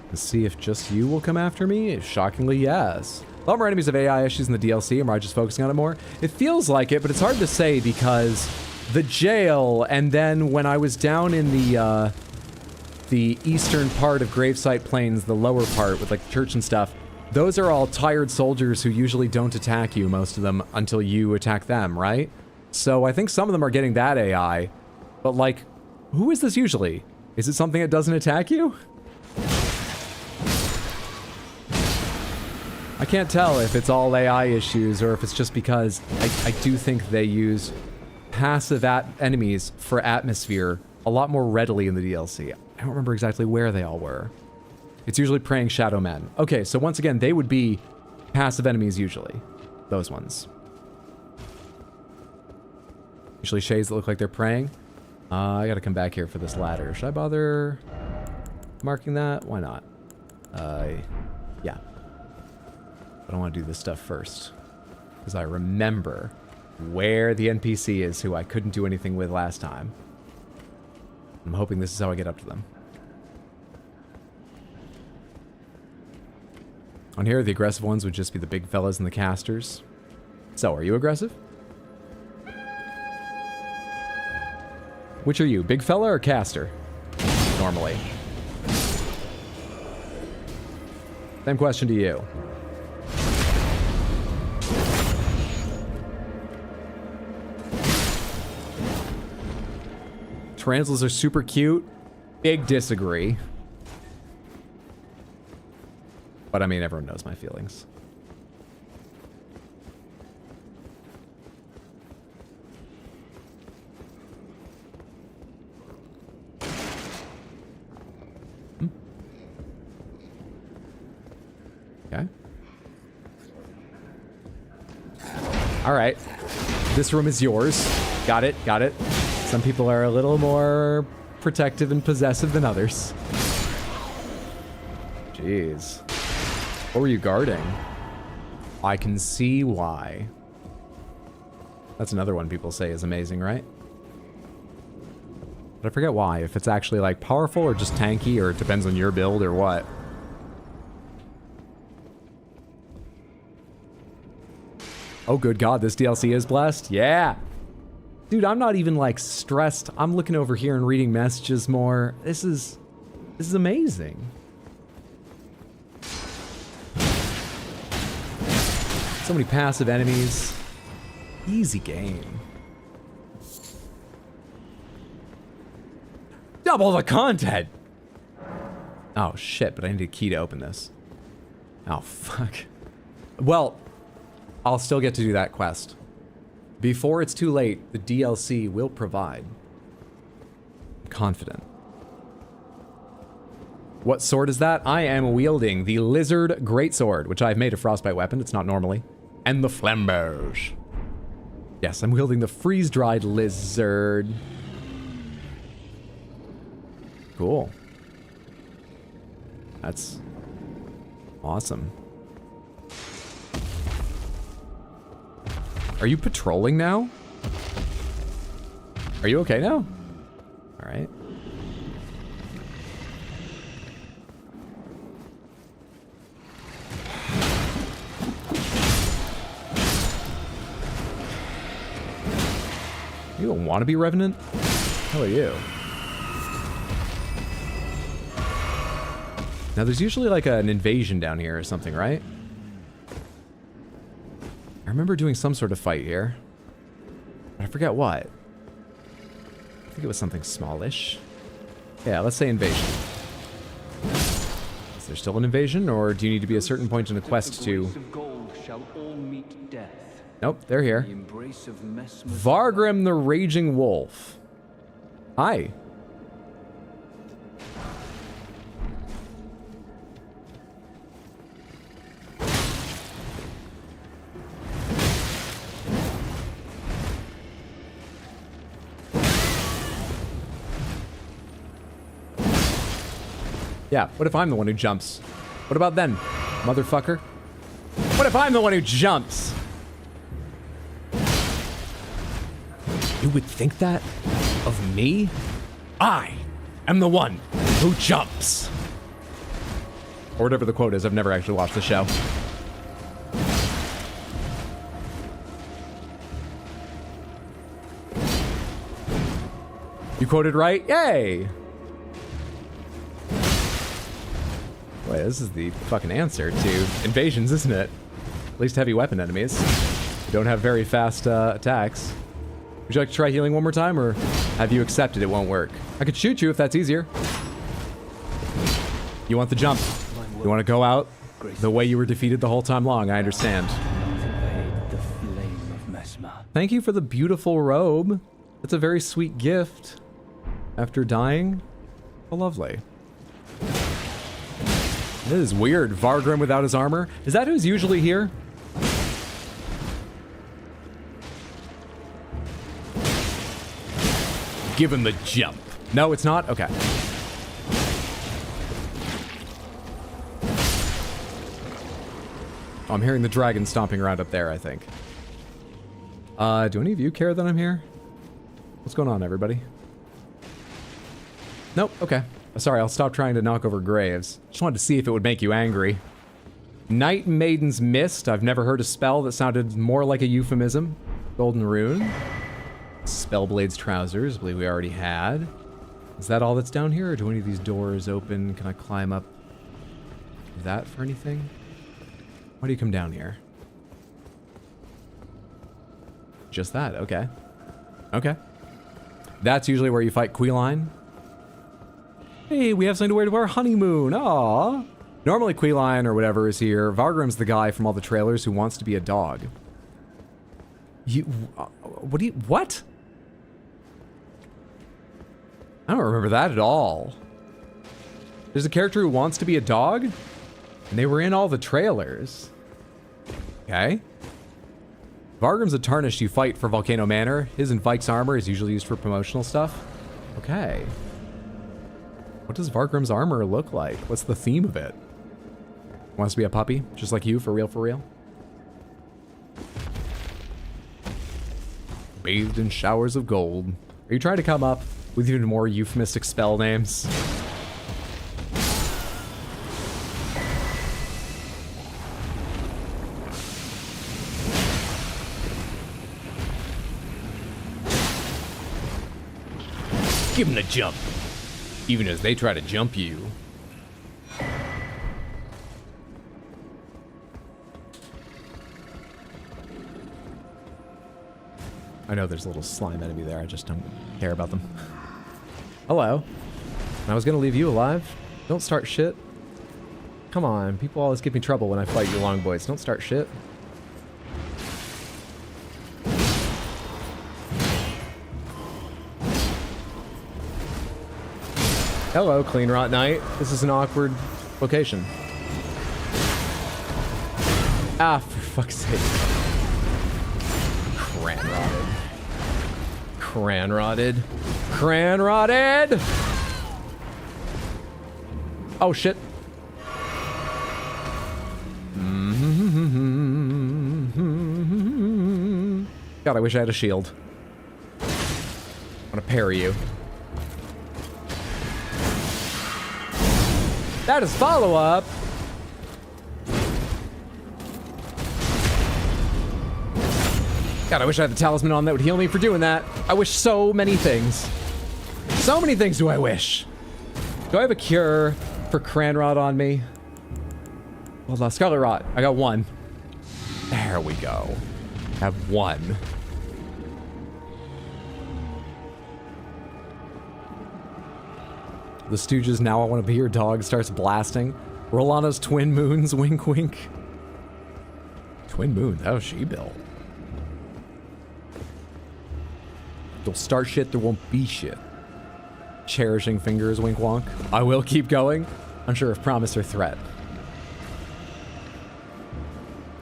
Let's see if just you will come after me. Shockingly, yes. A lot more enemies have AI issues in the DLC, am I just focusing on it more? It feels like it, but it's hard to say because the jail, and then when I was down in the eastern part of Gravesite Plains, the lower part with like church and stuff, those are all tired soldiers who usually don't attack you, most of them, until you attack them, right? So I think some of them are getting that AI, but like, who is this usually? Is it something that doesn't attack you? I can't tell if it's all AI issues or if it's just because I do think they use passive enemies for atmosphere a lot more readily in the DLC. I don't remember exactly where they all were. It's usually praying shadow men. Okay, so once again, they would be passive enemies usually. Those ones. Usually shades that look like they're praying. I gotta come back here for this ladder. Should I bother marking that? Why not? Yeah. But I want to do this stuff first. Because I remember where the NPC is who I couldn't do anything with last time. I'm hoping this is how I get up to them. On here, the aggressive ones would just be the big fellas and the casters. So, are you aggressive? Which are you, big fella or caster? Normally. Same question to you. Tarantulas are super cute. Big disagree. But I mean, everyone knows my feelings. Okay. All right. This room is yours. Got it, got it. Some people are a little more protective and possessive than others. Jeez. What were you guarding? I can see why. That's another one people say is amazing, right? But I forget why. If it's actually like powerful or just tanky, or it depends on your build or what. Oh, good God, this DLC is blessed? Yeah. Dude, I'm not even like stressed. I'm looking over here and reading messages more. This is amazing. So many passive enemies. Easy game. Double the content! Oh shit, but I need a key to open this. Oh fuck. Well, I'll still get to do that quest. Before it's too late, the DLC will provide confident. What sword is that? I am wielding the Lizard Greatsword, which I've made a frostbite weapon. It's not normally. And the flambeaux. Yes, I'm wielding the freeze-dried lizard. Cool. That's awesome. Are you patrolling now? Are you okay now? All right. You don't want to be Revenant? How are you? Now there's usually like an invasion down here or something, right? I remember doing some sort of fight here. But I forget what. I think it was something smallish. Yeah, let's say invasion. Is there still an invasion, or do you need to be a certain point in the quest to... Nope, they're here. Vargrim the Raging Wolf. Hi. Yeah, what if I'm the one who jumps? What about then, motherfucker? What if I'm the one who jumps? You would think that of me? I am the one who jumps. Or whatever the quote is. I've never actually watched the show. You quoted right? Yay! Wait, this is the fucking answer to invasions, isn't it? At least heavy weapon enemies. Who don't have very fast attacks. Would you like to try healing one more time, or have you accepted it won't work? I could shoot you if that's easier. You want the jump. You want to go out the way you were defeated the whole time long, I understand. Thank you for the beautiful robe. That's a very sweet gift. After dying. Oh, lovely. This is weird. Vargrim without his armor. Is that who's usually here? Give him the jump. No, it's not? Okay. Oh, I'm hearing the dragon stomping around up there, I think. Do any of you care that I'm here? What's going on, everybody? Nope, okay. Sorry, I'll stop trying to knock over graves. Just wanted to see if it would make you angry. Night Maiden's Mist. I've never heard a spell that sounded more like a euphemism. Golden Rune. Spellblade's Trousers. I believe we already had. Is that all that's down here, or do any of these doors open? Can I climb up that for anything? Why do you come down here? Just that, okay. Okay. That's usually where you fight Queeline. Hey, we have something to wear to our honeymoon. Aww. Normally Queeline or whatever is here. Vargrim's the guy from all the trailers who wants to be a dog. What? I don't remember that at all. There's a character who wants to be a dog? And they were in all the trailers. Okay. Vargrim's a tarnished you fight for Volcano Manor. His and Vike's armor is usually used for promotional stuff. Okay. What does Vargrim's armor look like? What's the theme of it? Wants to be a puppy? Just like you, for real, for real? Bathed in showers of gold. Are you trying to come up with even more euphemistic spell names? Give him the jump. Even as they try to jump you. I know there's a little slime enemy there, I just don't care about them. Hello. I was gonna leave you alive. Don't start shit. Come on, people always give me trouble when I fight you long boys. Don't start shit. Hello, Clean Rot Knight. This is an awkward location. Ah, for fuck's sake. Cran-rotted. Cran-rotted. Cran-rotted! Oh, shit. God, I wish I had a shield. I want to parry you. That is follow-up. God, I wish I had the talisman on that would heal me for doing that. I wish so many things. So many things do I wish. Do I have a cure for Cranrod on me? Well, Scarlet Rot. I got one. There we go. I have one. The Stooges Now I Want to Be Your Dog starts blasting. Rolana's Twin Moons, wink wink. Twin Moons, how's she built? You'll start shit, there won't be shit. Cherishing Fingers, wink wonk. I will keep going. Unsure if promise or threat.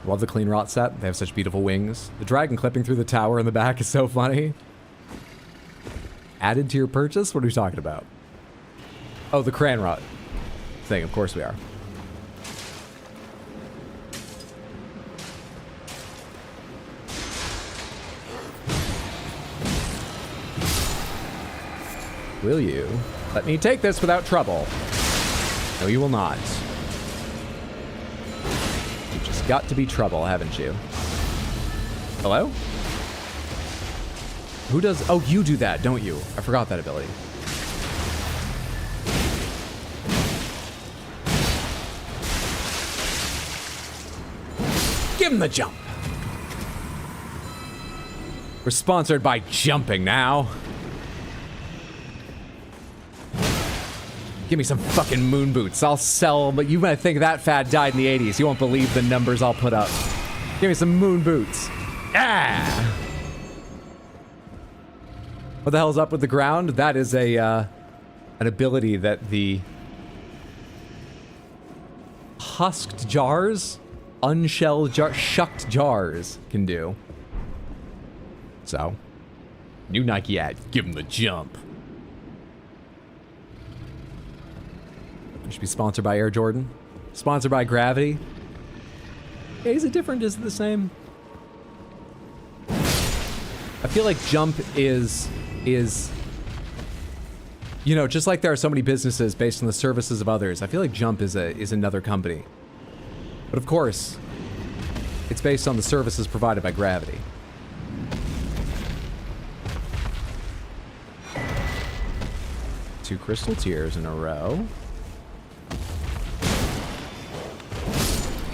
Love the Clean Rot set. They have such beautiful wings. The dragon clipping through the tower in the back is so funny. Added to your purchase? What are we talking about? Oh, the Cranrot thing. Of course we are. Will you let me take this without trouble? No, you will not. You've just got to be trouble, haven't you? Hello? Who does... Oh, you do that, don't you? I forgot that ability. Give him the jump. We're sponsored by jumping now. Give me some fucking moon boots. I'll sell them, but you might think that fad died in the 80s. You won't believe the numbers I'll put up. Give me some moon boots. Ah! What the hell's up with the ground? That is a, an ability that the husked jars, unshelled jars, shucked jars can do. So, new Nike ad, give him the jump. We should be sponsored by Air Jordan. Sponsored by Gravity. Yeah, is it different? Is it the same? I feel like Jump is, you know, just like there are so many businesses based on the services of others, I feel like Jump is another company. But of course, it's based on the services provided by Gravity. Two crystal tears in a row.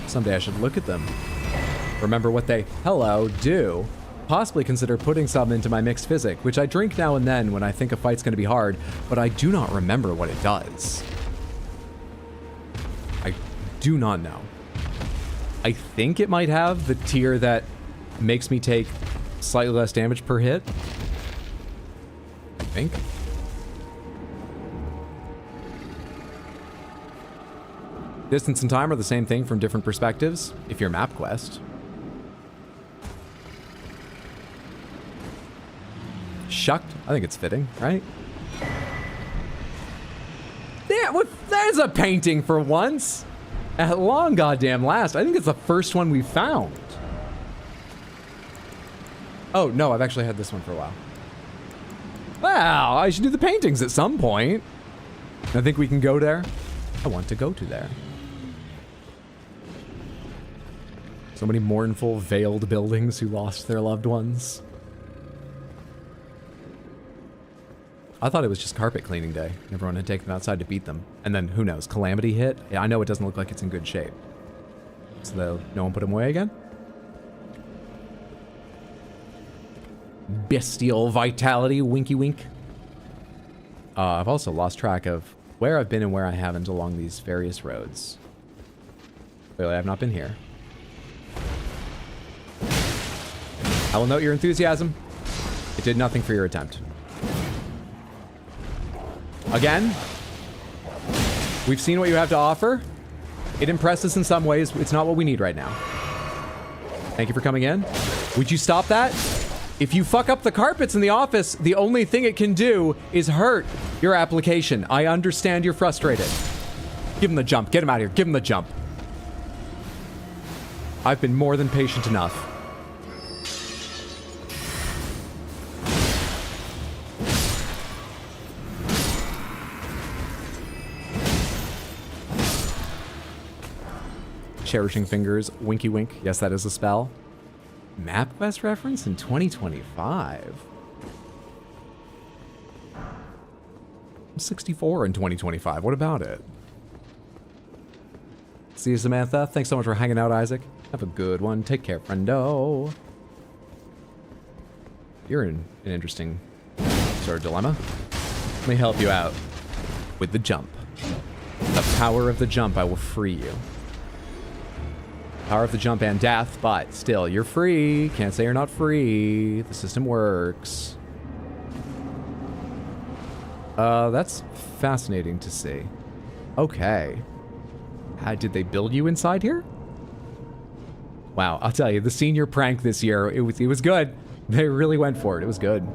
Someday I should look at them. Remember what they, do. Possibly consider putting some into my mixed physic, which I drink now and then when I think a fight's gonna be hard, but I do not remember what it does. I do not know. I think it might have the tier that makes me take slightly less damage per hit. I think. Distance and time are the same thing from different perspectives, if you're MapQuest. Shucked? I think it's fitting, right? Yeah, there's a painting for once! At long goddamn last. I think it's the first one we found. Oh, no, I've actually had this one for a while. Well, I should do the paintings at some point. I think we can go there. I want to go to there. So many mournful, veiled buildings who lost their loved ones. I thought it was just carpet cleaning day. Everyone had taken them outside to beat them. And then, who knows, Calamity hit? Yeah, I know it doesn't look like it's in good shape. So no one put him away again? Bestial vitality, winky wink. I've also lost track of where I've been and where I haven't along these various roads. Clearly, I've not been here. I will note your enthusiasm. It did nothing for your attempt. Again? We've seen what you have to offer. It impresses in some ways. It's not what we need right now. Thank you for coming in. Would you stop that? If you fuck up the carpets in the office, the only thing it can do is hurt your application. I understand you're frustrated. Give him the jump. Get him out of here. Give him the jump. I've been more than patient enough. Cherishing fingers, winky wink. Yes, that is a spell. MapQuest reference in 2025. I'm 64 in 2025. What about it? See you, Samantha. Thanks so much for hanging out, Isaac. Have a good one. Take care, friendo. You're in an interesting sort of dilemma. Let me help you out with the jump. The power of the jump, I will free you. Power of the jump and death, but still, you're free. Can't say you're not free. The system works. That's fascinating to see. Okay. Did they build you inside here? Wow, I'll tell you, the senior prank this year, it was good. They really went for it. It was good.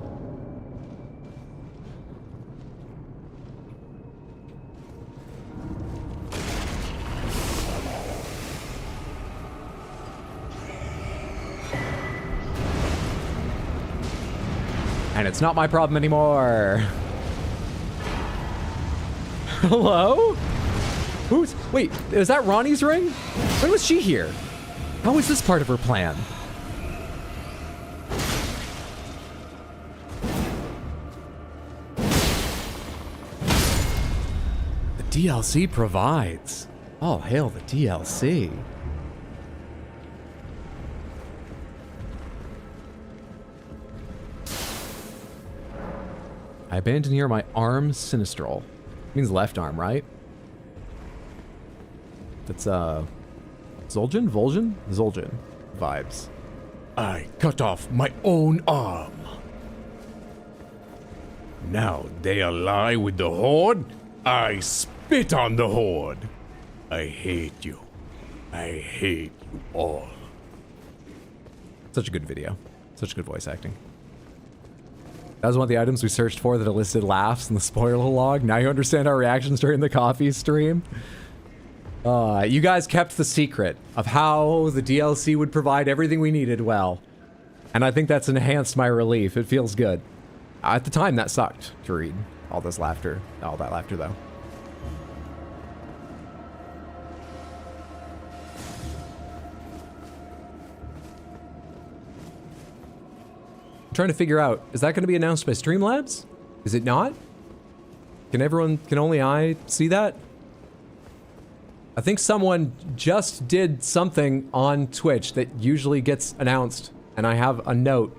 And it's not my problem anymore. Hello? Wait, is that Ronnie's ring? When was she here? How was this part of her plan? The DLC provides. All hail the DLC. I abandon here my arm sinistral. Means left arm, right? That's, Zul'jin? Vol'jin? Zul'jin vibes. I cut off my own arm. Now they ally with the Horde. I spit on the Horde. I hate you. I hate you all. Such a good video. Such good voice acting. That was one of the items we searched for that elicited laughs in the spoiler log. Now you understand our reactions during the coffee stream. You guys kept the secret of how the DLC would provide everything we needed well. And I think that's enhanced my relief. It feels good. At the time, that sucked to read. All this laughter. All that laughter, though. I'm trying to figure out, is that going to be announced by Streamlabs? Is it not? Can only I see that? I think someone just did something on Twitch that usually gets announced, and I have a note.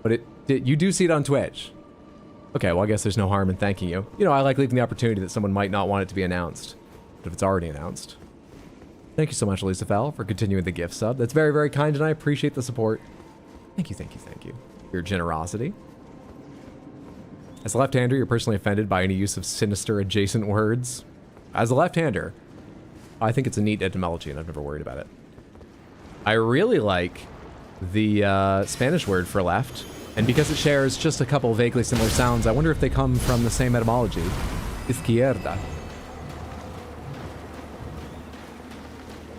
But you do see it on Twitch. Okay, well, I guess there's no harm in thanking you. You know, I like leaving the opportunity that someone might not want it to be announced. But if it's already announced. Thank you so much, Elisa Fell, for continuing the gift sub. That's very, very kind, and I appreciate the support. Thank you, thank you, thank you. Your generosity. As a left-hander, you're personally offended by any use of sinister adjacent words. As a left-hander, I think it's a neat etymology, and I've never worried about it. I really like the Spanish word for left, and because it shares just a couple vaguely similar sounds, I wonder if they come from the same etymology. Izquierda.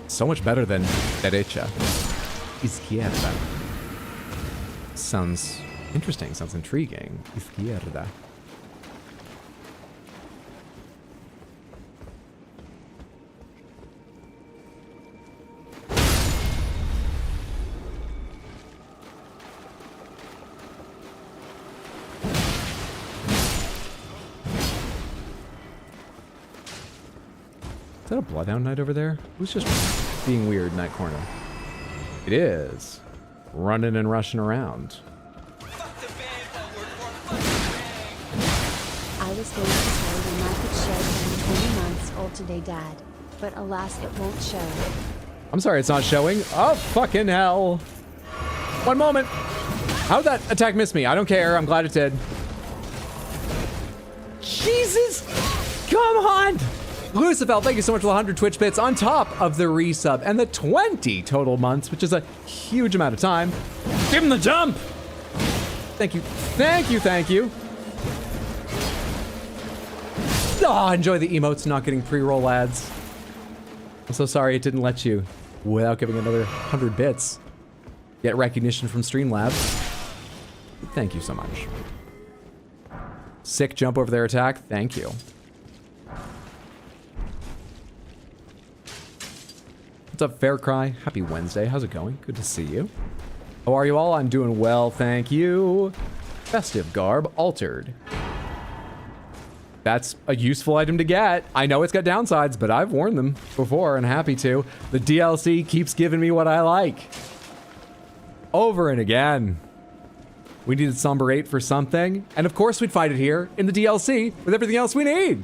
So much better than derecha. Izquierda. Sounds interesting, sounds intriguing. Izquierda. Is that a Bloodhound Knight over there? Who's just being weird in that corner? It is. Running and rushing around. I was going to tell you I could show I'm 20 months old today, Dad. But alas, it won't show. I'm sorry, it's not showing. Oh, fucking hell. One moment. How'd that attack miss me? I don't care. I'm glad it did. Jesus! Come on! Lucifer, thank you so much for the 100 Twitch bits on top of the resub and the 20 total months, which is a huge amount of time. Give him the jump! Thank you, thank you, thank you. Oh, enjoy the emotes not getting pre-roll ads. I'm so sorry it didn't let you, without giving another 100 bits, get recognition from Streamlabs. Thank you so much. Sick jump over their attack, thank you. What's up, Fair Cry? Happy Wednesday. How's it going? Good to see you. How are you all? I'm doing well, thank you. Festive garb altered. That's a useful item to get. I know it's got downsides, but I've worn them before and happy to. The DLC keeps giving me what I like. Over and again. We needed Somber 8 for something, and of course we'd fight it here in the DLC with everything else we need.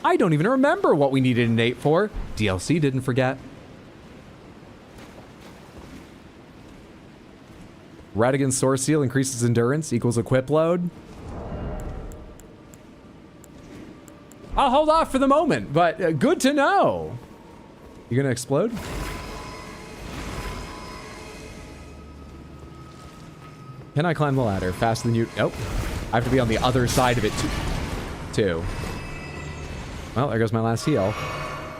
I don't even remember what we needed an 8 for. DLC didn't forget. Radigan's Source Seal increases endurance equals equip load. I'll hold off for the moment, but good to know. You gonna explode? Can I climb the ladder faster than you? Nope. I have to be on the other side of it too. Well, there goes my last heal.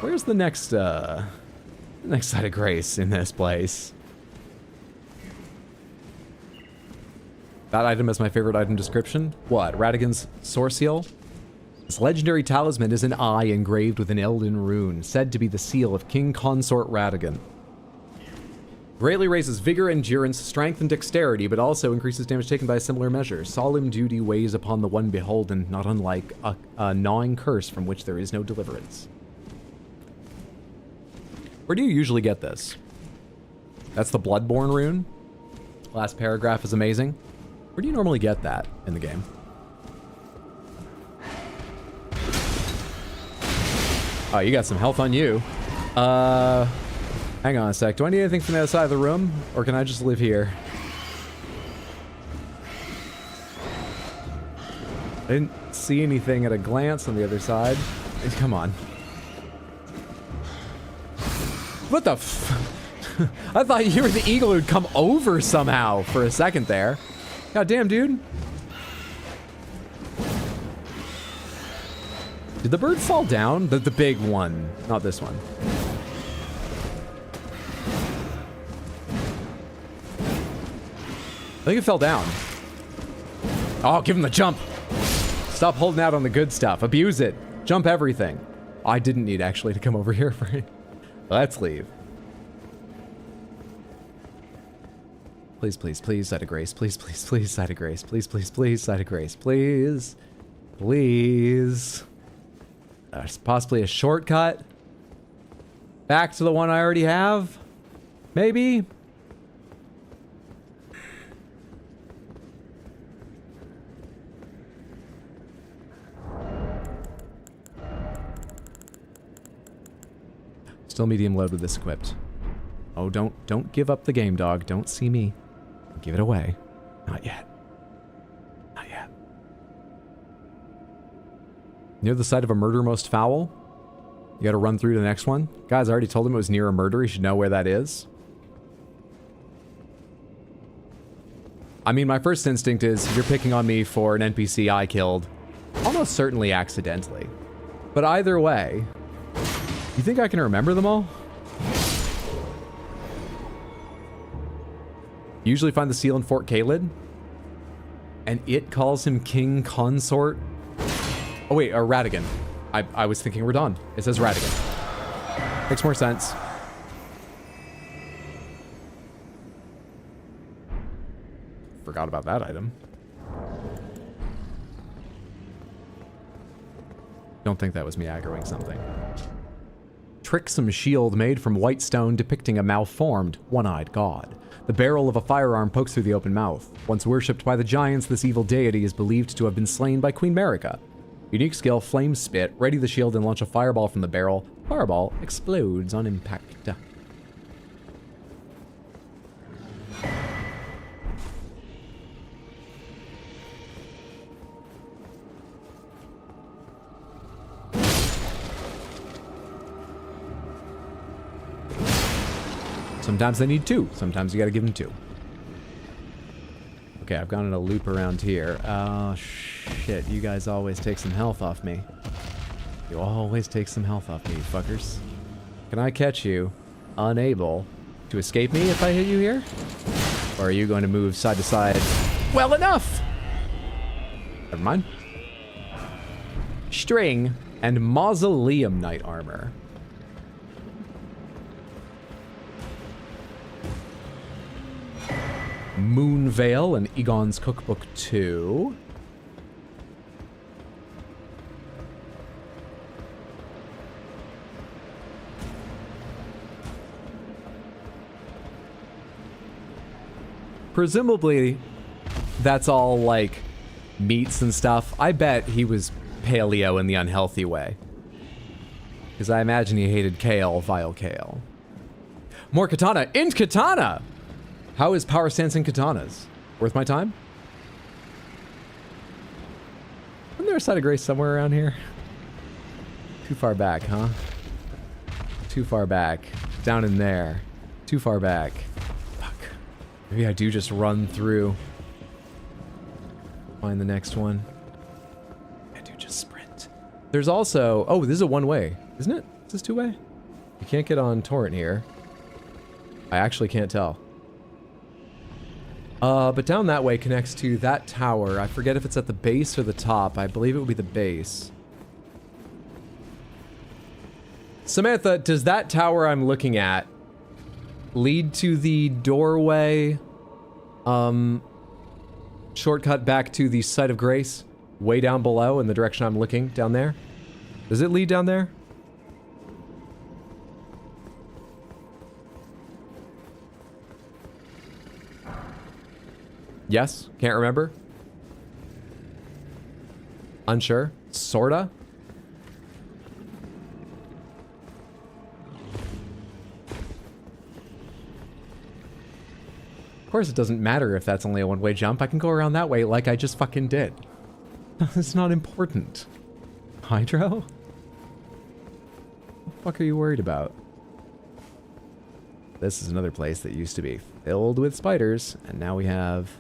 Where's the next side of grace in this place? That item is my favorite item description. What? Radigan's Source Seal? This legendary talisman is an eye engraved with an Elden rune, said to be the seal of King Consort Radigan. Greatly raises vigor, endurance, strength, and dexterity, but also increases damage taken by a similar measure. Solemn duty weighs upon the one beholden, not unlike a gnawing curse from which there is no deliverance. Where do you usually get this? That's the Bloodborne rune. Last paragraph is amazing. Where do you normally get that in the game? Oh, you got some health on you. Hang on a sec. Do I need anything from the other side of the room? Or can I just live here? I didn't see anything at a glance on the other side. Come on. What the f... I thought you were the eagle who'd come over somehow for a second there. God damn, dude. Did the bird fall down? The big one, not this one. I think it fell down. Oh, give him the jump. Stop holding out on the good stuff. Abuse it. Jump everything. I didn't need actually to come over here for it. Let's leave. Please, please, please, side of grace. Please, please, please, side of grace. Please, please, please, side of grace. Please. Please. There's possibly a shortcut. Back to the one I already have? Maybe? Still medium load with this equipped. Oh, don't give up the game, dog. Don't see me. Give it away. Not yet. Not yet. Near the site of a murder most foul? You gotta run through to the next one? Guys, I already told him it was near a murder. He should know where that is. I mean, my first instinct is you're picking on me for an NPC I killed. Almost certainly accidentally. But either way, you think I can remember them all? You usually find the seal in Fort Caelid. And it calls him King Consort. Oh wait, or Radigan. I was thinking Radon. It says Radigan. Makes more sense. Forgot about that item. Don't think that was me aggroing something. Tricksome shield made from white stone depicting a malformed, one-eyed god. The barrel of a firearm pokes through the open mouth. Once worshipped by the giants, this evil deity is believed to have been slain by Queen Marika. Unique skill, Flame Spit. Ready the shield and launch a fireball from the barrel. Fireball explodes on impact. Sometimes they need 2. Sometimes you gotta give them 2. Okay, I've gone in a loop around here. Oh, shit. You guys always take some health off me. You always take some health off me, fuckers. Can I catch you unable to escape me if I hit you here? Or are you going to move side to side well enough? Never mind. String and Mausoleum Knight armor. Moon Veil and Egon's Cookbook 2. Presumably, that's all, like, meats and stuff. I bet he was paleo in the unhealthy way. Because I imagine he hated kale, vile kale. More katana. Int katana! How is power stance in katanas? Worth my time? Isn't there a side of grace somewhere around here? Too far back, huh? Too far back. Down in there. Too far back. Fuck. Maybe I do just run through. Find the next one. I do just sprint. There's also... Oh, this is a one-way, isn't it? Is this two-way? You can't get on torrent here. I actually can't tell. But down that way connects to that tower. I forget if it's at the base or the top. I believe it would be the base. Samantha, does that tower I'm looking at lead to the doorway, shortcut back to the site of grace? Way down below in the direction I'm looking, down there? Does it lead down there? Yes? Can't remember? Unsure? Sorta? Of course it doesn't matter if that's only a one-way jump. I can go around that way like I just fucking did. It's not important. Hydro? What the fuck are you worried about? This is another place that used to be filled with spiders, and now we have...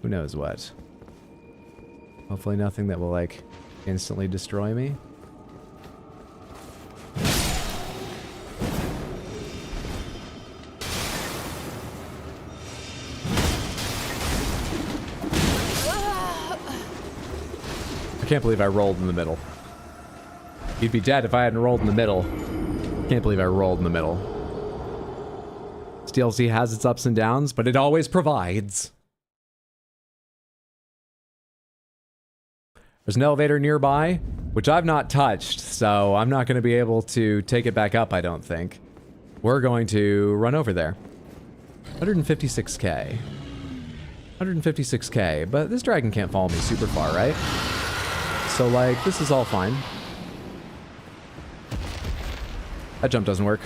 who knows what. Hopefully nothing that will, like, instantly destroy me. I can't believe I rolled in the middle. You'd be dead if I hadn't rolled in the middle. Can't believe I rolled in the middle. This DLC has its ups and downs, but it always provides. There's an elevator nearby, which I've not touched, so I'm not going to be able to take it back up, I don't think. We're going to run over there. 156k. 156k, but this dragon can't follow me super far, right? So, like, this is all fine. That jump doesn't work.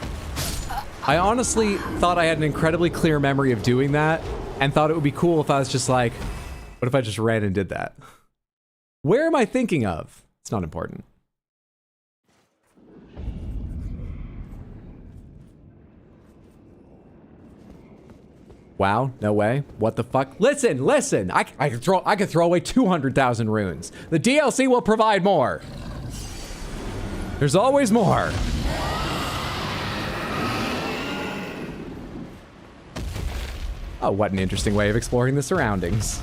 I honestly thought I had an incredibly clear memory of doing that, and thought it would be cool if I was just like, what if I just ran and did that? Where am I thinking of? It's not important. Wow, no way. What the fuck? Listen, listen! I could throw away 200,000 runes. The DLC will provide more. There's always more. Oh, what an interesting way of exploring the surroundings.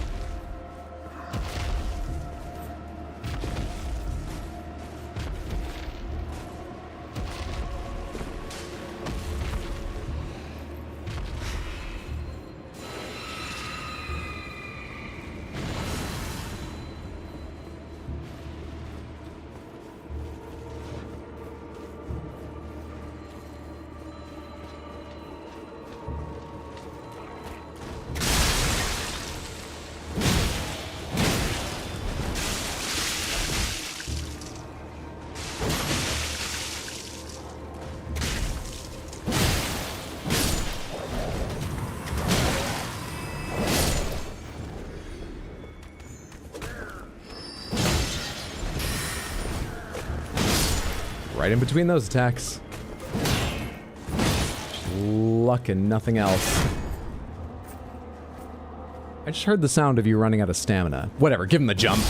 Right in between those attacks. luck and nothing else. I just heard the sound of you running out of stamina. Whatever, give him the jump.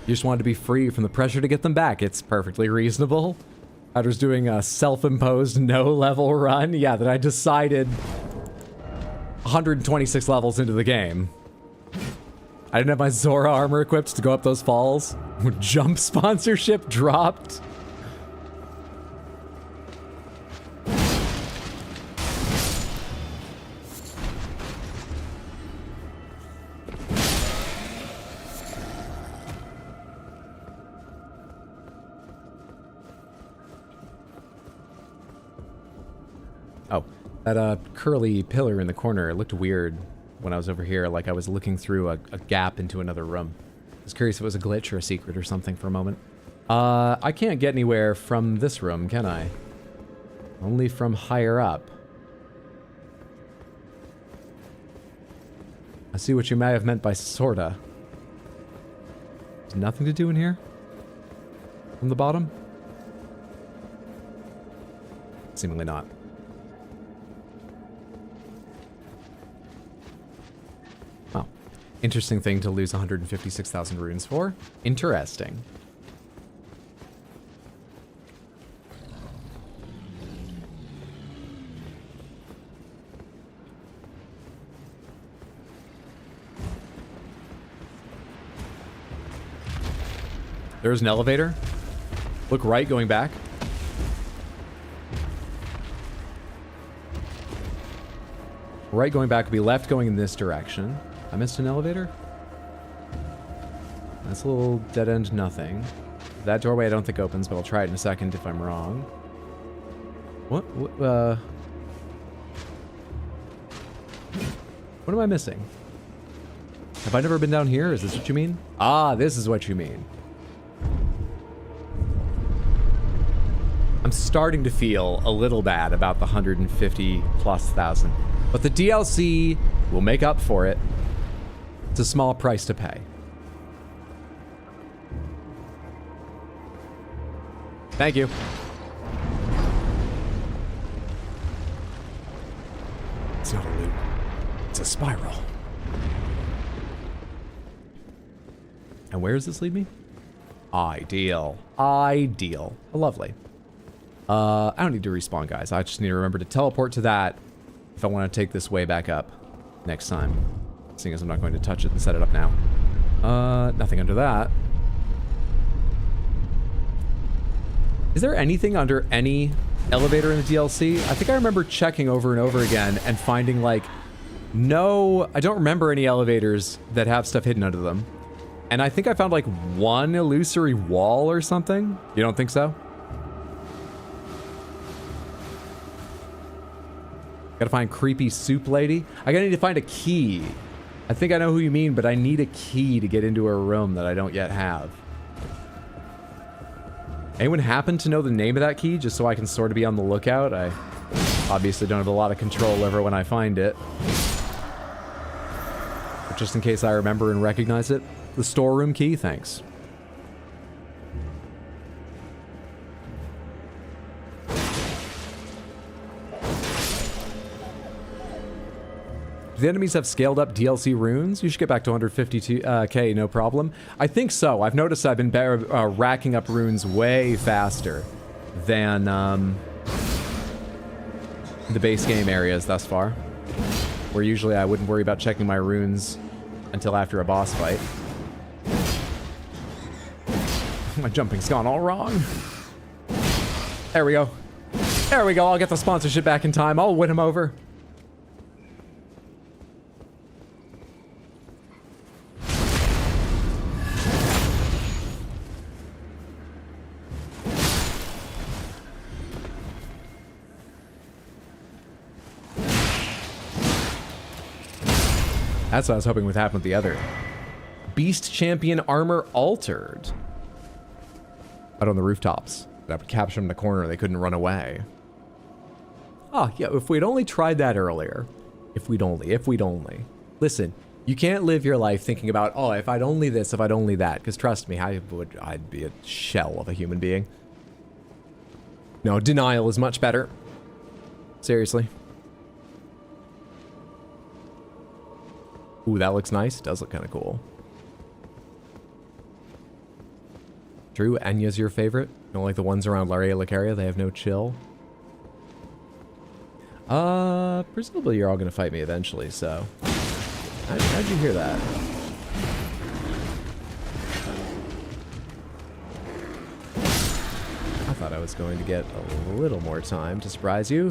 You just wanted to be free from the pressure to get them back. It's perfectly reasonable. I was doing a self-imposed no-level run. Yeah, that I decided 126 levels into the game. I didn't have my Zora armor equipped to go up those falls. Jump sponsorship dropped. Oh, that curly pillar in the corner, it looked weird when I was over here, like I was looking through a gap into another room. I was curious if it was a glitch or a secret or something for a moment. I can't get anywhere from this room, can I? Only from higher up. I see what you may have meant by sorta. There's nothing to do in here? From the bottom? Seemingly not. Oh. Interesting thing to lose 156,000 runes for. Interesting. There's an elevator. Look right going back. Right going back would be left going in this direction. I missed an elevator? That's a little dead end nothing. That doorway I don't think opens, but I'll try it in a second if I'm wrong. What am I missing? Have I never been down here? Is this what you mean? Ah, this is what you mean. I'm starting to feel a little bad about the 150,000+. But the DLC will make up for it. It's a small price to pay. Thank you. It's not a loop. It's a spiral. And where does this lead me? Ideal. Ideal. Lovely. I don't need to respawn, guys. I just need to remember to teleport to that if I want to take this way back up next time. Seeing as I'm not going to touch it and set it up now. Nothing under that. Is there anything under any elevator in the DLC? I think I remember checking over and over again and finding, like, no... I don't remember any elevators that have stuff hidden under them. And I think I found, like, one illusory wall or something. You don't think so? Gotta find creepy soup lady. I gotta need to find a key. I think I know who you mean, but I need a key to get into a room that I don't yet have. Anyone happen to know the name of that key, just so I can sort of be on the lookout? I obviously don't have a lot of control over when I find it. But just in case I remember and recognize it. The storeroom key, thanks. Do the enemies have scaled up DLC runes? You should get back to 152k, no problem. I think so. I've noticed I've been racking up runes way faster than the base game areas thus far. Where usually I wouldn't worry about checking my runes until after a boss fight. My jumping's gone all wrong. There we go. There we go. I'll get the sponsorship back in time. I'll win him over. That's what I was hoping would happen with the other. Beast Champion armor altered. Out on the rooftops. That would capture them in the corner and they couldn't run away. Oh, yeah, if we'd only tried that earlier. If we'd only. Listen, you can't live your life thinking about, oh, if I'd only this, if I'd only that. Because trust me, I'd be a shell of a human being. No, denial is much better. Seriously. Ooh, that looks nice. It does look kind of cool. Drew, Enya's your favorite? You don't like the ones around Laria Lucaria? They have no chill? Presumably you're all gonna fight me eventually, so... How'd you hear that? I thought I was going to get a little more time to surprise you.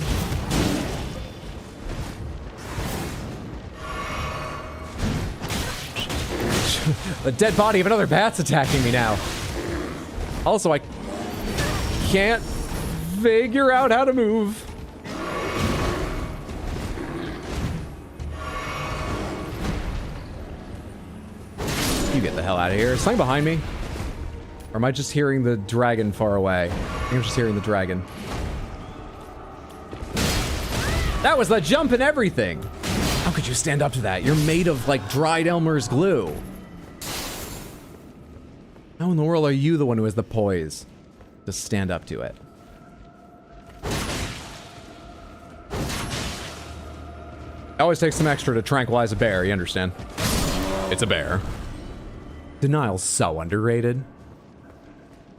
The dead body of another bat's attacking me now. Also, I can't figure out how to move. You get the hell out of here. Is something behind me? Or am I just hearing the dragon far away? I think I'm just hearing the dragon. That was the jump and everything. How could you stand up to that? You're made of, like, dried Elmer's glue. How in the world are you the one who has the poise to stand up to it? It always takes some extra to tranquilize a bear, you understand? It's a bear. Denial's so underrated.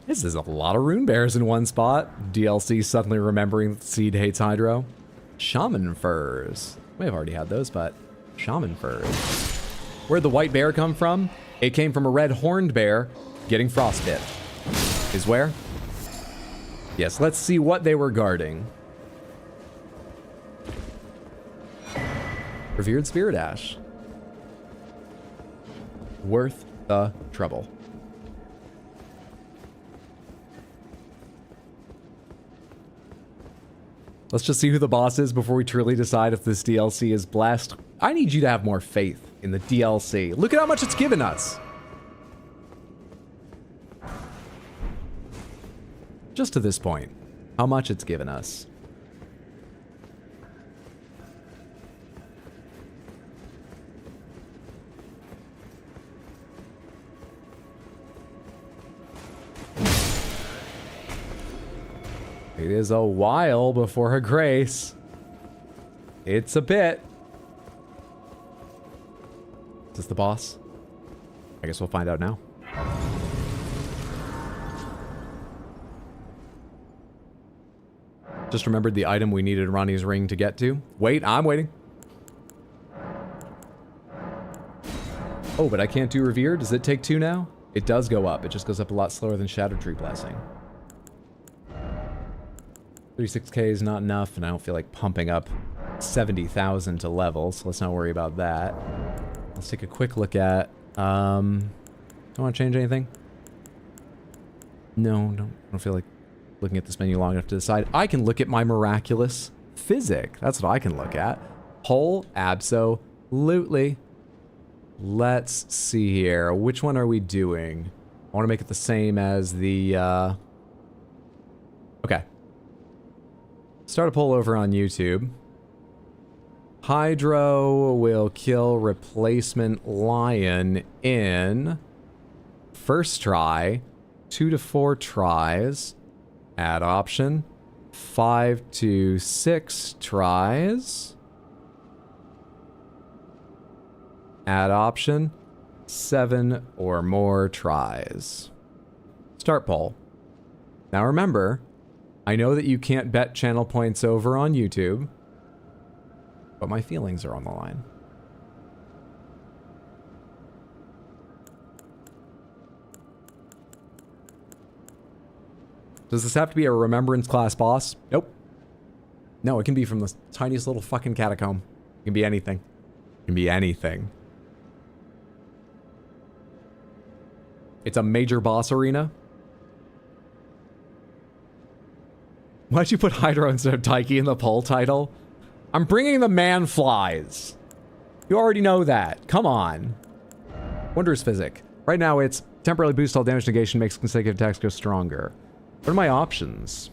This is a lot of rune bears in one spot. DLC suddenly remembering that Seed hates Hydro. Shaman furs. May have already had those, but shaman furs. Where'd the white bear come from? It came from a red horned bear getting frostbit. Is where? Yes, let's see what they were guarding. Revered Spirit Ash. Worth the trouble. Let's just see who the boss is before we truly decide if this DLC is blessed. I need you to have more faith in the DLC. Look at how much it's given us. Just to this point, how much it's given us. It is a while before her grace. It's a bit. Is this the boss? I guess we'll find out now. Just remembered the item we needed Ronnie's ring to get to. Wait, I'm waiting. Oh, but I can't do Revere? Does it take 2 now? It does go up. It just goes up a lot slower than Shadow Tree Blessing. 36k is not enough, and I don't feel like pumping up 70,000 to level, so let's not worry about that. Let's take a quick look at... don't want to change anything? No, I don't feel like looking at this menu long enough to decide. I can look at my miraculous physic. That's what I can look at. Whole, absolutely. Let's see here. Which one are we doing? I want to make it the same as the... Okay. Start a poll over on YouTube. Hydro will kill replacement lion in first try, 2 to 4 tries. Add option, 5 to 6 tries. Add option, 7 or more tries. Start poll. Now remember, I know that you can't bet channel points over on YouTube, but my feelings are on the line. Does this have to be a Remembrance class boss? Nope. No, it can be from the tiniest little fucking catacomb. It can be anything. It can be anything. It's a major boss arena. Why'd you put Hydro instead of Taiki in the poll title? I'm bringing the man flies. You already know that. Come on. Wondrous Physic. Right now it's temporarily boost all damage negation, makes consecutive attacks go stronger. What are my options?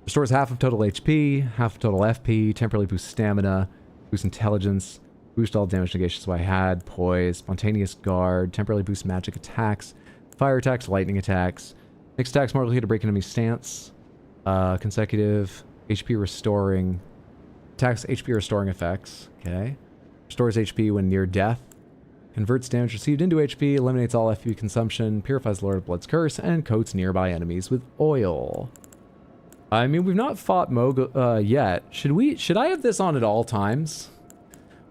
Restores half of total HP, half of total FP, temporarily boosts stamina, boosts intelligence, boost all damage negation, so I had poise, spontaneous guard, temporarily boosts magic attacks, fire attacks, lightning attacks, makes attacks more likely to break enemy stance. Consecutive HP restoring. Attacks HP restoring effects. Okay. Restores HP when near death. Converts damage received into HP. Eliminates all FP consumption. Purifies Lord of Blood's curse. And coats nearby enemies with oil. I mean, we've not fought Mogo yet. Should I have this on at all times?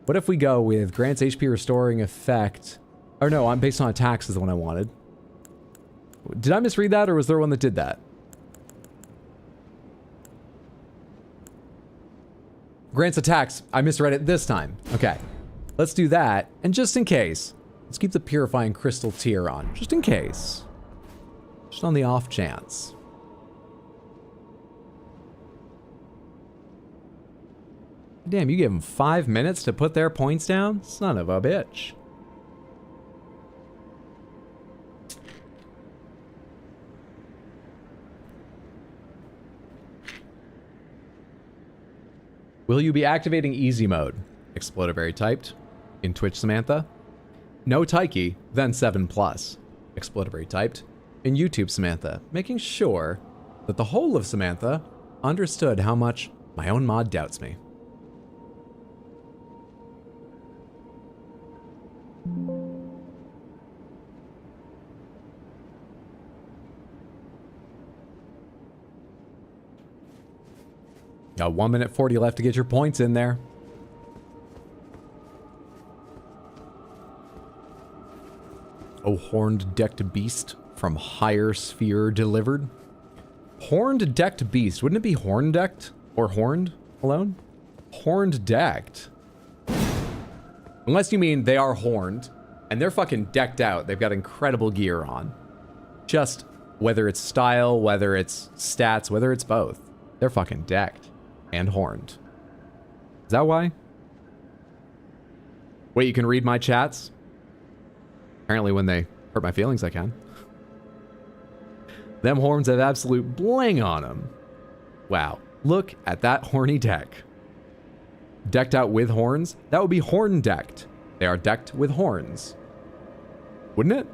What if we go with grants HP restoring effect? Or no, I'm based on attacks is the one I wanted. Did I misread that, or was there one that did that? Grants attacks. I misread it this time. Okay. Let's do that. And just in case, let's keep the purifying crystal tier on. Just in case. Just on the off chance. Damn, you gave them 5 minutes to put their points down? Son of a bitch. Will you be activating easy mode? Explodivary typed. In Twitch Samantha. No Taiki, then 7+. Explodivary typed. In YouTube Samantha. Making sure that the whole of Samantha understood how much my own mod doubts me. Got 1 minute 40 left to get your points in there. Oh, horned decked beast from higher sphere delivered. Horned decked beast. Wouldn't it be horn decked or horned alone? Horned decked. Unless you mean they are horned and they're fucking decked out. They've got incredible gear on. Just whether it's style, whether it's stats, whether it's both. They're fucking decked. And horned. Is that why? Wait, you can read my chats? Apparently when they hurt my feelings, I can. Them horns have absolute bling on them. Wow. Look at that horny deck. Decked out with horns? That would be horn decked. They are decked with horns. Wouldn't it?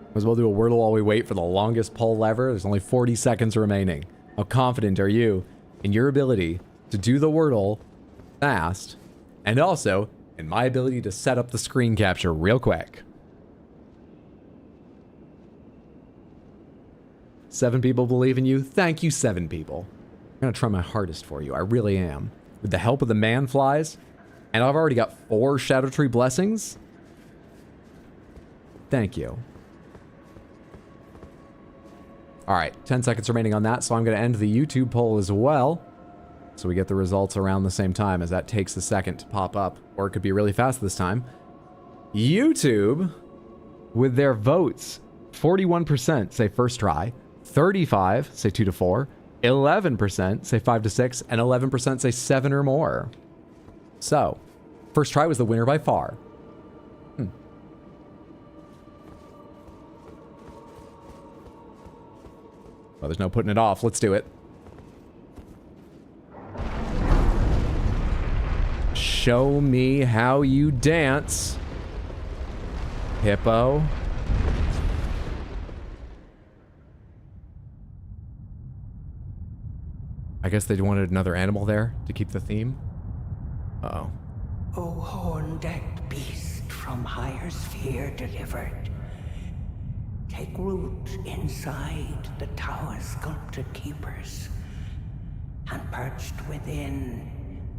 Might as well do a Wordle while we wait for the longest pull lever. There's only 40 seconds remaining. How confident are you in your ability to do the Wordle fast, and also in my ability to set up the screen capture real quick? 7 people believe in you. Thank you, 7 people. I'm gonna try my hardest for you. I really am. With the help of the man flies, and I've already got 4 Shadow Tree blessings. Thank you. All right, 10 seconds remaining on that, so I'm going to end the YouTube poll as well, so we get the results around the same time, as that takes a second to pop up, or it could be really fast this time. YouTube, with their votes, 41% say first try, 35% say 2 to 4, 11% say 5 to 6, and 11% say 7 or more. So, first try was the winner by far. Well, there's no putting it off. Let's do it. Show me how you dance, hippo. I guess they wanted another animal there to keep the theme. Uh-oh. O horn-decked beast from higher sphere delivered, take root inside the tower's sculpted keepers, and perched within,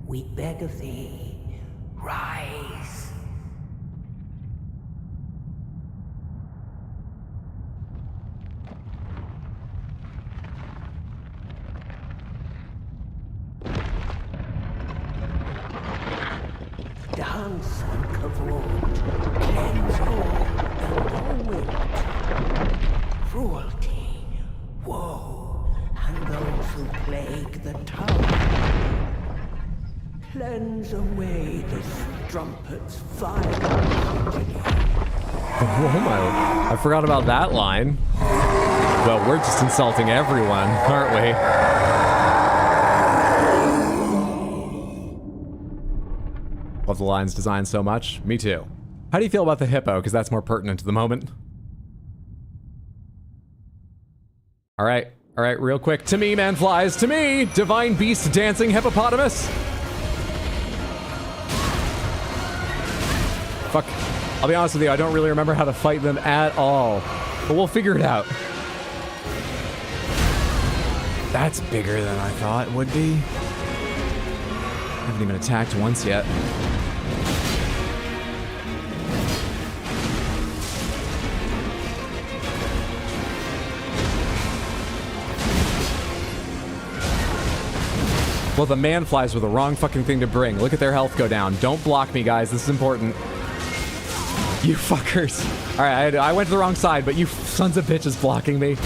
we beg of thee, rise. Dance and kavod, cleanse all and go with cruelty, woe, and those who plague the tower. Cleanse away the strumpet's vile tragedy. Oh my, I forgot about that line. Well, we're just insulting everyone, aren't we? Love the line's design so much. Me too. How do you feel about the hippo? Because that's more pertinent to the moment. All right, real quick. To me, man flies. To me, divine beast dancing hippopotamus. Fuck. I'll be honest with you, I don't really remember how to fight them at all. But we'll figure it out. That's bigger than I thought it would be. I haven't even attacked once yet. Well, the man flies were the wrong fucking thing to bring. Look at their health go down. Don't block me, guys. This is important. You fuckers. All right, I went to the wrong side, but you sons of bitches blocking me.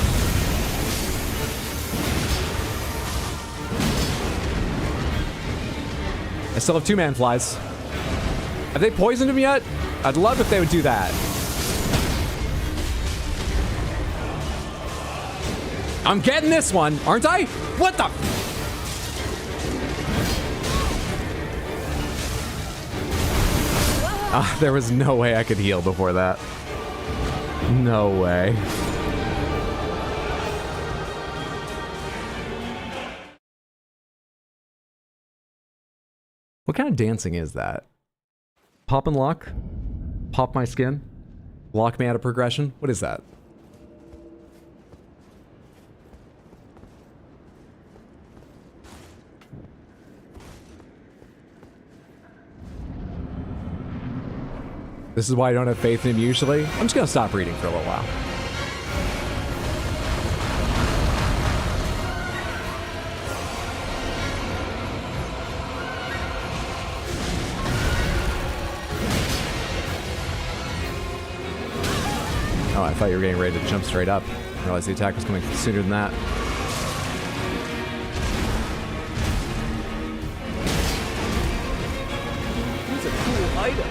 I still have 2 man flies. Have they poisoned him yet? I'd love if they would do that. I'm getting this one, aren't I? What the? There was no way I could heal before that. No way. What kind of dancing is that? Pop and lock? Pop my skin? Lock me out of progression? What is that? This is why I don't have faith in him usually. I'm just gonna stop reading for a little while. Oh, I thought you were getting ready to jump straight up. I realized the attack was coming sooner than that. He's a cool item.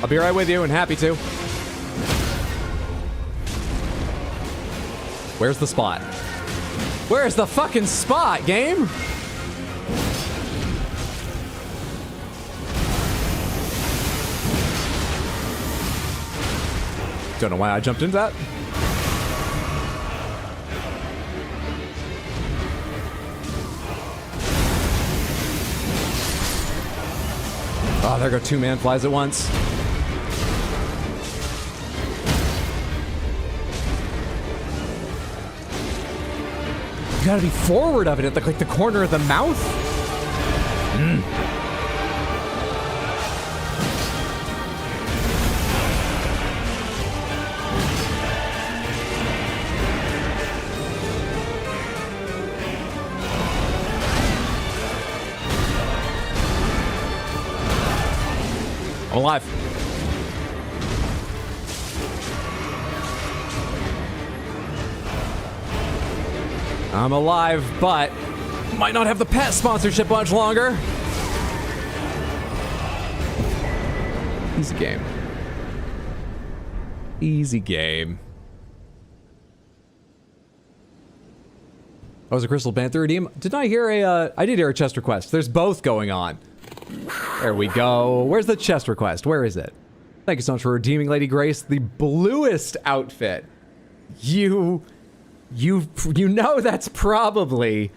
I'll be right with you and happy to. Where's the spot? Where's the fucking spot, game? Don't know why I jumped into that. Oh, there go 2 man flies at once. You gotta be forward of it at like the corner of the mouth. I'm alive. I'm alive, but might not have the pet sponsorship much longer. Easy game. Easy game. Oh, was a Crystal Panther redeem? Didn't I hear a, I did hear a chest request. There's both going on. There we go. Where's the chest request? Where is it? Thank you so much for redeeming, Lady Grace. The bluest outfit. You know that's probably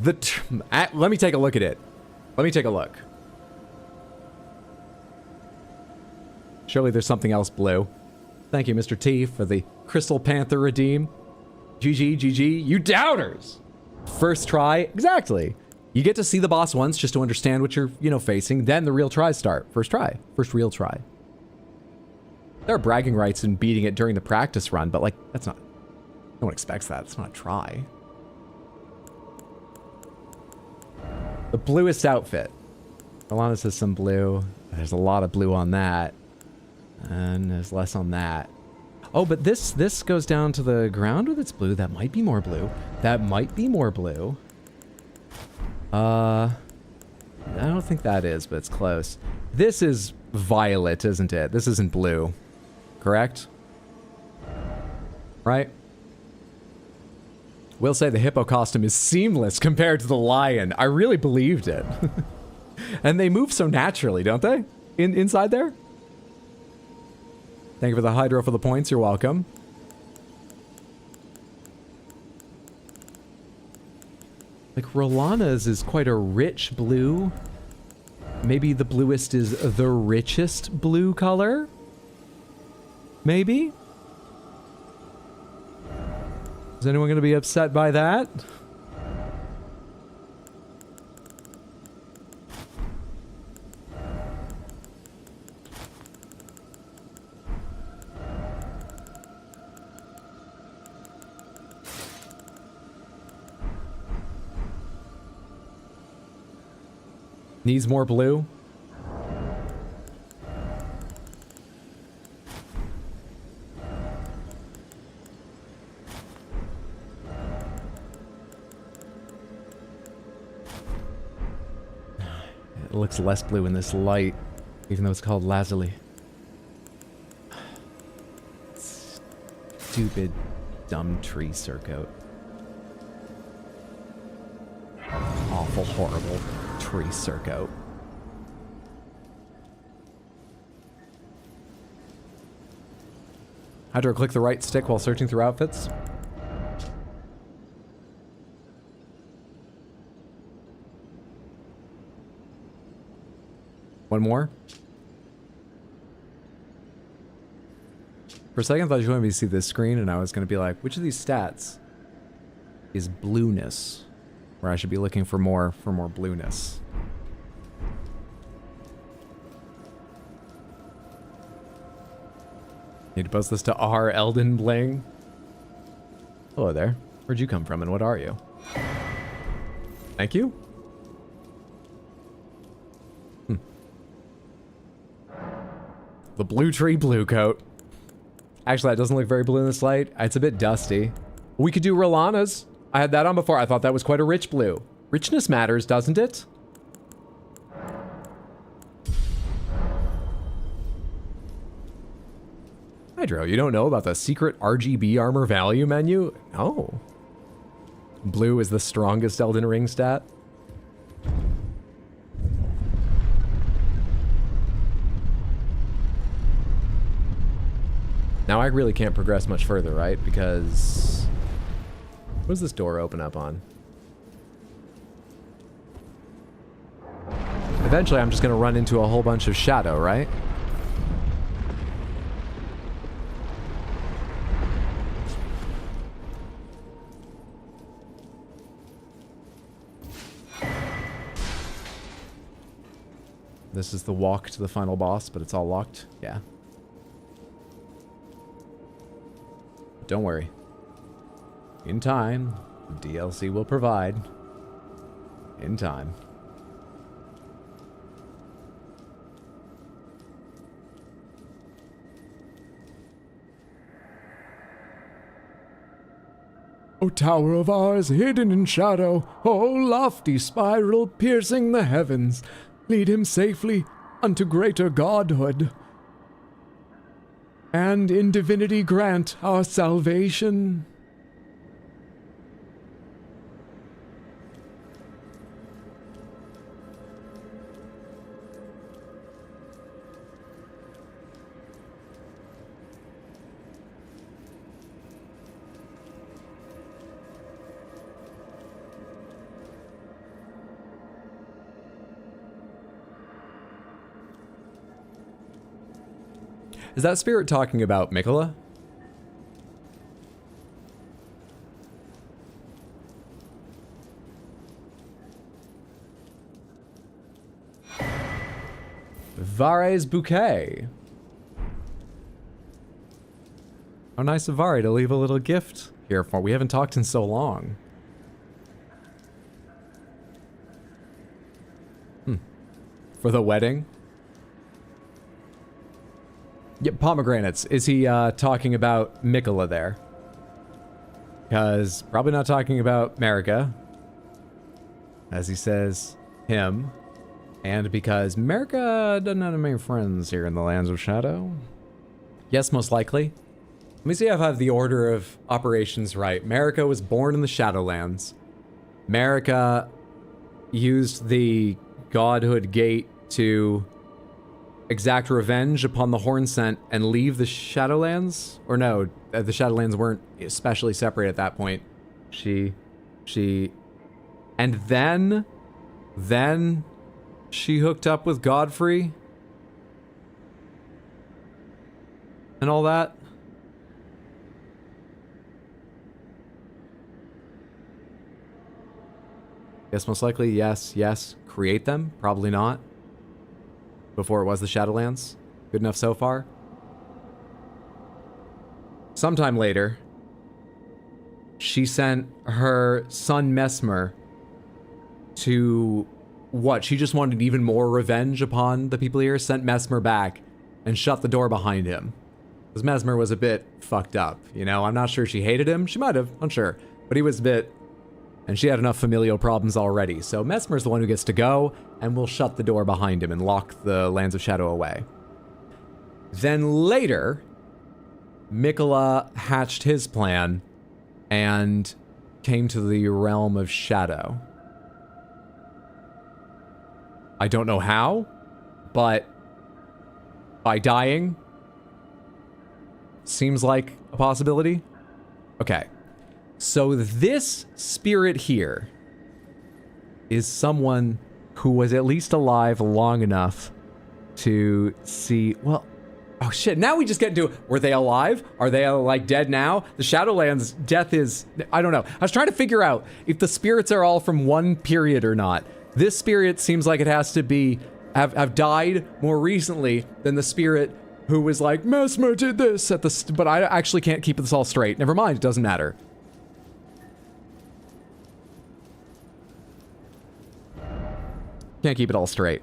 the... let me take a look at it. Let me take a look. Surely there's something else blue. Thank you, Mr. T, for the Crystal Panther redeem. GG, GG, you doubters! First try, exactly. You get to see the boss once just to understand what you're, facing. Then the real tries start. First try. First real try. There are bragging rights in beating it during the practice run, but, that's not... No one expects that. It's not a try. The bluest outfit. Alana says some blue. There's a lot of blue on that. And there's less on that. Oh, but this goes down to the ground with its blue. That might be more blue. That might be more blue. I don't think that is, but it's close. This is violet, isn't it? This isn't blue. Correct? Right? Will say the hippo costume is seamless compared to the lion. I really believed it. And they move so naturally, don't they? Inside there? Thank you for the hydro for the points. You're welcome. Like, Rolana's is quite a rich blue. Maybe the bluest is the richest blue color? Maybe? Is anyone going to be upset by that? Needs more blue? It looks less blue in this light, even though it's called lazuli. Stupid, dumb tree surcoat. Awful, horrible tree surcoat. Hydro, click the right stick while searching through outfits. One more. For a second, I thought you wanted me to see this screen, and I was going to be like, which of these stats is blueness? Where I should be looking for more blueness. Need to post this to our Elden Bling. Hello there. Where'd you come from and what are you? Thank you. The blue tree blue coat. Actually, that doesn't look very blue in this light. It's a bit dusty. We could do Rolana's. I had that on before. I thought that was quite a rich blue. Richness matters, doesn't it? Hydro, you don't know about the secret RGB armor value menu? No. Blue is the strongest Elden Ring stat. Now I really can't progress much further, right? Because... what does this door open up on? Eventually I'm just gonna run into a whole bunch of shadow, right? This is the walk to the final boss, but it's all locked. Yeah. Don't worry. In time, DLC will provide. In time. O tower of ours, hidden in shadow, O lofty spiral piercing the heavens, lead him safely unto greater godhood. And in divinity grant our salvation. Is that spirit talking about Mikola? Vare's bouquet. How nice of Vare to leave a little gift here for. We haven't talked in so long. For the wedding? Yep, pomegranates. Is he talking about Mikola there? Because probably not talking about Marika. As he says, him. And because Marika doesn't have many friends here in the Lands of Shadow. Yes, most likely. Let me see if I have the order of operations right. Marika was born in the Shadowlands. Marika used the Godhood Gate to exact revenge upon the Hornsent and leave the Shadowlands? Or no, the Shadowlands weren't especially separate at that point. She And then she hooked up with Godfrey and all that. Guess most likely, yes. Create them? Probably not. Before it was the Shadowlands. Good enough so far. Sometime later, she sent her son Mesmer to what? She just wanted even more revenge upon the people here. Sent Mesmer back and shut the door behind him. Because Mesmer was a bit fucked up, you know? I'm not sure she hated him. She might have, unsure. But he was a bit... And she had enough familial problems already. So Mesmer's the one who gets to go, and we'll shut the door behind him and lock the Lands of Shadow away. Then later, Mikola hatched his plan and came to the realm of Shadow. I don't know how, but by dying seems like a possibility. Okay. So this spirit here is someone who was at least alive long enough to see, well, oh shit, now we just get into, were they alive? Are they like dead now? The Shadowlands death is, I don't know. I was trying to figure out if the spirits are all from one period or not. This spirit seems like it has to be, have died more recently than the spirit who was like, Mesmer did this at the, but I actually can't keep this all straight. Never mind, it doesn't matter. Can't keep it all straight.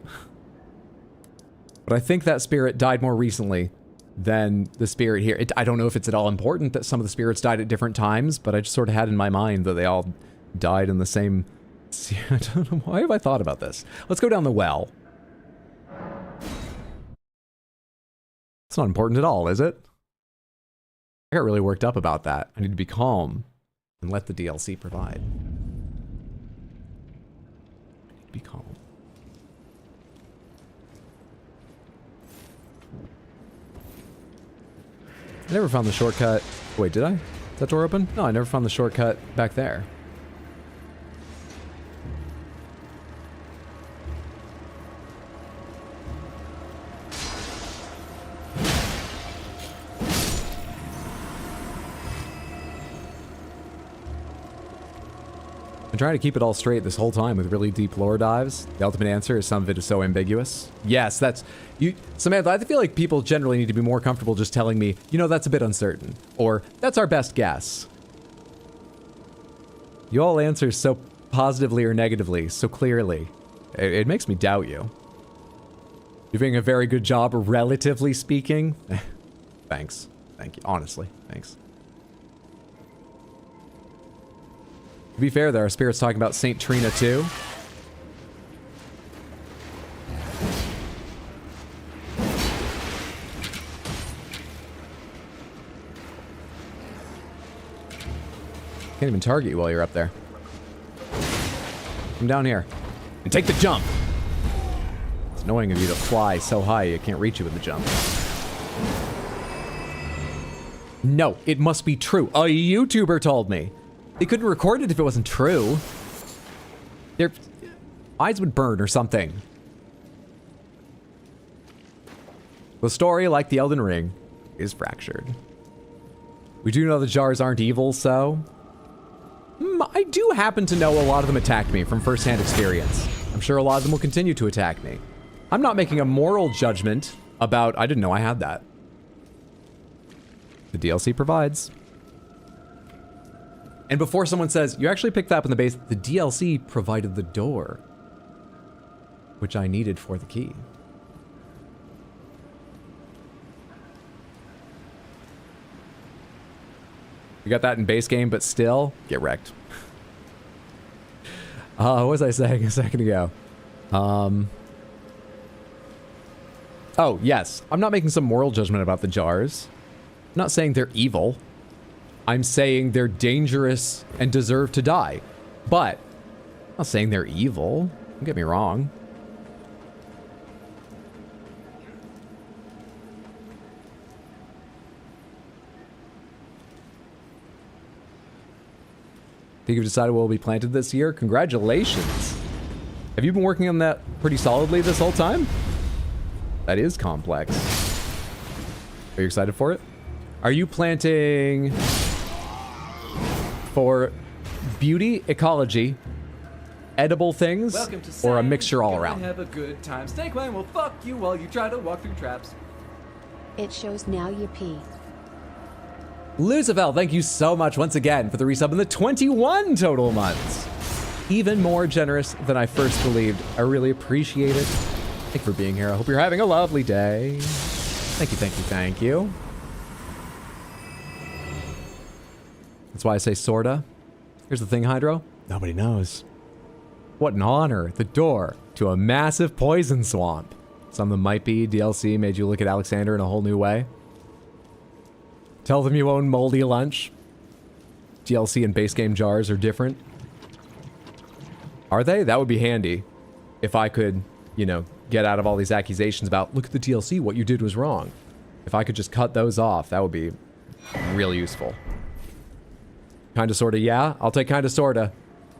But I think that spirit died more recently than the spirit here. I don't know if it's at all important that some of the spirits died at different times, but I just sort of had in my mind that they all died in the same... I don't know, why have I thought about this? Let's go down the well. It's not important at all, is it? I got really worked up about that. I need to be calm and let the DLC provide. I need to be calm. I never found the shortcut. Wait, did I? Is that door open? No, I never found the shortcut back there. I'm trying to keep it all straight this whole time with really deep lore dives. The ultimate answer is some of it is so ambiguous. Yes, that's... you, Samantha, I feel like people generally need to be more comfortable just telling me, you know, that's a bit uncertain. Or, that's our best guess. You all answer so positively or negatively, so clearly. It makes me doubt you. You're doing a very good job, relatively speaking. Thanks. Thank you. Honestly, thanks. To be fair, there are spirits talking about Saint Trina too. Can't even target you while you're up there. Come down here and take the jump. It's annoying of you to fly so high you can't reach you with the jump. No, it must be true. A YouTuber told me. They couldn't record it if it wasn't true. Their eyes would burn or something. The story, like the Elden Ring, is fractured. We do know the jars aren't evil, so... I do happen to know a lot of them attacked me from first-hand experience. I'm sure a lot of them will continue to attack me. I'm not making a moral judgment about... I didn't know I had that. The DLC provides. And before someone says, you actually picked that up in the base, the DLC provided the door, which I needed for the key. You got that in base game, but still, get wrecked. What was I saying a second ago? Oh, yes. I'm not making some moral judgment about the jars. I'm not saying they're evil. I'm saying they're dangerous and deserve to die. But I'm not saying they're evil. Don't get me wrong. think you've decided what will be planted this year? Congratulations. Have you been working on that pretty solidly this whole time? That is complex. Are you excited for it? Are you planting for beauty, ecology, edible things, Welcome to or a Sand. mixture all Gonna around? Have a good time. Snake Clan will fuck you while you try to walk through traps. It shows now you pee. Lucifer, thank you so much once again for the resub in the 21 total months. Even more generous than I first believed. I really appreciate it. Thank you for being here. I hope you're having a lovely day. Thank you, thank you, thank you. That's why I say sorta. Here's the thing, Hydro. Nobody knows. What an honor. The door to a massive poison swamp. Some of them might be. DLC made you look at Alexander in a whole new way. Tell them you own moldy lunch. DLC and base game jars are different. Are they? That would be handy. If I could, you know, get out of all these accusations about, look at the DLC, what you did was wrong. If I could just cut those off, that would be really useful. Kinda sorta, yeah. I'll take kinda sorta.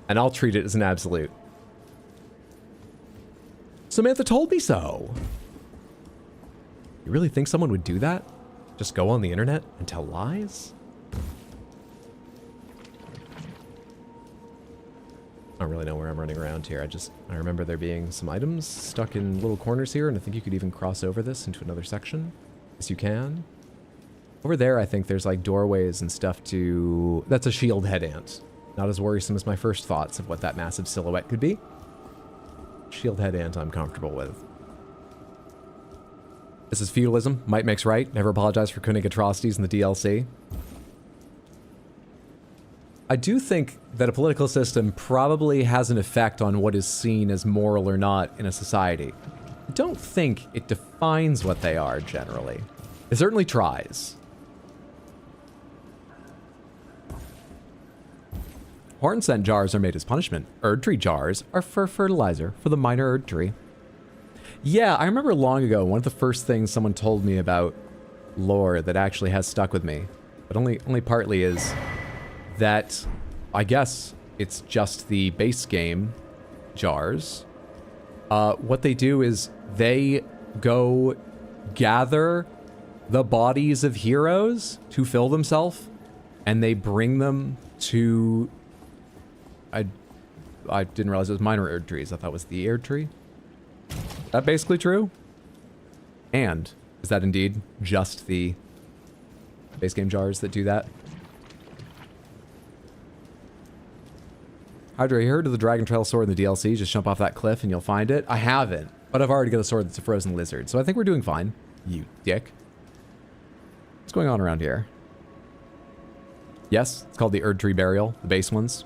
And I'll treat it as an absolute. Samantha told me so. You really think someone would do that? Just go on the internet and tell lies? I don't really know where I'm running around here. I remember there being some items stuck in little corners here, and I think you could even cross over this into another section. Yes, you can. Over there, I think there's like doorways and stuff to... That's a shield head ant. Not as worrisome as my first thoughts of what that massive silhouette could be. Shield head ant I'm comfortable with. This is feudalism. Might makes right. Never apologize for Koenig atrocities in the DLC. I do think that a political system probably has an effect on what is seen as moral or not in a society. I don't think it defines what they are, generally. It certainly tries. Horn scent jars are made as punishment. Erd tree jars are for fertilizer for the minor erd tree. Yeah, I remember long ago, one of the first things someone told me about lore that actually has stuck with me, but only partly, is that I guess it's just the base game jars. What they do is they go gather the bodies of heroes to fill themselves, and they bring them to... I didn't realize it was minor erd trees. I thought it was the erd tree. Is that basically true? And is that indeed just the base game jars that do that? Hydra, you heard of the Dragon Trail sword in the DLC? Just jump off that cliff and you'll find it. I haven't, but I've already got a sword that's a frozen lizard, so I think we're doing fine. You dick. What's going on around here? Yes, it's called the Erd Tree Burial, the base ones.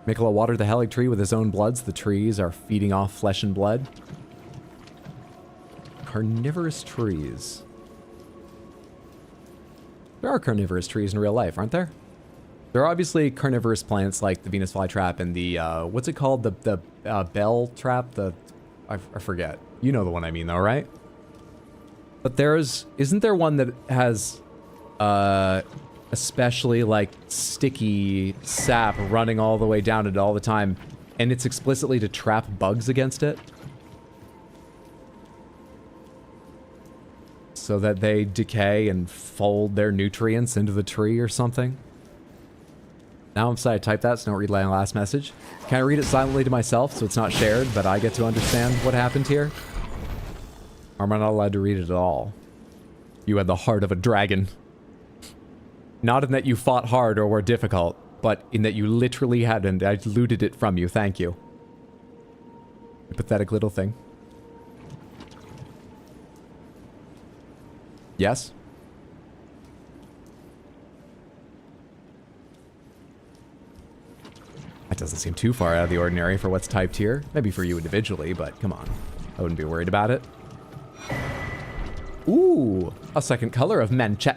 Mikola watered the Helig tree with his own bloods. The trees are feeding off flesh and blood. Carnivorous trees. There are carnivorous trees in real life, aren't there? There are obviously carnivorous plants like the Venus flytrap and the, what's it called? The bell trap? I forget. You know the one I mean though, right? But isn't there one that has, especially like sticky sap running all the way down it all the time, and it's explicitly to trap bugs against it? So that they decay and fold their nutrients into the tree or something? Now I'm sorry I typed that, so don't read my last message. Can I read it silently to myself so it's not shared, but I get to understand what happened here? Or am I not allowed to read it at all? You had the heart of a dragon. Not in that you fought hard or were difficult, but in that you literally had, and I looted it from you. Thank you. You pathetic little thing. Yes? That doesn't seem too far out of the ordinary for what's typed here. Maybe for you individually, but come on. I wouldn't be worried about it. Ooh, a second color of Manchet.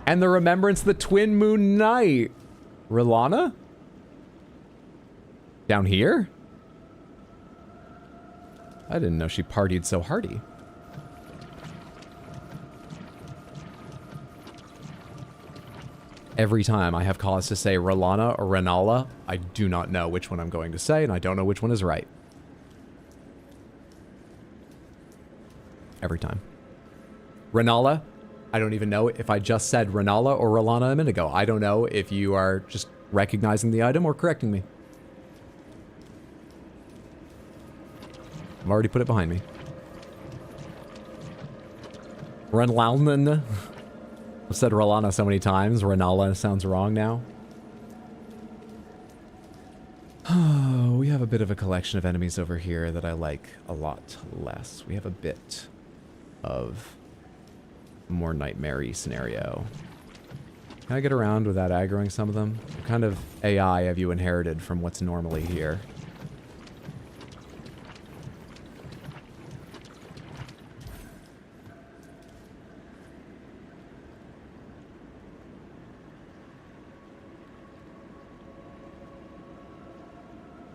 And the remembrance of the Twin Moon Night. Rilana? Down here? I didn't know she partied so hardy. Every time I have cause to say Rolana or Renala, I do not know which one I'm going to say, and I don't know which one is right. Every time. Renala, I don't even know if I just said Renala or Rolana a minute ago. I don't know if you are just recognizing the item or correcting me. I've already put it behind me. Renlalnen. I've said Rolana so many times. Renala sounds wrong now. Oh, we have a bit of a collection of enemies over here that I like a lot less. We have a bit of a more nightmare-y scenario. Can I get around without aggroing some of them? What kind of AI have you inherited from what's normally here?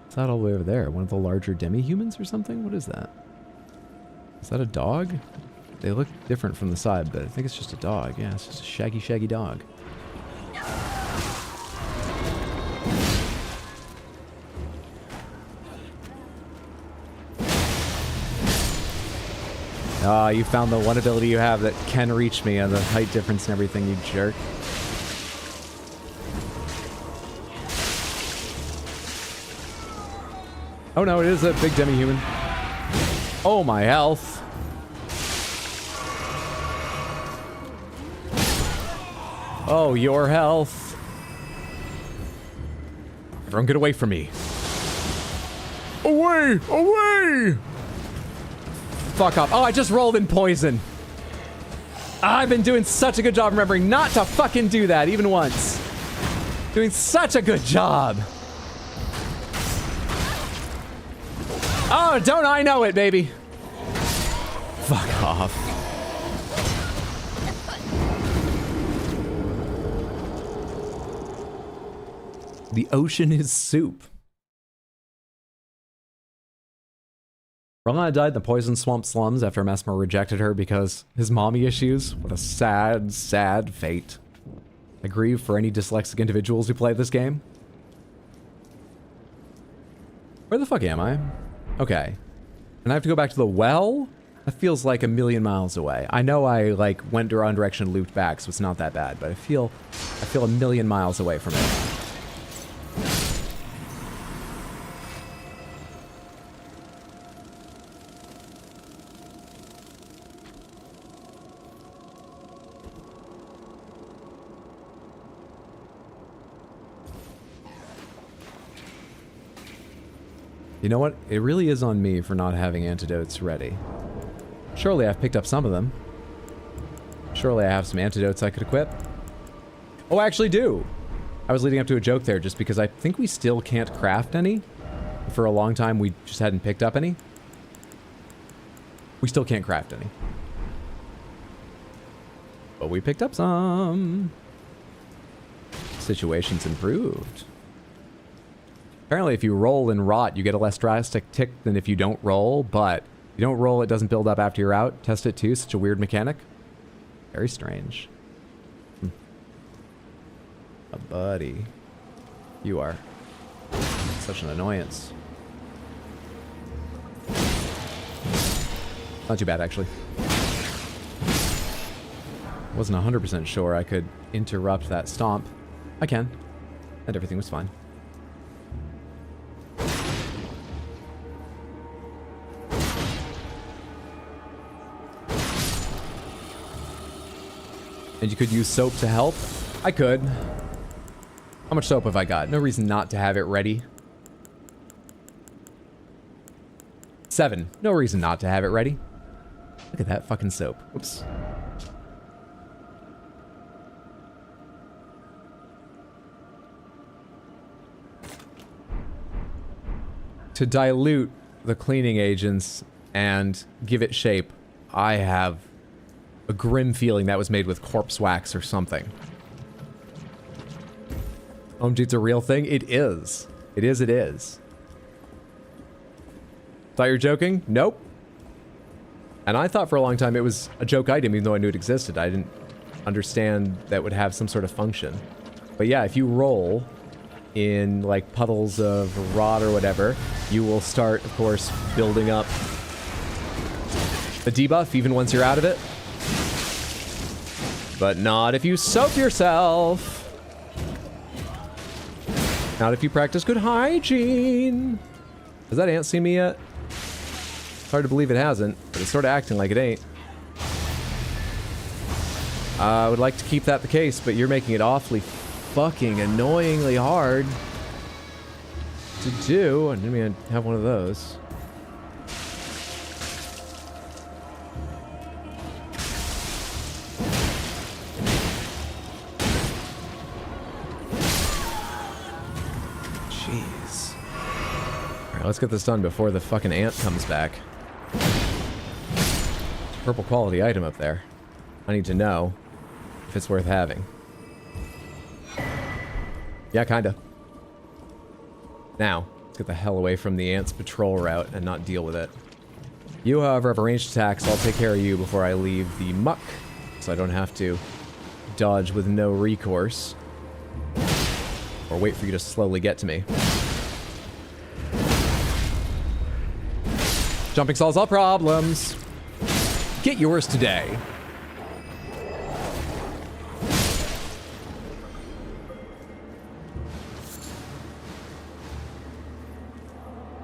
What's that all the way over there? One of the larger demi-humans or something? What is that? Is that a dog? They look different from the side, but I think it's just a dog. Yeah, it's just a shaggy, shaggy dog. Ah, you found the one ability you have that can reach me and the height difference and everything, you jerk. Oh no, it is a big demi-human. Oh, my health. Oh, your health. Everyone get away from me. Away! Away! Fuck off. Oh, I just rolled in poison. I've been doing such a good job remembering not to fucking do that even once. Doing such a good job. Oh, don't I know it, baby. Fuck off. The ocean is soup. Rolana died in the poison swamp slums after Mesmer rejected her because his mommy issues. What a sad, sad fate. I grieve for any dyslexic individuals who play this game. Where the fuck am I? Okay. And I have to go back to the well? That feels like a million miles away. I know I, like, went the wrong direction and looped back, so it's not that bad, but I feel a million miles away from it. You know what? It really is on me for not having antidotes ready. Surely I've picked up some of them. Surely I have some antidotes I could equip. Oh, I actually do! I was leading up to a joke there just because I think we still can't craft any. For a long time we just hadn't picked up any. We still can't craft any. But we picked up some. Situation's improved. Apparently if you roll and rot, you get a less drastic tick than if you don't roll, but if you don't roll, it doesn't build up after you're out. Test it too, such a weird mechanic. Very strange. A buddy. You are. Such an annoyance. Not too bad, actually. Wasn't 100% sure I could interrupt that stomp. I can. And everything was fine. And you could use soap to help? I could. How much soap have I got? No reason not to have it ready. 7. No reason not to have it ready. Look at that fucking soap. Oops. To dilute the cleaning agents and give it shape, I have a grim feeling that was made with corpse wax or something. It's a real thing? It is. It is, it is. Thought you were joking? Nope. And I thought for a long time it was a joke item, even though I knew it existed. I didn't understand that it would have some sort of function. But yeah, if you roll in like puddles of rot or whatever, you will start, of course, building up the debuff even once you're out of it. But not if you soap yourself. Not if you practice good hygiene. Has that ant seen me yet? It's hard to believe it hasn't, but it's sort of acting like it ain't. I would like to keep that the case, but you're making it awfully fucking annoyingly hard to do. I didn't mean to have one of those. Jeez. Alright, let's get this done before the fucking ant comes back. Purple quality item up there. I need to know if it's worth having. Yeah, kinda. Now, let's get the hell away from the ants' patrol route and not deal with it. You, however, have a ranged attack, so I'll take care of you before I leave the muck, so I don't have to dodge with no recourse. Or wait for you to slowly get to me. Jumping solves all problems. Get yours today.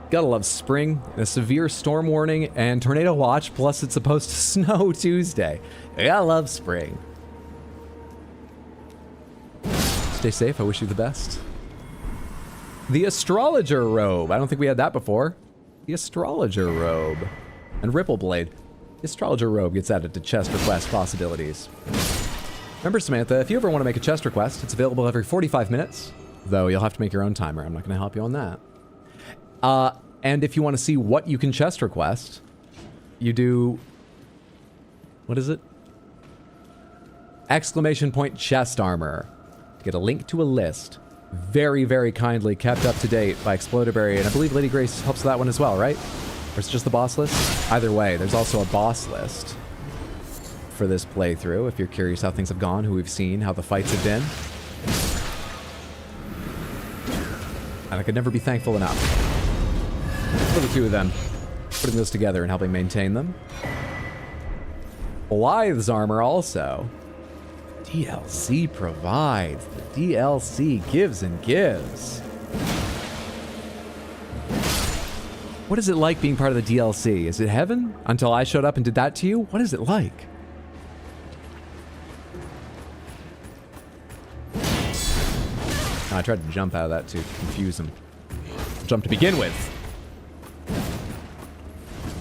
Gotta love spring, and a severe storm warning, and tornado watch, plus it's supposed to snow Tuesday. I love spring. Stay safe, I wish you the best. The astrologer robe. I don't think we had that before. The astrologer robe. And ripple blade. The astrologer robe gets added to chest request possibilities. Remember, Samantha, if you ever want to make a chest request, it's available every 45 minutes. Though you'll have to make your own timer. I'm not going to help you on that. And if you want to see what you can chest request, you do... What is it? Exclamation point chest armor. Get a link to a list. Very, very kindly kept up to date by Explodaberry, and I believe Lady Grace helps with that one as well, right? Or is it just the boss list? Either way, there's also a boss list for this playthrough, if you're curious how things have gone, who we've seen, how the fights have been. And I could never be thankful enough for the two of them, putting those together and helping maintain them. Blythe's armor also. DLC provides. The DLC gives and gives. What is it like being part of the DLC? Is it heaven? Until I showed up and did that to you? What is it like? I tried to jump out of that to confuse him. Jump to begin with.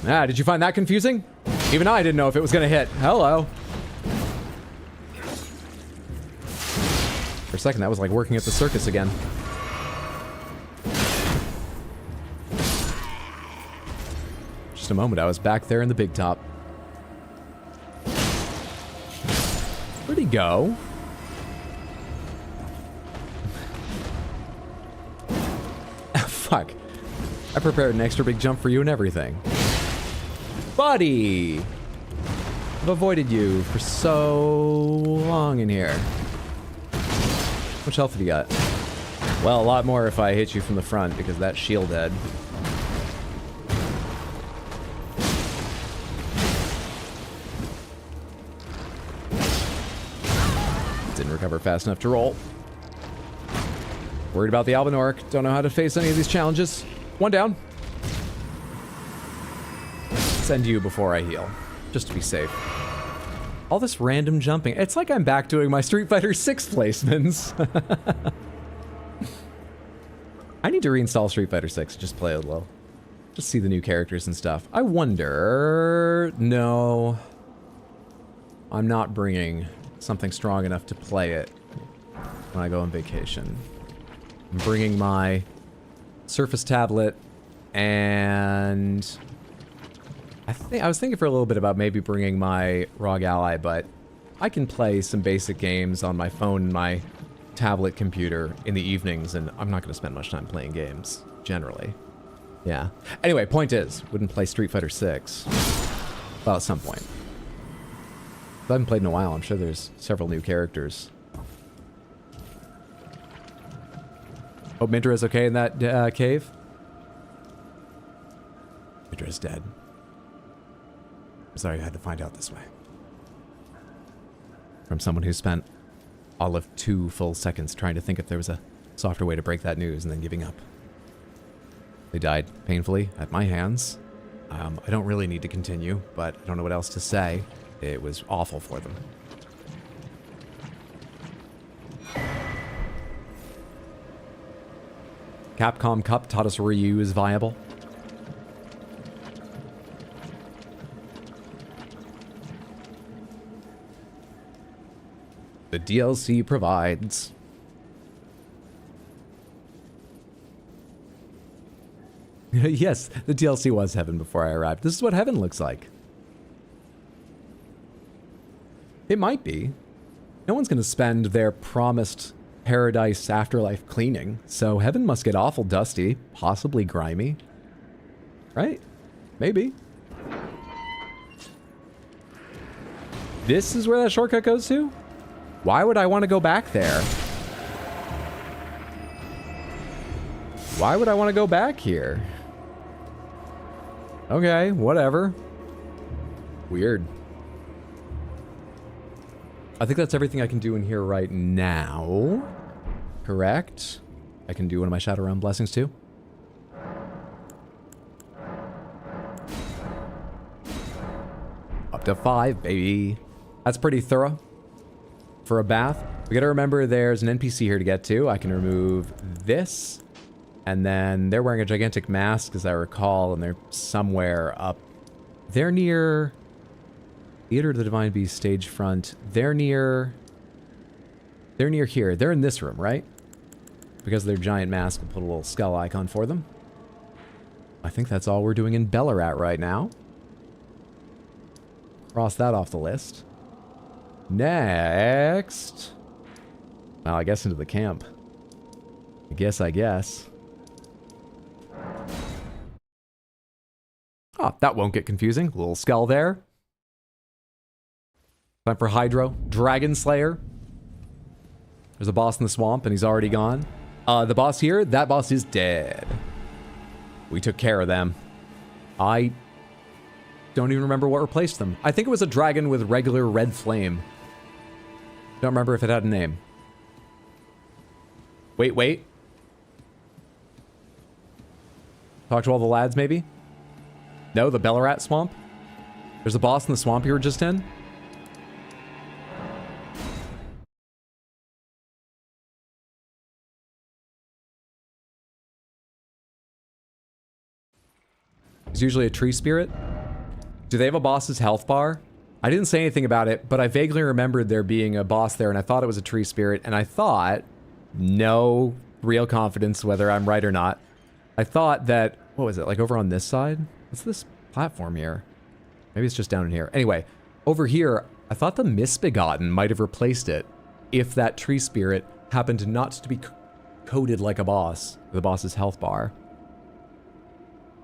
Ah, did you find that confusing? Even I didn't know if it was gonna hit. Hello. For a second, that was like working at the circus again. Just a moment, I was back there in the big top. Where'd he go? Fuck. I prepared an extra big jump for you and everything. Buddy! I've avoided you for so long in here. How much health have you got? Well, a lot more if I hit you from the front, because that shield head. Didn't recover fast enough to roll. Worried about the Albinork. Don't know how to face any of these challenges. One down. Send you before I heal, just to be safe. All this random jumping. It's like I'm back doing my Street Fighter 6 placements. I need to reinstall Street Fighter 6, just play it a little. Just see the new characters and stuff. I wonder... No. I'm not bringing something strong enough to play it when I go on vacation. I'm bringing my Surface tablet, and I was thinking for a little bit about maybe bringing my ROG Ally, but I can play some basic games on my phone and my tablet computer in the evenings, and I'm not going to spend much time playing games, generally. Yeah. Anyway, point is, wouldn't play Street Fighter 6. Well, at some point. I haven't played in a while. I'm sure there's several new characters. Hope Mintra is okay in that cave. Mintra is dead. I'm sorry I had to find out this way. From someone who spent all of 2 full seconds trying to think if there was a softer way to break that news and then giving up. They died painfully at my hands. I don't really need to continue, but I don't know what else to say. It was awful for them. Capcom Cup taught us Ryu is viable. The DLC provides. Yes, the DLC was heaven before I arrived. This is what heaven looks like. It might be. No one's going to spend their promised paradise afterlife cleaning, so heaven must get awful dusty, possibly grimy. Right? Maybe. This is where that shortcut goes to? Why would I want to go back there? Why would I want to go back here? Okay, whatever. Weird. I think that's everything I can do in here right now. Correct? I can do one of my Shadow Realm blessings too. Up to 5, baby. That's pretty thorough. For a bath. We gotta remember there's an NPC here to get to. I can remove this. And then they're wearing a gigantic mask, as I recall, and they're somewhere up. They're near Theater of the Divine Beast stage front. They're near here. They're in this room, right? Because of their giant mask, we'll put a little skull icon for them. I think that's all we're doing in Bellarat right now. Cross that off the list. Next. Well, I guess into the camp. I guess. Oh, that won't get confusing. Little skull there. Time for Hydro. Dragon Slayer. There's a boss in the swamp, and he's already gone. The boss here, that boss is dead. We took care of them. I don't even remember what replaced them. I think it was a dragon with regular red flame. Don't remember if it had a name. Wait. Talk to all the lads, maybe? No, the Bellarat swamp? There's a boss in the swamp you were just in? There's usually a tree spirit. Do they have a boss's health bar? I didn't say anything about it, but I vaguely remembered there being a boss there, and I thought it was a tree spirit, and I thought, no real confidence whether I'm right or not, I thought that, what was it, like over on this side? What's this platform here? Maybe it's just down in here. Anyway, over here, I thought the Misbegotten might have replaced it if that tree spirit happened not to be coded like a boss, the boss's health bar.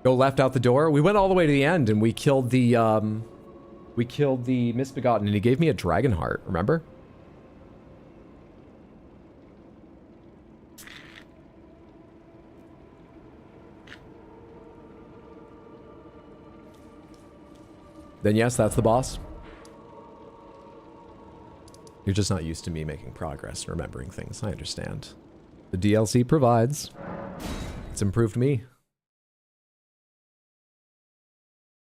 Go left out the door. We went all the way to the end and we killed the Misbegotten, and he gave me a dragon heart, remember? Then yes, that's the boss. You're just not used to me making progress and remembering things. I understand. The DLC provides. It's improved me.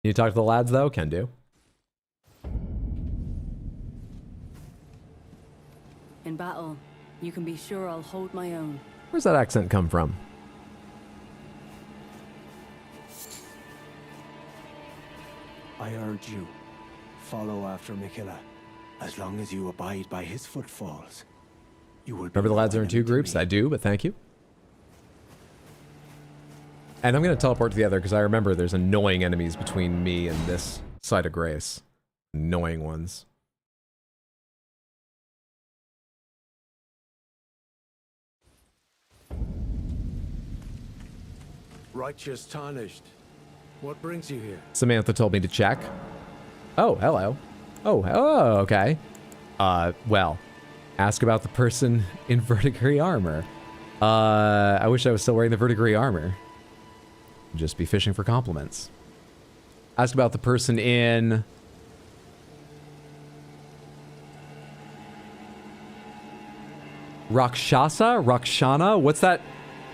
Can you talk to the lads, though? Can do. In battle, you can be sure I'll hold my own. Where's that accent come from? I urge you, follow after Mikilla. As long as you abide by his footfalls, you will. Remember the lads are in 2 groups? I do, but thank you. And I'm going to teleport to the other because I remember there's annoying enemies between me and this side of Grace. Annoying ones. Righteous tarnished. What brings you here? Samantha told me to check. Oh, hello. Oh, okay. Well, ask about the person in verdigris armor. I wish I was still wearing the verdigris armor. Just be fishing for compliments. Ask about the person in... Rakshana? What's that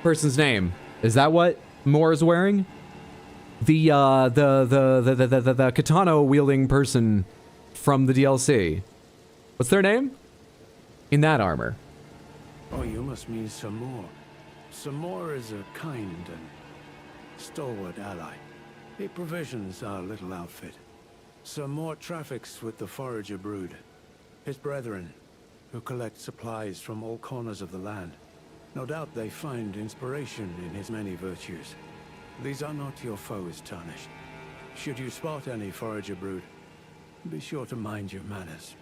person's name? Is that what Moore is wearing? The katana wielding person from the DLC. What's their name? In that armor. Oh, you must mean Samor. Samor is a kind and stalwart ally. He provisions our little outfit. Samor traffics with the forager brood, his brethren, who collect supplies from all corners of the land. No doubt they find inspiration in his many virtues. These are not your foes, Tarnished. Should you spot any forager brood, be sure to mind your manners.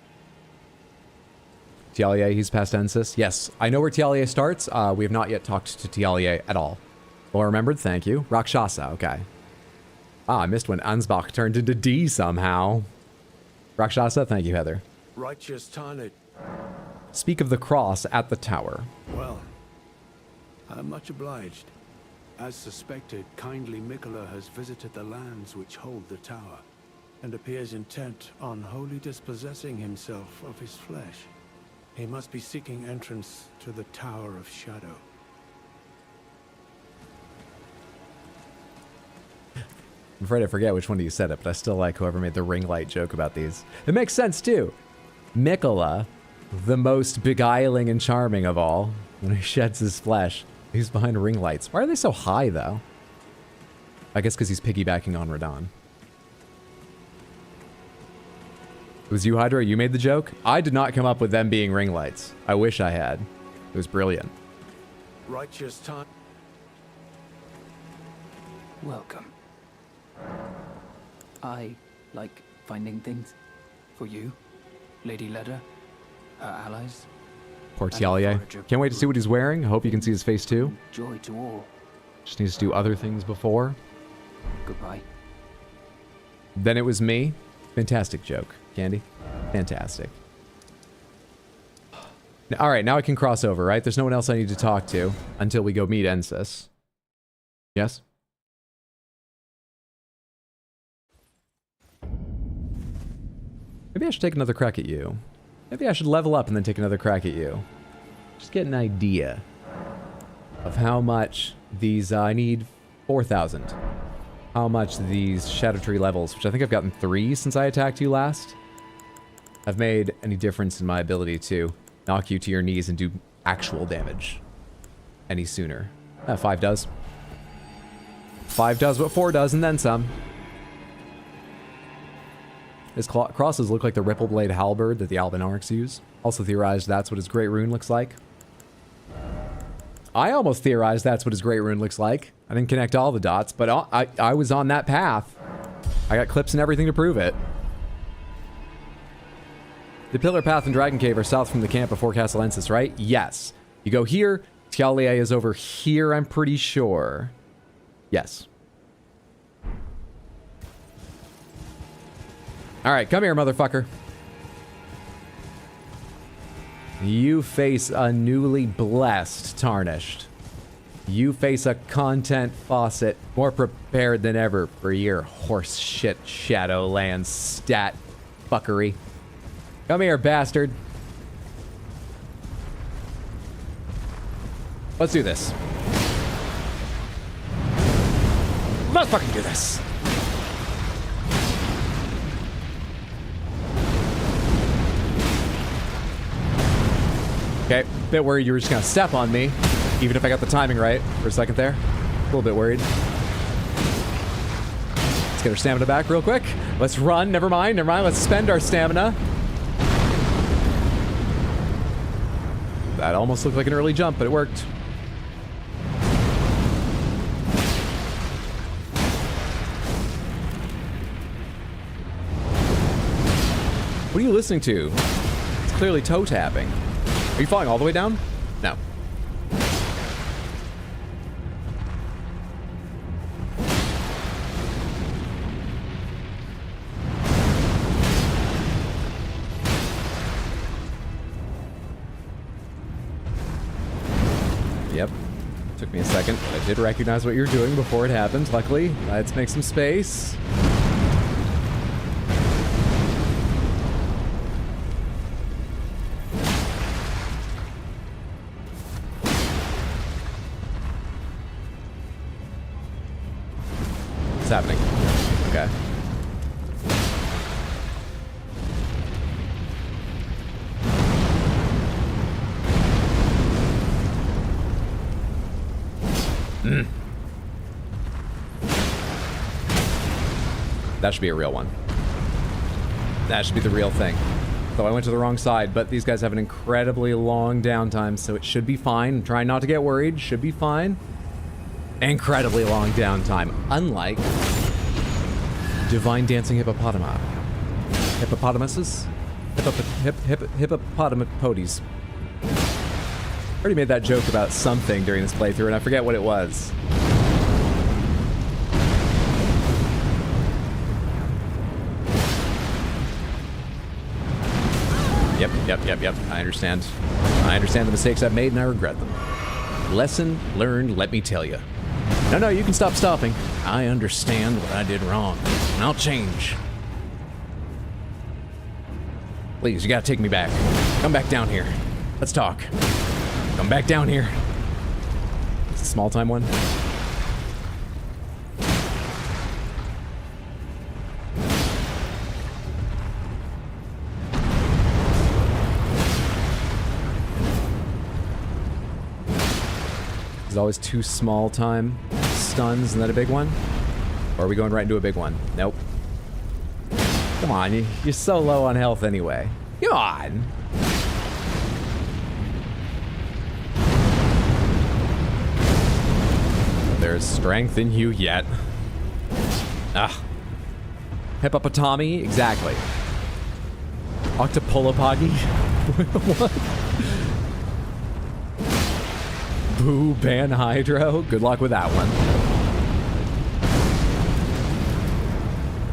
Tialier, he's past Ensis. Yes, I know where Tialier starts. We have not yet talked to Tialier at all. Well remembered, thank you. Rakshasa, okay. Ah, I missed when Ansbach turned into D somehow. Rakshasa, thank you, Heather. Righteous Tarnished. Speak of the cross at the tower. Well, I'm much obliged. As suspected, kindly Mikola has visited the lands which hold the tower, and appears intent on wholly dispossessing himself of his flesh. He must be seeking entrance to the Tower of Shadow. I'm afraid I forget which one of you said it, but I still like whoever made the ring light joke about these. It makes sense, too. Mikola, the most beguiling and charming of all, when he sheds his flesh, he's behind ring lights. Why are they so high, though? I guess because he's piggybacking on Radon. It was you, Hydra? You made the joke? I did not come up with them being ring lights. I wish I had. It was brilliant. Righteous time. Welcome. I like finding things for you, Lady Leda, her allies. Poor Tialier. Can't wait to see what he's wearing. I hope you can see his face too. Joy to all. Just needs to do other things before. Goodbye. Then it was me. Fantastic joke, Candy. Fantastic. All right, now I can cross over, right? There's no one else I need to talk to until we go meet Ensis. Yes? Maybe I should take another crack at you. Maybe I should level up and then take another crack at you. Just get an idea of how much these, I need 4,000. How much these Shadow Tree levels, which I think I've gotten 3 since I attacked you last, have made any difference in my ability to knock you to your knees and do actual damage any sooner. 5 does. 5 does what 4 does and then some. His crosses look like the Ripple Blade halberd that the Albinarchs use. Also theorized that's what his Great Rune looks like. I almost theorized that's what his Great Rune looks like. I didn't connect all the dots, but I was on that path. I got clips and everything to prove it. The Pillar Path and Dragon Cave are south from the camp before Castle Ensis, right? Yes. You go here, Tialier is over here, I'm pretty sure. Yes. Alright, come here, motherfucker. You face a newly blessed Tarnished. You face a content faucet more prepared than ever for your horse shit Shadowlands stat fuckery. Come here, bastard. Let's do this. Let's fucking do this. Okay, bit worried you were just gonna step on me, even if I got the timing right for a second there. A little bit worried. Let's get our stamina back real quick. Let's run. Never mind. Let's spend our stamina. That almost looked like an early jump, but it worked. What are you listening to? It's clearly toe tapping. Are you falling all the way down? No. Yep. Give me a second. I did recognize what you were doing before it happened. Luckily, let's make some space. What's happening? Okay. That should be a real one. That should be the real thing. So I went to the wrong side, but these guys have an incredibly long downtime, so it should be fine. Try not to get worried. Should be fine. Incredibly long downtime. Unlike divine dancing hippopotami. Hippopotamuses? Hippopotamopodes. Already made that joke about something during this playthrough, and I forget what it was. Yep. I understand. I understand the mistakes I've made, and I regret them. Lesson learned, let me tell you. No, you can stop stopping. I understand what I did wrong, and I'll change. Please, you gotta take me back. Come back down here. Let's talk. Come back down here. It's a small time one. There's always 2 small time stuns and then a big one. Or are we going right into a big one? Nope. Come on, you're so low on health anyway. Come on. There's strength in you yet. Ah. Hippopotami? Exactly. Octopolopagi? What? Boo, ban Hydro? Good luck with that one.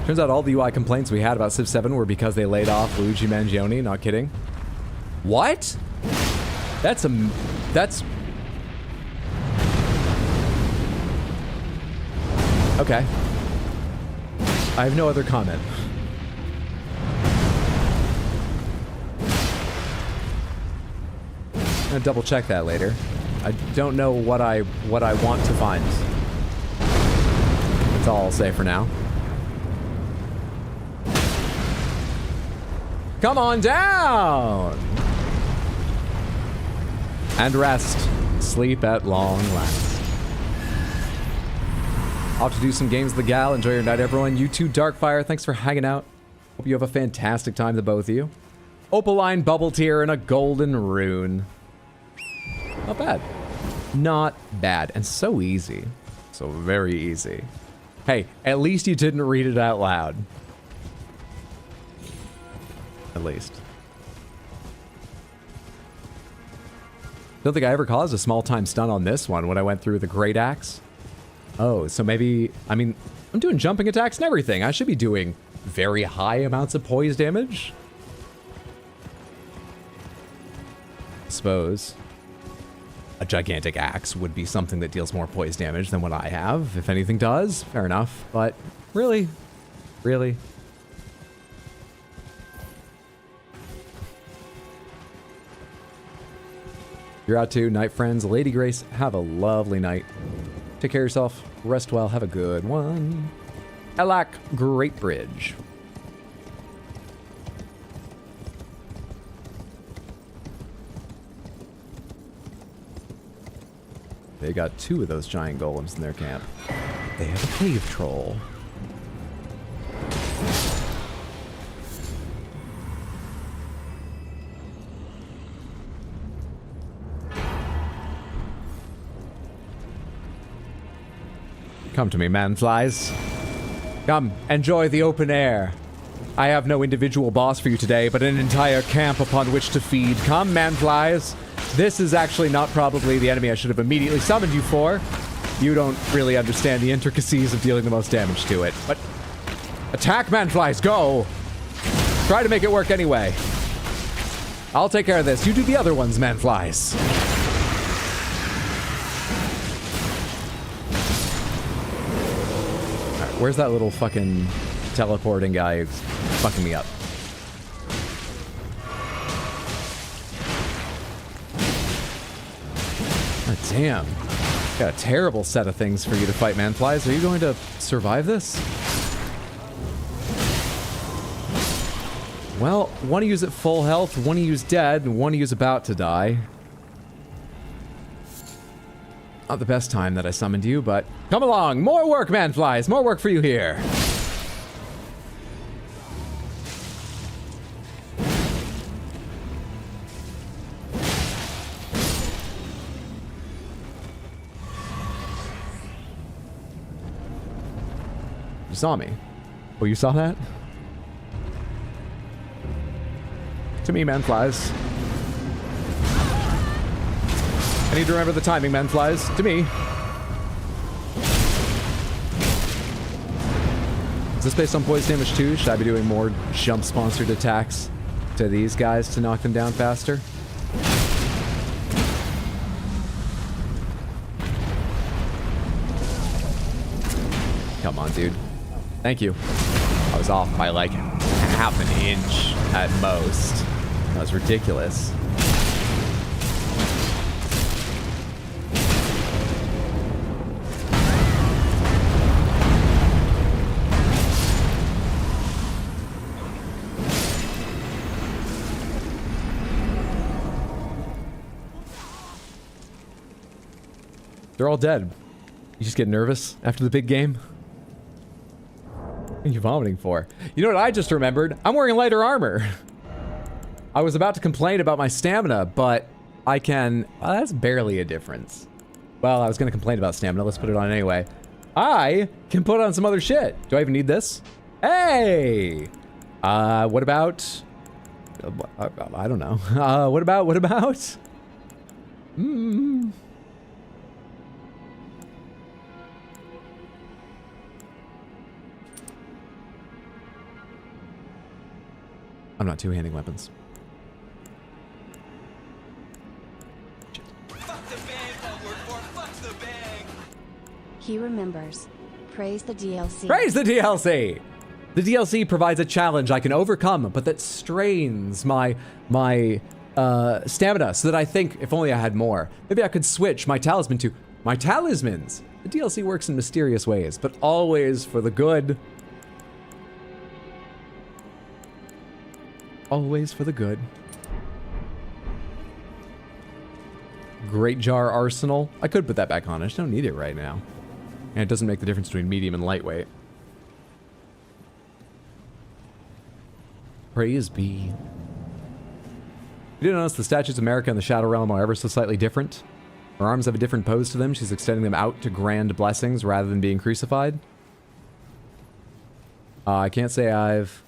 Turns out all the UI complaints we had about Civ 7 were because they laid off Luigi Mangione. Not kidding. What? That's... Okay. I have no other comment. I'm gonna double check that later. I don't know what I want to find. That's all I'll say for now. Come on down! And rest. Sleep at long last. Off to do some games with the gal. Enjoy your night, everyone. You too, Darkfire. Thanks for hanging out. Hope you have a fantastic time, the both of you. Opaline bubble tier and a golden rune. Not bad. Not bad. And so easy. So very easy. Hey, at least you didn't read it out loud. At least. Don't think I ever caused a small time stun on this one when I went through the Great Axe. Oh, so maybe... I mean, I'm doing jumping attacks and everything. I should be doing very high amounts of poise damage. I suppose a gigantic axe would be something that deals more poise damage than what I have. If anything does, fair enough. But really? Really? You're out too, night friends. Lady Grace, have a lovely night. Take care of yourself. Rest well. Have a good one. Elak, Great Bridge. They got 2 of those giant golems in their camp. They have a cave troll. Come to me, man-flies. Come, enjoy the open air. I have no individual boss for you today, but an entire camp upon which to feed. Come, man-flies. This is actually not probably the enemy I should have immediately summoned you for. You don't really understand the intricacies of dealing the most damage to it. But attack, man-flies, go! Try to make it work anyway. I'll take care of this. You do the other ones, man-flies. Where's that little fucking teleporting guy who's fucking me up? Oh, damn. Got a terrible set of things for you to fight, manflies. Are you going to survive this? Well, one of you's at full health, one of you's dead, and one of you's about to die. Not the best time that I summoned you, but come along! More work, manflies! More work for you here! You saw me. Oh, you saw that? To me, manflies. I need to remember the timing, manflies. To me. Is this based on poison damage too? Should I be doing more jump-sponsored attacks to these guys to knock them down faster? Come on, dude. Thank you. I was off by like half an inch at most. That was ridiculous. They're all dead. You just get nervous after the big game? What are you vomiting for? You know what I just remembered? I'm wearing lighter armor. I was about to complain about my stamina, but I can... Well, that's barely a difference. Well, I was going to complain about stamina. Let's put it on anyway. I can put on some other shit. Do I even need this? Hey! What about... I don't know. What about? I'm not two-handing weapons. He remembers. Praise the DLC. Praise the DLC! The DLC provides a challenge I can overcome, but that strains my stamina, so that I think, if only I had more, maybe I could switch my talisman to my talismans. The DLC works in mysterious ways, but always for the good. Always for the good. Great Jar Arsenal. I could put that back on. I just don't need it right now. And it doesn't make the difference between medium and lightweight. Praise be. You didn't notice the statues of America and the Shadow Realm are ever so slightly different? Her arms have a different pose to them. She's extending them out to grand blessings rather than being crucified. I can't say I've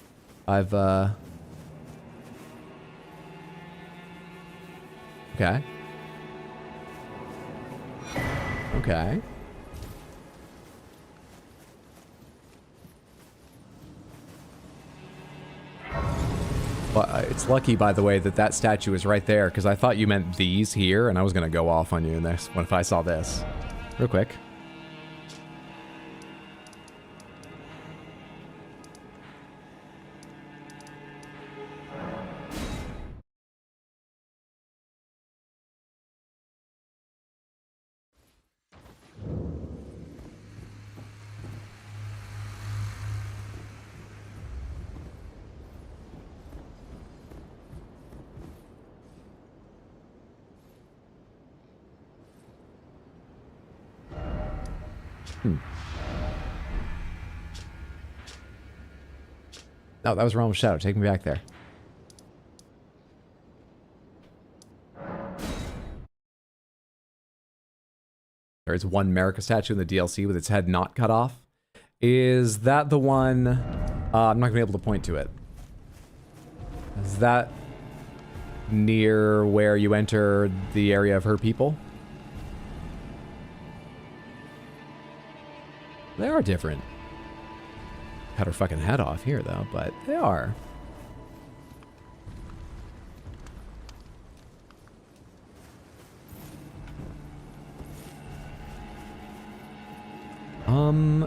Okay. Okay. Well, it's lucky, by the way, that that statue is right there, because I thought you meant these here, and I was going to go off on you next one if I saw this. Real quick. No, that was Realm of Shadow. Take me back there. There is one America statue in the DLC with its head not cut off. Is that the one... I'm not going to be able to point to it. Is that near where you enter the area of her people? They are different. Cut her fucking head off here, though, but they are.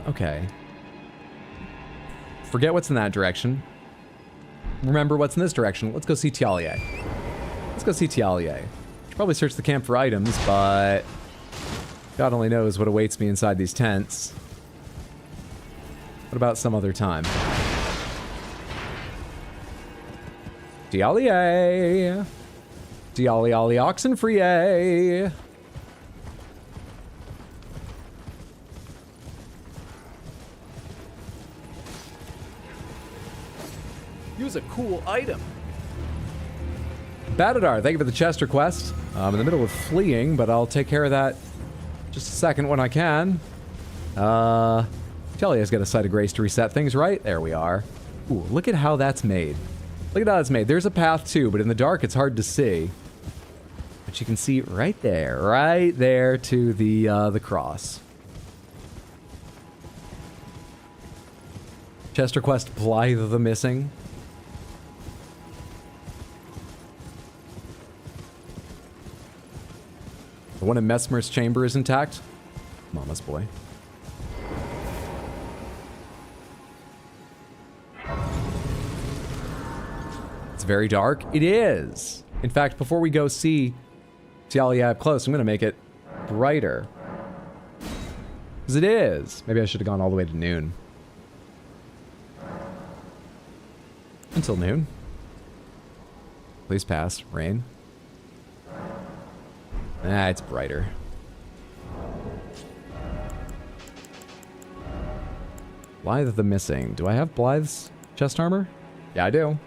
Okay. Forget what's in that direction. Remember what's in this direction. Let's go see Tialier. Let's go see Tialier. Should probably search the camp for items, but God only knows what awaits me inside these tents. What about some other time? Tialier! Tiali Ollie Oxen Free! Use a cool item. Batadar, thank you for the chest request. I'm in the middle of fleeing, but I'll take care of that just a second when I can. Talia's got a site of grace to reset things, right? There we are. Ooh, look at how that's made. Look at how that's made. There's a path too, but in the dark it's hard to see. But you can see right there to the cross. Chest request, Blythe the Missing. The one in Mesmer's chamber is intact. Mama's boy. It's very dark. It is. In fact, before we go see Tialia up close, I'm going to make it brighter. Because it is. Maybe I should have gone all the way to noon. Until noon. Please pass. Rain. Ah, it's brighter. Blythe the Missing. Do I have Blythe's chest armor? Yeah, I do.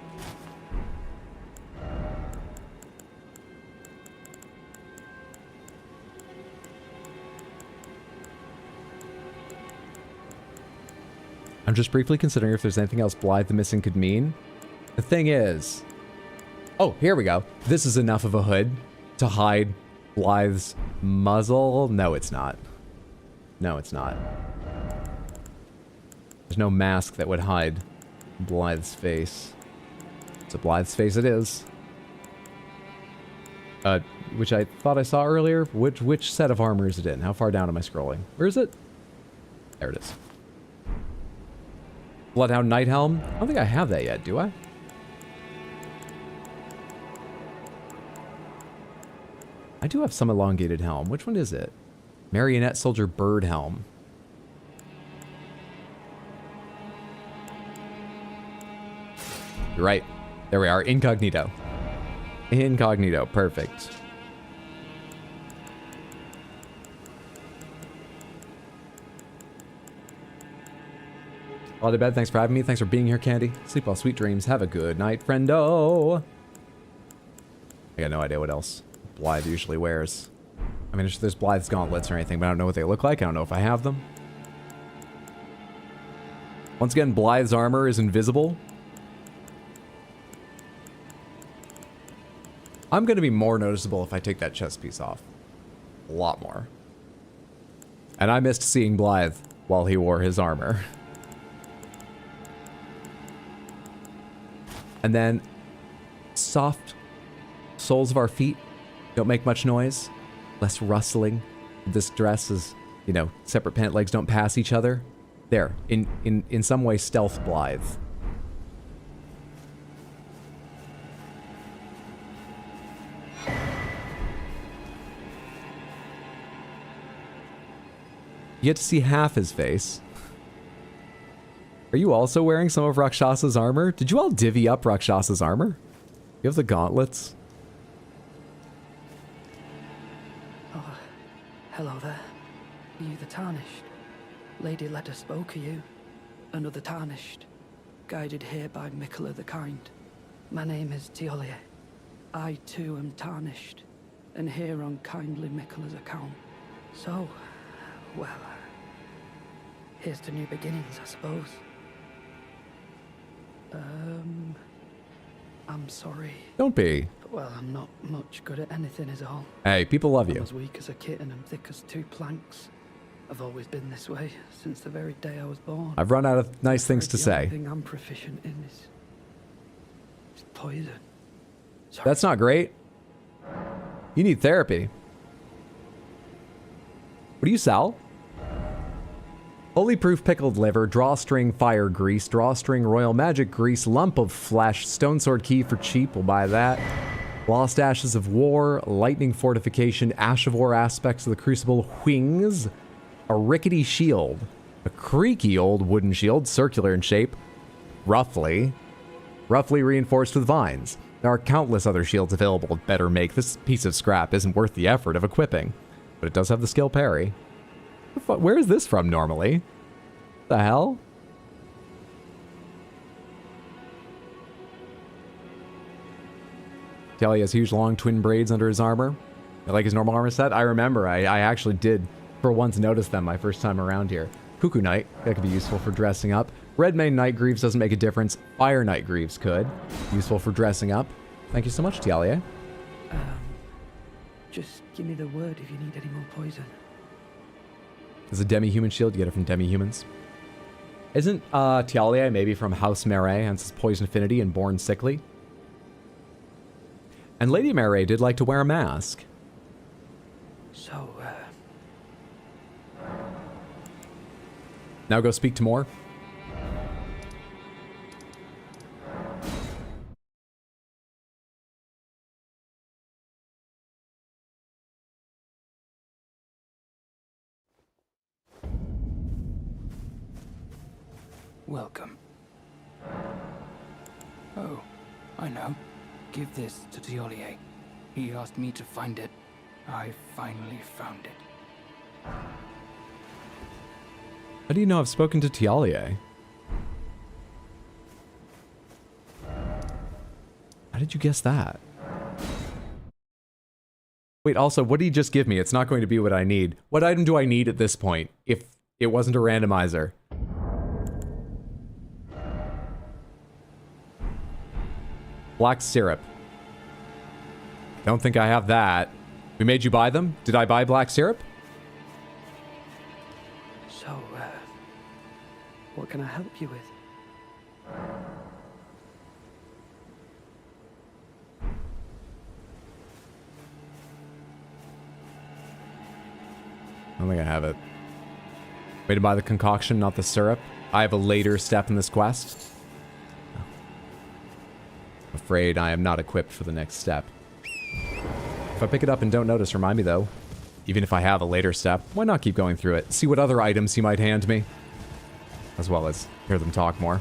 I'm just briefly considering if there's anything else Blythe the Missing could mean. The thing is... Oh, here we go. This is enough of a hood to hide Blythe's muzzle. No, it's not. No, it's not. There's no mask that would hide Blythe's face. So Blythe's face it is. Which I thought I saw earlier. Which set of armor is it in? How far down am I scrolling? Where is it? There it is. Bloodhound Night Helm? I don't think I have that yet, do I? I do have some elongated helm. Which one is it? Marionette Soldier Bird Helm. You're right. There we are. Incognito. Incognito. Perfect. All to bed. Thanks for having me. Thanks for being here, Candy. Sleep well. Sweet dreams. Have a good night, friendo. I got no idea what else Blythe usually wears. I mean, there's Blythe's gauntlets or anything, but I don't know what they look like. I don't know if I have them. Once again, Blythe's armor is invisible. I'm going to be more noticeable if I take that chest piece off. A lot more. And I missed seeing Blythe while he wore his armor. And then, soft soles of our feet don't make much noise. Less rustling. This dress is, you know, separate pant legs don't pass each other. There, in some way, stealth Blythe. You get to see half his face. Are you also wearing some of Rakshasa's armor? Did you all divvy up Rakshasa's armor? You have the gauntlets? Oh, hello there. You the Tarnished. Lady Leda spoke of you. Another Tarnished. Guided here by Mikola the Kind. My name is Tiolier. I too am Tarnished. And here on kindly Mikola's account. So, well, here's to new beginnings, I suppose. I'm sorry. Don't be. Well, I'm not much good at anything is all. Hey, people love you. I'm as weak as a kitten and thick as two planks. I've always been this way, since the very day I was born. I've run out of nice things to The say. only thing I'm proficient in is poison. Sorry. That's not great. You need therapy. What do you sell? Holy proof pickled liver, drawstring fire grease, drawstring royal magic grease, lump of flesh, stone sword key for cheap, we'll buy that. Lost ashes of war, lightning fortification, ash of war aspects of the crucible wings, a rickety shield, a creaky old wooden shield, circular in shape, roughly reinforced with vines. There are countless other shields available with better make. This piece of scrap isn't worth the effort of equipping, but it does have the skill parry. Where is this from normally? The hell? Talia has huge long twin braids under his armor. I like his normal armor set. I remember I actually did for once notice them my first time around here. Cuckoo Knight, that could be useful for dressing up. Red Mane Night Greaves doesn't make a difference. Fire Night Greaves could. Useful for dressing up. Thank you so much, Talia. Just give me the word if you need any more poison. There's a demi-human shield. You get it from demi-humans. Isn't Talia maybe from House Marae, hence his poison affinity and born sickly? And Lady Marae did like to wear a mask. So, Now go speak to more. Welcome. Oh, I know. Give this to Tiolier. He asked me to find it. I finally found it. How do you know I've spoken to Tiolier? How did you guess that? Wait, also, what did he just give me? It's not going to be what I need. What item do I need at this point if it wasn't a randomizer? Black syrup. Don't think I have that. We made you buy them? Did I buy black syrup? so, what can I help you with? I don't think I have it. Way to buy the concoction, not the syrup. I have a later step in this quest. I'm afraid I am not equipped for the next step. If I pick it up and don't notice, remind me though. Even if I have a later step, why not keep going through it? See what other items he might hand me. As well as hear them talk more.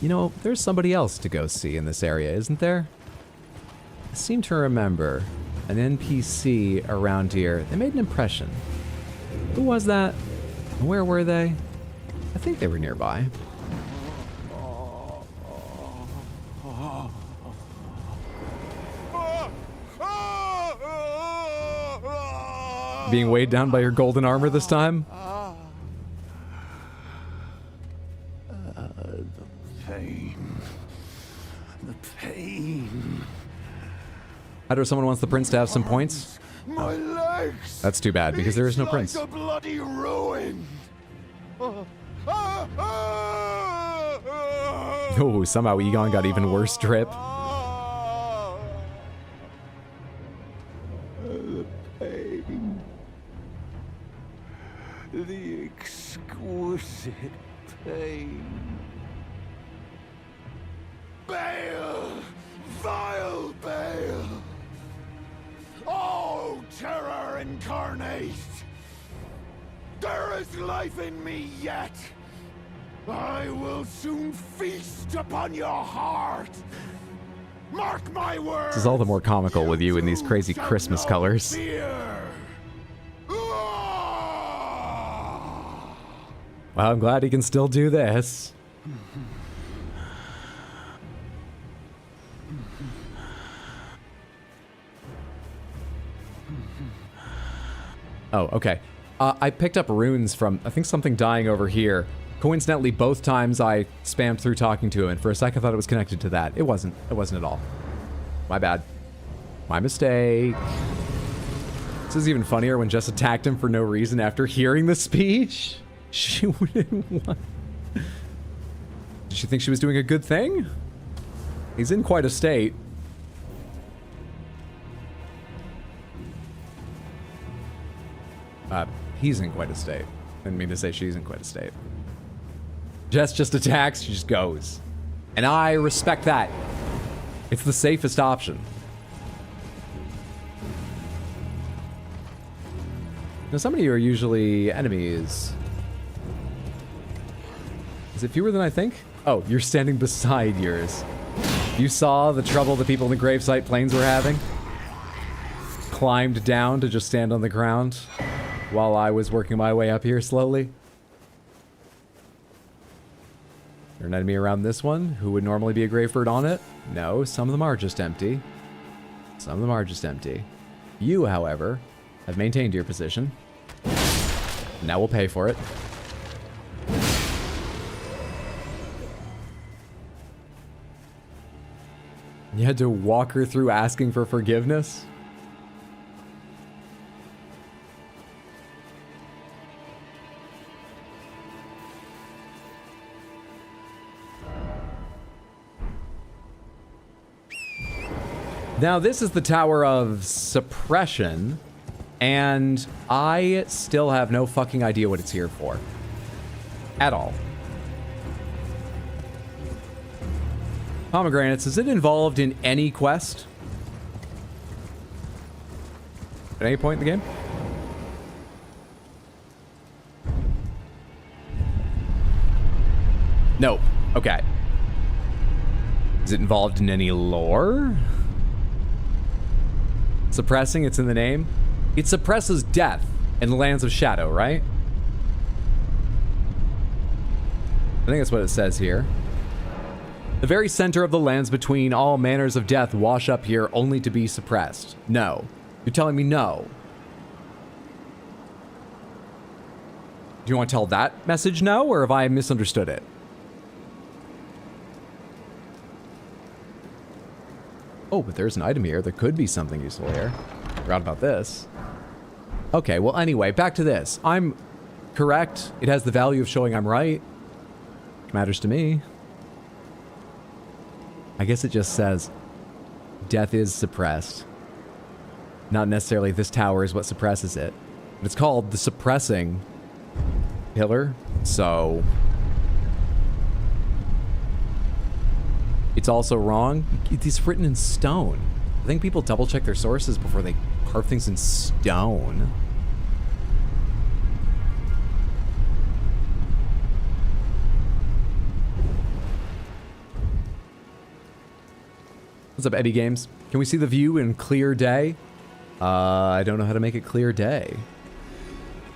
You know, there's somebody else to go see in this area, isn't there? I seem to remember an NPC around here. They made an impression. Who was that? Where were they? I think they were nearby. Being weighed down by your golden armor this time? The pain. How someone wants the prince to have some points? My legs. That's too bad, because there is no It's prince. like a bloody ruin. Oh, somehow Egon got even worse drip. The pain. The exquisite pain. Bale! Vile Bale! Oh, terror incarnate! There is life in me yet! I will soon feast upon your heart! Mark my words! This is all the more comical with you in these crazy Christmas colors. Fear! Well, I'm glad he can still do this. Oh, okay. I picked up runes from, I think, something dying over here. Coincidentally, both times I spammed through talking to him, and for a second I thought it was connected to that. It wasn't. It wasn't at all. My bad. My mistake. This is even funnier when Jess attacked him for no reason after hearing the speech. She wouldn't want... Did she think she was doing a good thing? He's in quite a state. He's in quite a state. I didn't mean to say she's in quite a state. Jess just attacks, she just goes. And I respect that. It's the safest option. Now, some of you are usually enemies. Is it fewer than I think? Oh, you're standing beside yours. You saw the trouble the people in the gravesite plains were having? Climbed down to just stand on the ground while I was working my way up here slowly. There's an enemy around this one who would normally be a gravebird on it. No, some of them are just empty. Some of them are just empty. You, however, have maintained your position. Now we'll pay for it. You had to walk her through asking for forgiveness? Now, this is the Tower of Suppression, and I still have no fucking idea what it's here for. At all. Pomegranates, is it involved in any quest? At any point in the game? Nope. Okay. Is it involved in any lore? Suppressing, it's in the name. It suppresses death in the Lands of Shadow, right? I think that's what it says here. The very center of the lands between all manners of death wash up here only to be suppressed. No. You're telling me no. Do you want to tell that message no, or have I misunderstood it? Oh, but there's an item here. There could be something useful here. Forgot about this. Okay, well, anyway, back to this. I'm correct. It has the value of showing I'm right. Which matters to me. I guess it just says death is suppressed. Not necessarily this tower is what suppresses it. But it's called the suppressing pillar, so... It's also wrong. It's written in stone. I think people double check their sources before they carve things in stone. What's up, Eddie Games? Can we see the view in clear day? I don't know how to make it clear day.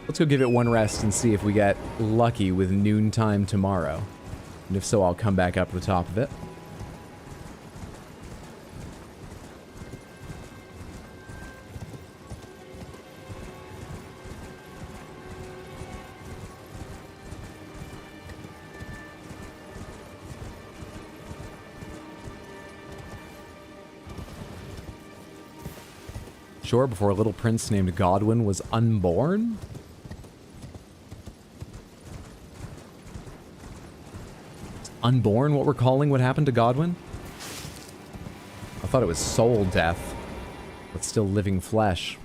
Let's go give it one rest and see if we get lucky with noontime tomorrow. And if so, I'll come back up to the top of it. Before a little prince named Godwin was unborn? Unborn, what we're calling what happened to Godwin? I thought it was soul death, but still living flesh.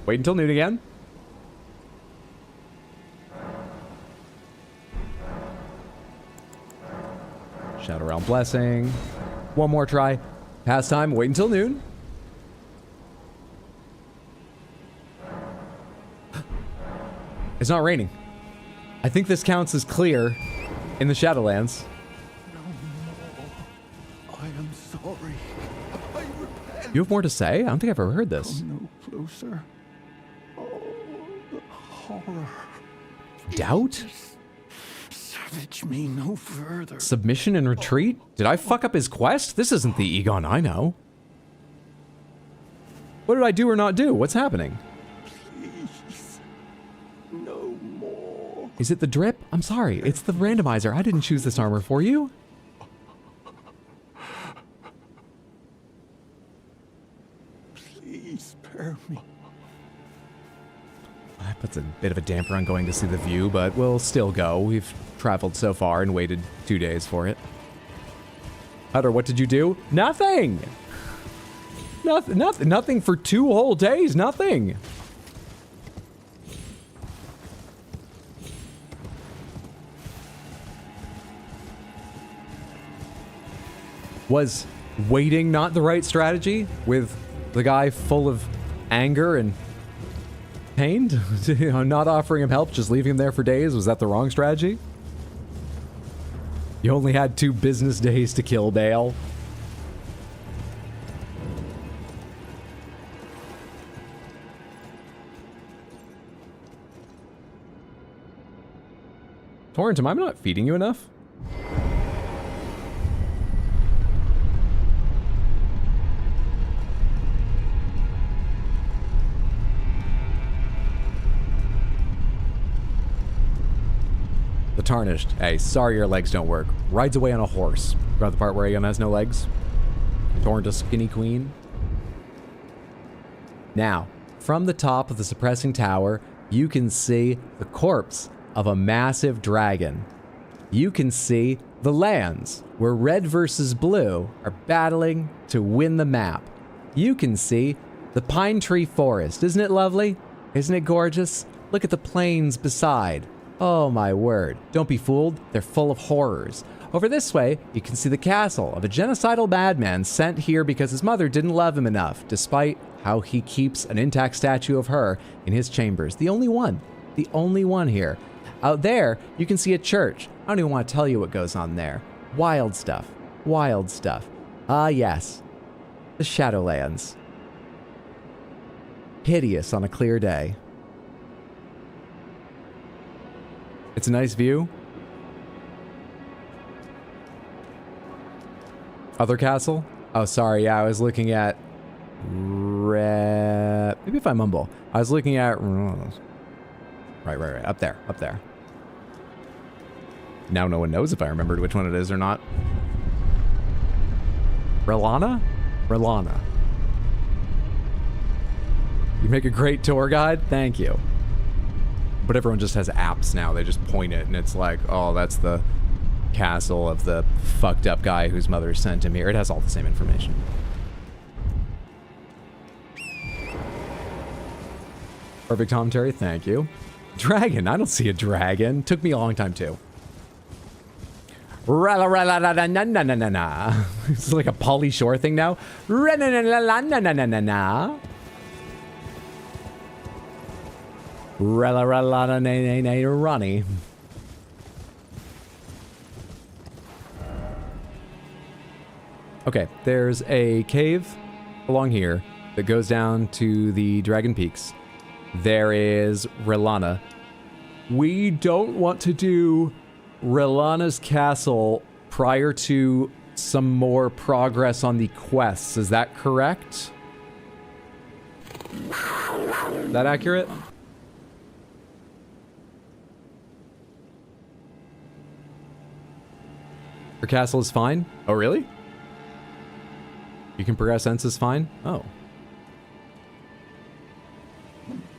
Wait until noon again. Shadow Realm Blessing. One more try. Pastime, wait until noon. It's not raining. I think this counts as clear in the Shadowlands. No more. I am sorry. I repent. You have more to say? I don't think I've ever heard this. Come no closer. Oh, the horror. Doubt? Savage me no further. Submission and retreat? Did I fuck up his quest? This isn't the Egon I know. What did I do or not do? What's happening? Please. No more. Is it the drip? I'm sorry. It's the randomizer. I didn't choose this armor for you. Please spare me. That puts a bit of a damper on going to see the view, but we'll still go. We've traveled so far and waited 2 days for it. Hunter, what did you do? Nothing! Nothing for 2 whole days, nothing. Was waiting not the right strategy with the guy full of anger and pain? Not offering him help, just leaving him there for days? Was that the wrong strategy? You only had 2 business days to kill Bale. Torrent, am I not feeding you enough? The Tarnished. Hey, sorry your legs don't work. Rides away on a horse. About the part where Aegon has no legs. Torrent a skinny queen. Now, from the top of the suppressing tower, you can see the corpse of a massive dragon. You can see the lands where red versus blue are battling to win the map. You can see the pine tree forest. Isn't it lovely? Isn't it gorgeous? Look at the plains beside. Oh my word. Don't be fooled. They're full of horrors. Over this way, you can see the castle of a genocidal madman sent here because his mother didn't love him enough, despite how he keeps an intact statue of her in his chambers. The only one here. Out there, you can see a church. I don't even want to tell you what goes on there. Wild stuff. Wild stuff. Ah, yes. The Shadowlands. Hideous on a clear day. It's a nice view. Other castle? Oh, sorry. Yeah, I was looking at... Maybe if I mumble. I was looking at... Right. Up there. Now no one knows if I remembered which one it is or not. Relana? You make a great tour guide? Thank you. But everyone just has apps now. They just point it and it's like, oh, that's the castle of the fucked up guy whose mother sent him here. It has all the same information. Perfect commentary, thank you. Dragon, I don't see a dragon. Took me a long time too. It's like a Pauly Shore thing now. Ronnie. Okay, there's a cave along here that goes down to the Dragon Peaks. There is Relana. We don't want to do Relana's castle prior to some more progress on the quests. Is that correct? Is that accurate? Her castle is fine? Oh, really? You can progress Ensis fine? Oh.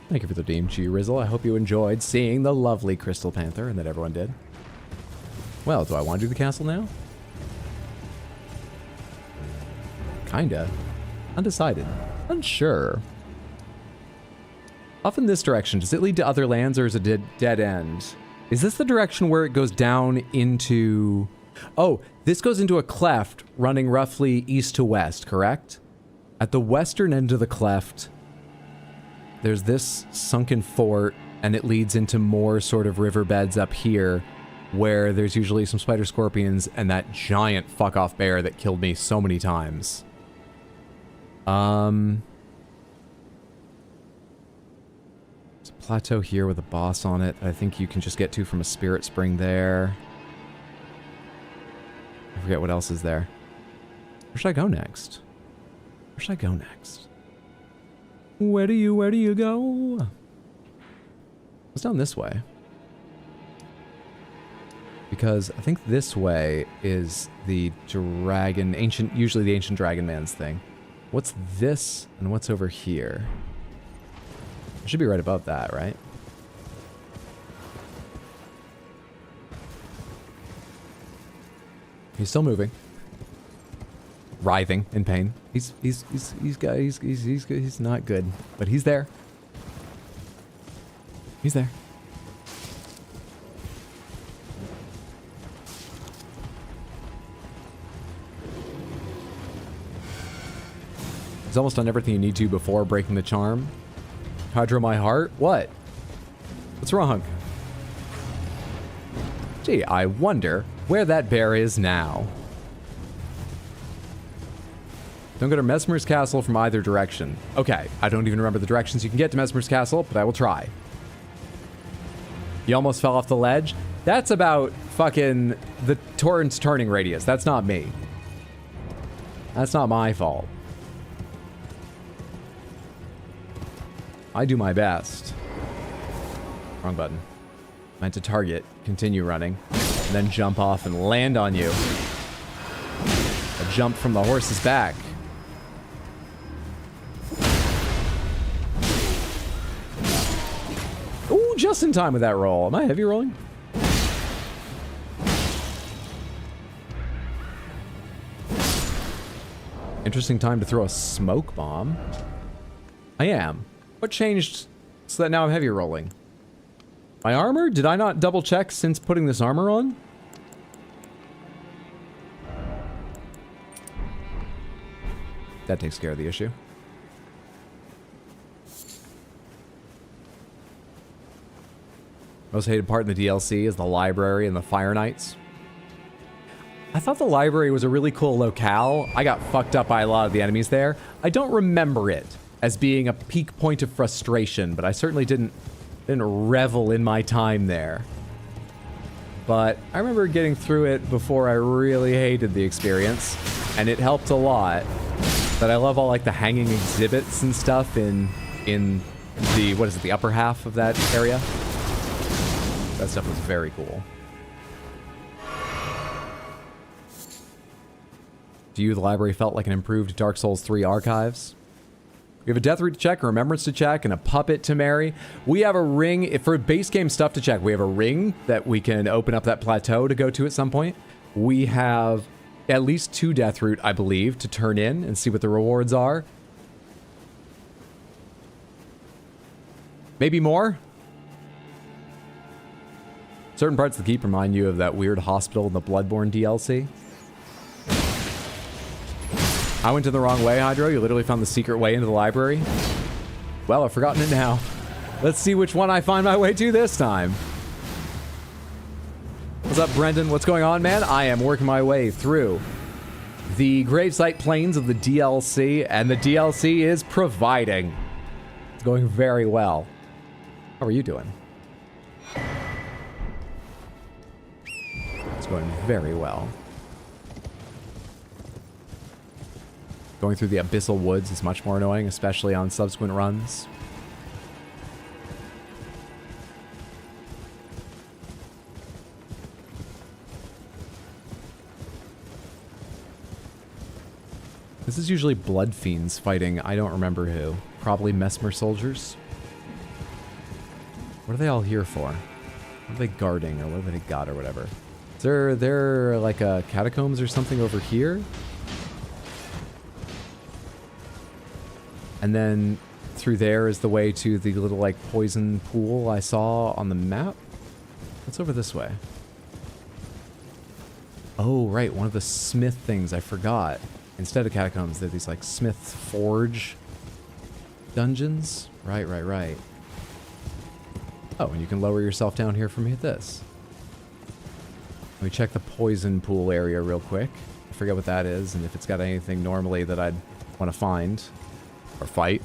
Thank you for the Deem G Rizzle. I hope you enjoyed seeing the lovely Crystal Panther and that everyone did. Well, do I want to do the castle now? Kinda. Undecided. Unsure. Off in this direction, does it lead to other lands or is it a dead end? Is this the direction where it goes down into... Oh, this goes into a cleft running roughly east to west, correct? At the western end of the cleft, there's this sunken fort, and it leads into more sort of riverbeds up here, where there's usually some spider scorpions and that giant fuck-off bear that killed me so many times. There's a plateau here with a boss on it. I think you can just get to from a spirit spring there. I forget what else is there. Where should I go next? Where do you go? It's down this way. Because I think this way is the dragon, usually the ancient dragon man's thing. What's this and what's over here? It should be right above that, right? He's still moving. writhing in pain. He's not good, but he's there. He's there. He's almost done everything you need to before breaking the charm. Hydro my heart? What? What's wrong? Gee, I wonder where that bear is now. Don't go to Mesmer's Castle from either direction. Okay, I don't even remember the directions you can get to Mesmer's Castle, but I will try. You almost fell off the ledge? That's about fucking the torrent's turning radius. That's not me. That's not my fault. I do my best. Wrong button. Meant to target, continue running, and then jump off and land on you. A jump from the horse's back. Ooh, just in time with that roll. Am I heavy rolling? Interesting time to throw a smoke bomb. I am. What changed so that now I'm heavy rolling? My armor? Did I not double check since putting this armor on? That takes care of the issue. Most hated part in the DLC is the library and the Fire Knights. I thought the library was a really cool locale. I got fucked up by a lot of the enemies there. I don't remember it as being a peak point of frustration, but I certainly didn't revel in my time there. But I remember getting through it before I really hated the experience, and it helped a lot. But I love all like the hanging exhibits and stuff in the, what is it, the upper half of that area. That stuff was very cool. To you, the library felt like an improved Dark Souls 3 archives. We have a death root to check, a remembrance to check, and a puppet to marry. We have a ring, for base game stuff to check, we have a ring that we can open up that plateau to go to at some point. We have at least 2 death root, I believe, to turn in and see what the rewards are. Maybe more? Certain parts of the keep remind you of that weird hospital in the Bloodborne DLC. I went to the wrong way, Hydro. You literally found the secret way into the library. Well, I've forgotten it now. Let's see which one I find my way to this time. What's up, Brendan? What's going on, man? I am working my way through the gravesite plains of the DLC, and the DLC is providing. It's going very well. How are you doing? It's going very well. Going through the Abyssal Woods is much more annoying, especially on subsequent runs. This is usually Blood Fiends fighting, I don't remember who. Probably Mesmer soldiers. What are they all here for? What are they guarding, or what have they got, or whatever? Is there like a catacombs or something over here? And then through there is the way to the little, like, poison pool I saw on the map. What's over this way? Oh, right, one of the smith things I forgot. Instead of catacombs, they're these, like, smith forge dungeons. Right. Oh, and you can lower yourself down here from this. Let me check the poison pool area real quick. I forget what that is, and if it's got anything normally that I'd want to find. Or fight.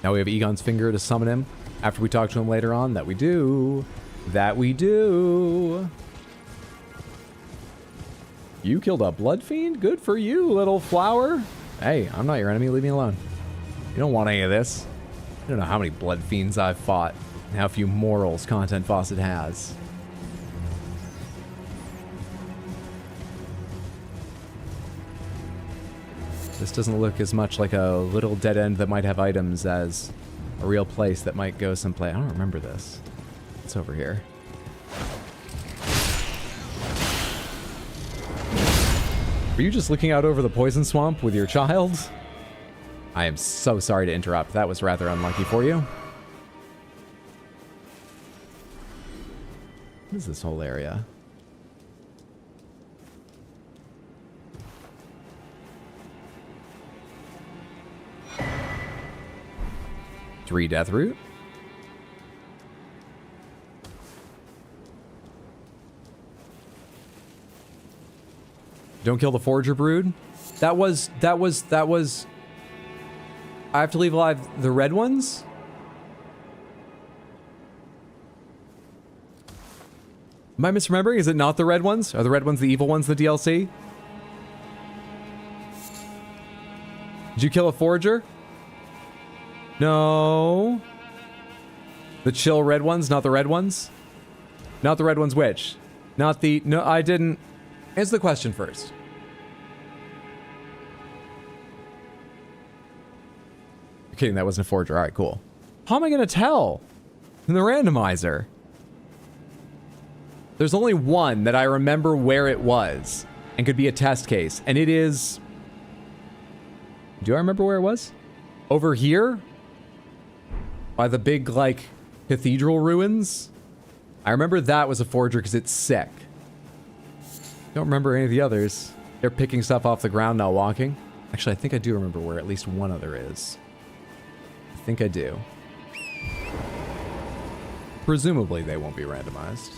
Now we have Egon's finger to summon him after we talk to him later on. That we do. That we do. You killed a blood fiend? Good for you, little flower. Hey, I'm not your enemy. Leave me alone. You don't want any of this. I don't know how many blood fiends I've fought and how few morals Content Faucet has. This doesn't look as much like a little dead end that might have items as a real place that might go someplace. I don't remember this. It's over here. Were you just looking out over the poison swamp with your child? I am so sorry to interrupt. That was rather unlucky for you. What is this whole area? 3 death root. Don't kill the Forger Brood. That was... I have to leave alive the red ones? Am I misremembering? Is it not the red ones? Are the red ones the evil ones in the DLC? Did you kill a Forger? No. The chill red ones, not the red ones? Not the red ones which? Not the... No, I didn't... Answer the question first. You're kidding, that wasn't a Forger. Alright, cool. How am I gonna tell? In the randomizer. There's only one that I remember where it was. And could be a test case. And it is... Do I remember where it was? Over here? By the big, like, cathedral ruins? I remember that was a Forger because it's sick. Don't remember any of the others. They're picking stuff off the ground, not walking. Actually, I think I do remember where at least one other is. I think I do. Presumably, they won't be randomized.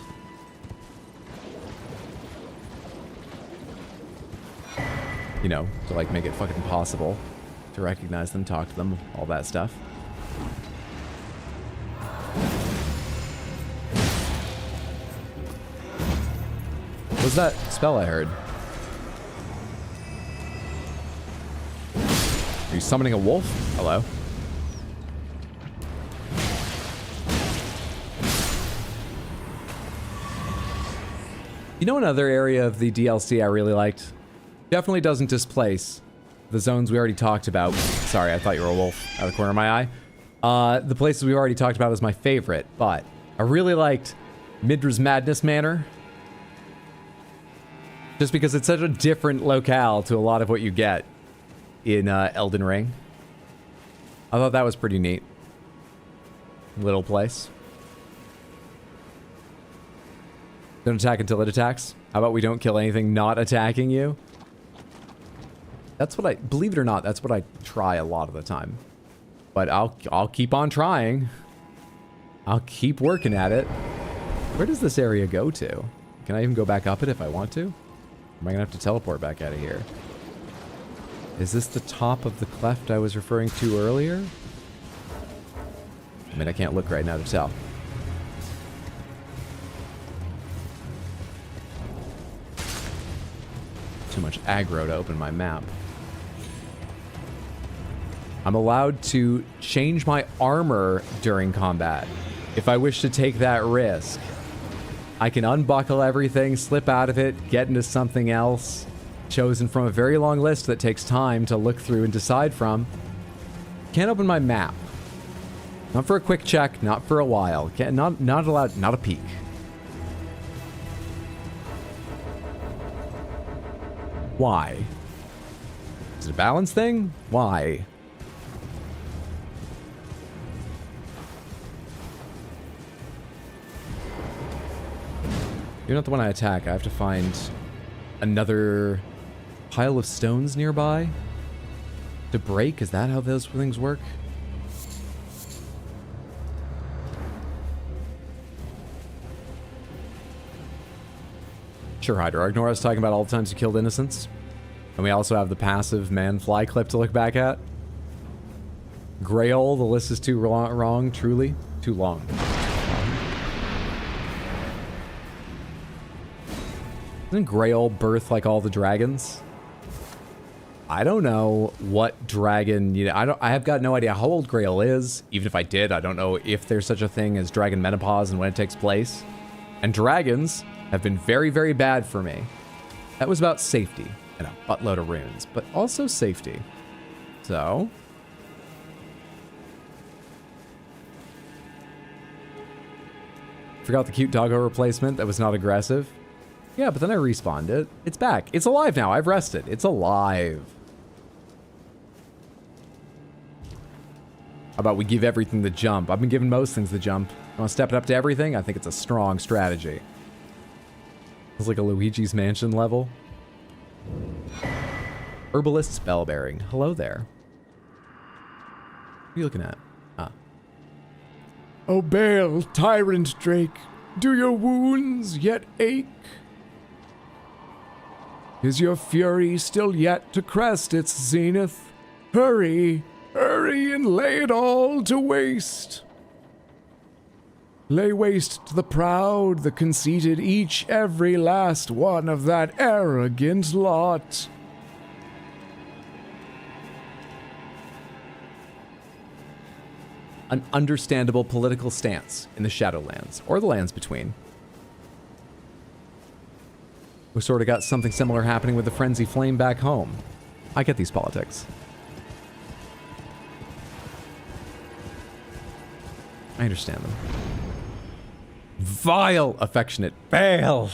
You know, to like make it fucking impossible to recognize them, talk to them, all that stuff. What was that spell I heard? Are you summoning a wolf? Hello? You know another area of the DLC I really liked? Definitely doesn't displace the zones we already talked about. Sorry, I thought you were a wolf out of the corner of my eye. The places we already talked about is my favorite, but I really liked Midra's Madness Manor. Just because it's such a different locale to a lot of what you get in Elden Ring. I thought that was pretty neat. Little place. Don't attack until it attacks. How about we don't kill anything not attacking you? That's what I, believe it or not, that's what I try a lot of the time. But I'll keep on trying. I'll keep working at it. Where does this area go to? Can I even go back up it if I want to? Am I gonna have to teleport back out of here? Is this the top of the cleft I was referring to earlier? I mean, I can't look right now to tell. Too much aggro to open my map. I'm allowed to change my armor during combat if I wish to take that risk. I can unbuckle everything, slip out of it, get into something else, chosen from a very long list that takes time to look through and decide from. Can't open my map. Not for a quick check, not for a while. Not allowed, not a peek. Why? Is it a balance thing? Why? You're not the one I attack. I have to find another pile of stones nearby to break. Is that how those things work? Sure, Hydra. Ignore us talking about all the times you killed innocents. And we also have the passive man fly clip to look back at. Grail, the list is too wrong, truly. Too long. Doesn't Grail birth like all the dragons? I don't know what dragon, you know, I have got no idea how old Grail is. Even if I did, I don't know if there's such a thing as dragon menopause and when it takes place. And dragons have been very, very bad for me. That was about safety and a buttload of runes, but also safety. So. Forgot the cute doggo replacement that was not aggressive. Yeah, but then I respawned it. It's back. It's alive now. I've rested. It's alive. How about we give everything the jump? I've been giving most things the jump. I want to step it up to everything? I think it's a strong strategy. It's like a Luigi's Mansion level. Herbalist Spellbearing. Hello there. What are you looking at? Ah. O Bale, tyrant Drake, do your wounds yet ache? Is your fury still yet to crest its zenith? Hurry, hurry and lay it all to waste. Lay waste to the proud, the conceited, each, every last one of that arrogant lot. An understandable political stance in the Shadowlands, or the lands between. We sort of got something similar happening with the Frenzy Flame back home. I get these politics. I understand them. Vile, affectionate Bale!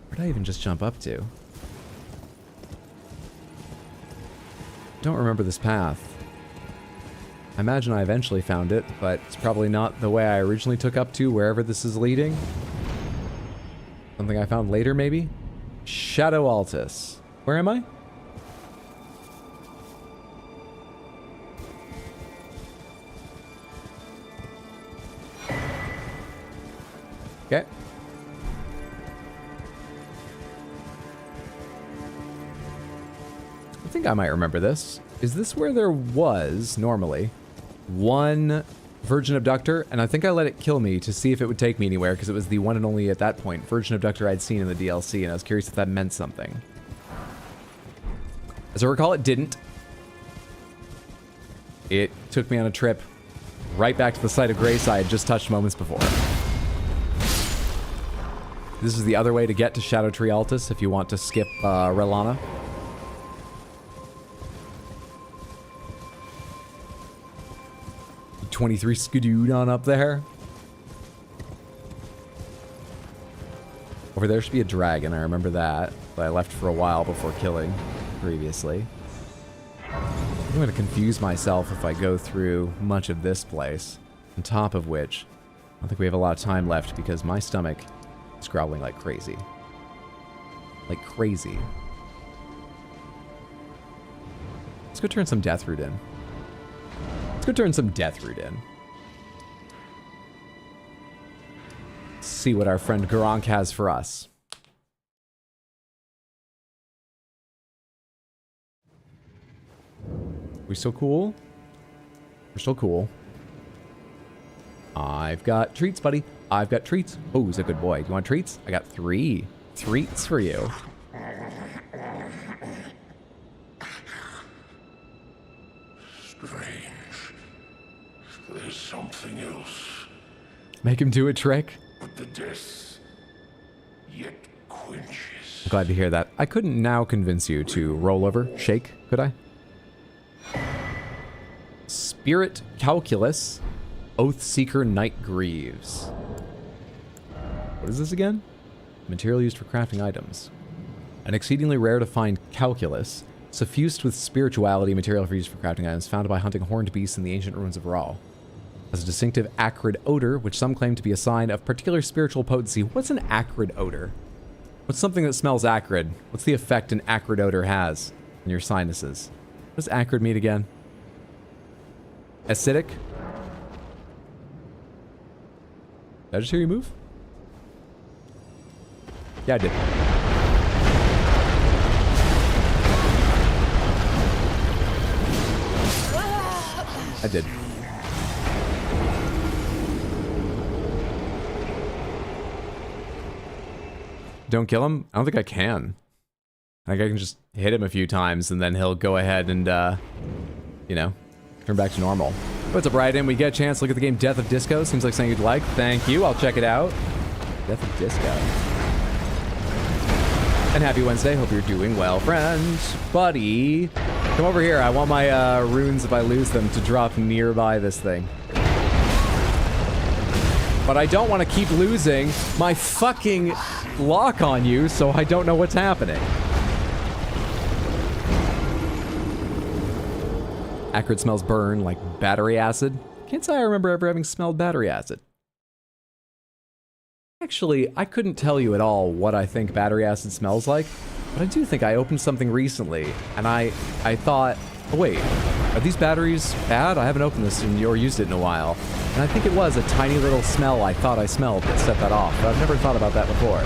Where'd I even just jump up to? Don't remember this path. I imagine I eventually found it, but it's probably not the way I originally took up to wherever this is leading. Something I found later, maybe? Shadow Altus. Where am I? Okay. I think I might remember this. Is this where there was, normally, one Virgin Abductor? And I think I let it kill me to see if it would take me anywhere, because it was the one and only, at that point, Virgin Abductor I'd seen in the DLC, and I was curious if that meant something. As I recall, it didn't. It took me on a trip right back to the site of grace I had just touched moments before. This is the other way to get to Shadow Tree Altus if you want to skip Relana. $23 skidooed on up there. Over there should be a dragon, I remember that. But I left for a while before killing previously. I'm going to confuse myself if I go through much of this place. On top of which, I don't think we have a lot of time left because my stomach is growling like crazy. Like crazy. Let's go turn some Deathroot in. Let's go turn some Deathroot in. Let's see what our friend Garank has for us. We still cool? We're still cool. I've got treats, buddy. I've got treats. Oh, he's a good boy. Do you want treats? I got 3 treats for you. Strange. There's something else. Make him do a trick? But the death yet quenches. I'm glad to hear that. I couldn't now convince you to roll over, shake, could I? Spirit Calculus, Oathseeker Night Greaves. What is this again? Material used for crafting items. An exceedingly rare to find calculus, suffused with spirituality, material for use for crafting items, found by hunting horned beasts in the ancient ruins of Raw. Has a distinctive acrid odor, which some claim to be a sign of particular spiritual potency. What's an acrid odor? What's something that smells acrid? What's the effect an acrid odor has on your sinuses? What does acrid mean again? Acidic? Did I just hear you move? Yeah, I did. I did. Don't kill him? I don't think I can. I think I can just hit him a few times and then he'll go ahead and, you know, turn back to normal. What's up, Ryden? We get a chance to look at the game Death of Disco. Seems like something you'd like. Thank you. I'll check it out. Death of Disco. And happy Wednesday. Hope you're doing well, friend. Buddy. Come over here. I want my runes, if I lose them, to drop nearby this thing. but I don't want to keep losing my fucking lock on you, so I don't know what's happening. Acrid smells burn like battery acid. Can't say I remember ever having smelled battery acid. Actually, I couldn't tell you at all what I think battery acid smells like, but I do think I opened something recently, and I thought, oh wait, are these batteries bad? I haven't opened this or used it in a while. And I think it was a tiny little smell I thought I smelled that set that off, but I've never thought about that before.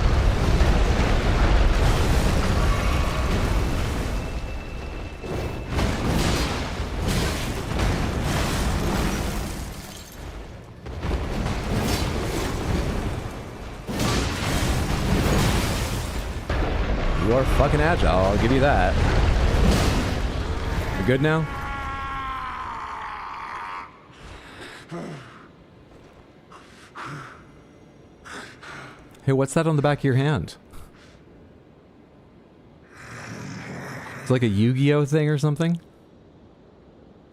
You are fucking agile, I'll give you that. You good now? Hey, what's that on the back of your hand? It's like a Yu-Gi-Oh thing or something?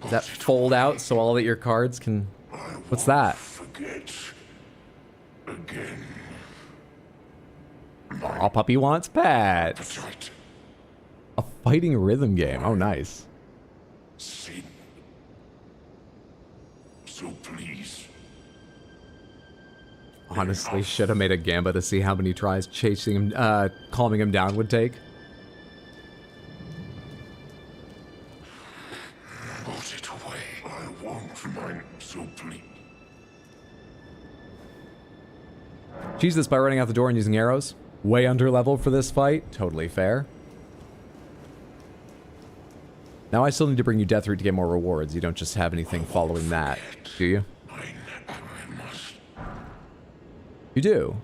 Does that fold out so all that your cards can... What's that? Forget again. Aw, puppy wants pets. Right. A fighting rhythm game. Oh, nice. Sin. So please. Honestly, should have made a gamba to see how many tries chasing him, calming him down would take. Put it away. I won't mind. So please. Cheese this by running out the door and using arrows. Way under level for this fight. Totally fair. Now I still need to bring you Death Root to get more rewards. You don't just have anything following that, do you? I must You do.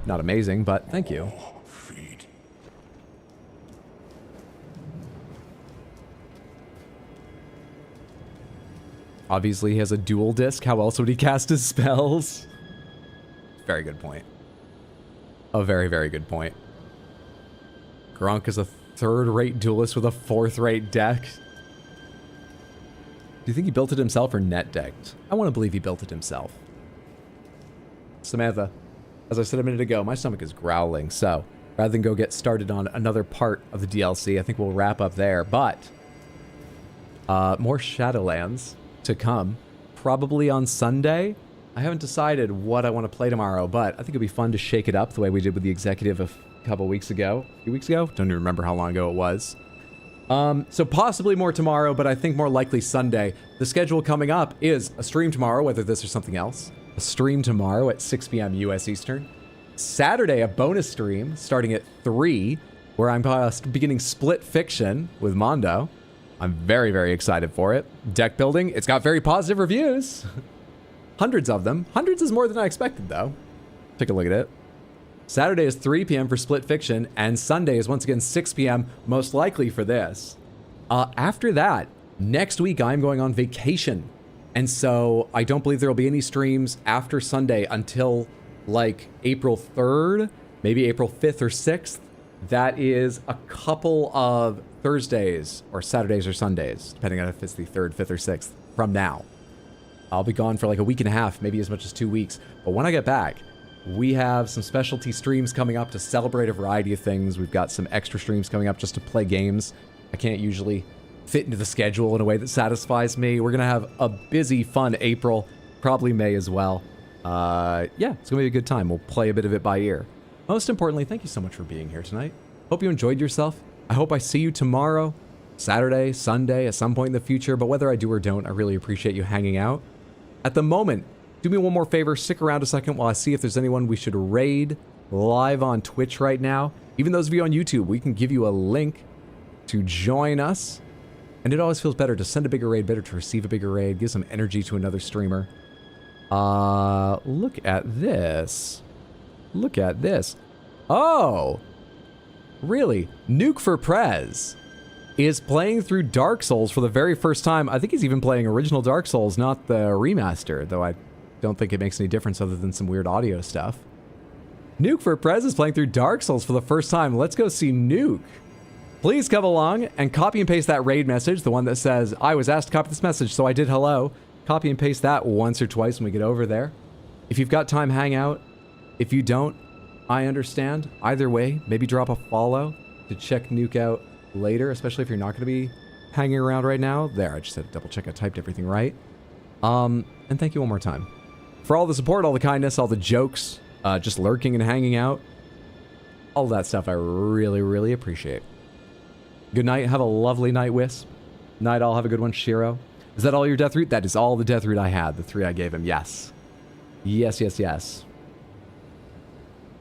Not amazing, but thank you. feed. Obviously he has a dual disc. How else would he cast his spells? Very good point. A very, very good point. Gronk is a third-rate duelist with a fourth-rate deck. Do you think he built it himself or net decked? I want to believe he built it himself. Samantha, as I said a minute ago, my stomach is growling, so rather than go get started on another part of the DLC, I think we'll wrap up there, but more Shadowlands to come, probably on Sunday. I haven't decided what I want to play tomorrow, but I think it'd be fun to shake it up the way we did with the Executive a couple weeks ago. A few weeks ago? Don't even remember how long ago it was. So possibly more tomorrow, but I think more likely Sunday. The schedule coming up is a stream tomorrow, whether this or something else. A stream tomorrow at 6 p.m. US Eastern. Saturday, a bonus stream starting at 3, where I'm beginning Split Fiction with Mondo. I'm very, very excited for it. Deck building, it's got very positive reviews. Hundreds of them. Hundreds is more than I expected, though. Take a look at it. Saturday is 3 p.m. for Split Fiction, and Sunday is once again 6 p.m., most likely for this. After that, next week I'm going on vacation, and so I don't believe there will be any streams after Sunday until, like, April 3rd, maybe April 5th or 6th. That is a couple of Thursdays, or Saturdays or Sundays, depending on if it's the 3rd, 5th, or 6th, from now. I'll be gone for like a week and a half, maybe as much as 2 weeks. But when I get back, we have some specialty streams coming up to celebrate a variety of things. We've got some extra streams coming up just to play games. I can't usually fit into the schedule in a way that satisfies me. We're going to have a busy, fun April, probably May as well. Yeah, it's going to be a good time. We'll play a bit of it by ear. Most importantly, thank you so much for being here tonight. Hope you enjoyed yourself. I hope I see you tomorrow, Saturday, Sunday, at some point in the future. But whether I do or don't, I really appreciate you hanging out. At the moment, do me one more favor, stick around a second while I see if there's anyone we should raid live on Twitch right now. Even those of you on YouTube, we can give you a link to join us. And it always feels better to send a bigger raid, better to receive a bigger raid, give some energy to another streamer. Look at this. Look at this. Oh! Really? Nuke for Prez is playing through Dark Souls for the very first time. I think he's even playing original Dark Souls, not the remaster, though I don't think it makes any difference other than some weird audio stuff. Nuke for Prez is playing through Dark Souls for the first time. Let's go see Nuke. Please come along and copy and paste that raid message, the one that says, I was asked to copy this message, so I did hello. Copy and paste that once or twice when we get over there. If you've got time, hang out. If you don't, I understand. Either way, maybe drop a follow to check Nuke out later, especially if you're not going to be hanging around right now. There, I just had to double check I typed everything right. And thank you one more time for all the support, all the kindness, all the jokes, just lurking and hanging out. All that stuff I really, really appreciate. Good night. Have a lovely night, Wisp. Night all. Have a good one, Shiro. Is that all your death route? That is all the death route I had. The 3 I gave him. Yes. Yes, yes, yes.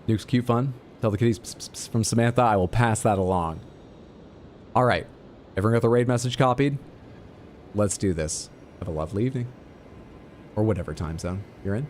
Nuke's cute fun. Tell the kitties pss, pss, pss from Samantha. I will pass that along. All right. Everyone got the raid message copied? Let's do this. Have a lovely evening. Or whatever time zone you're in.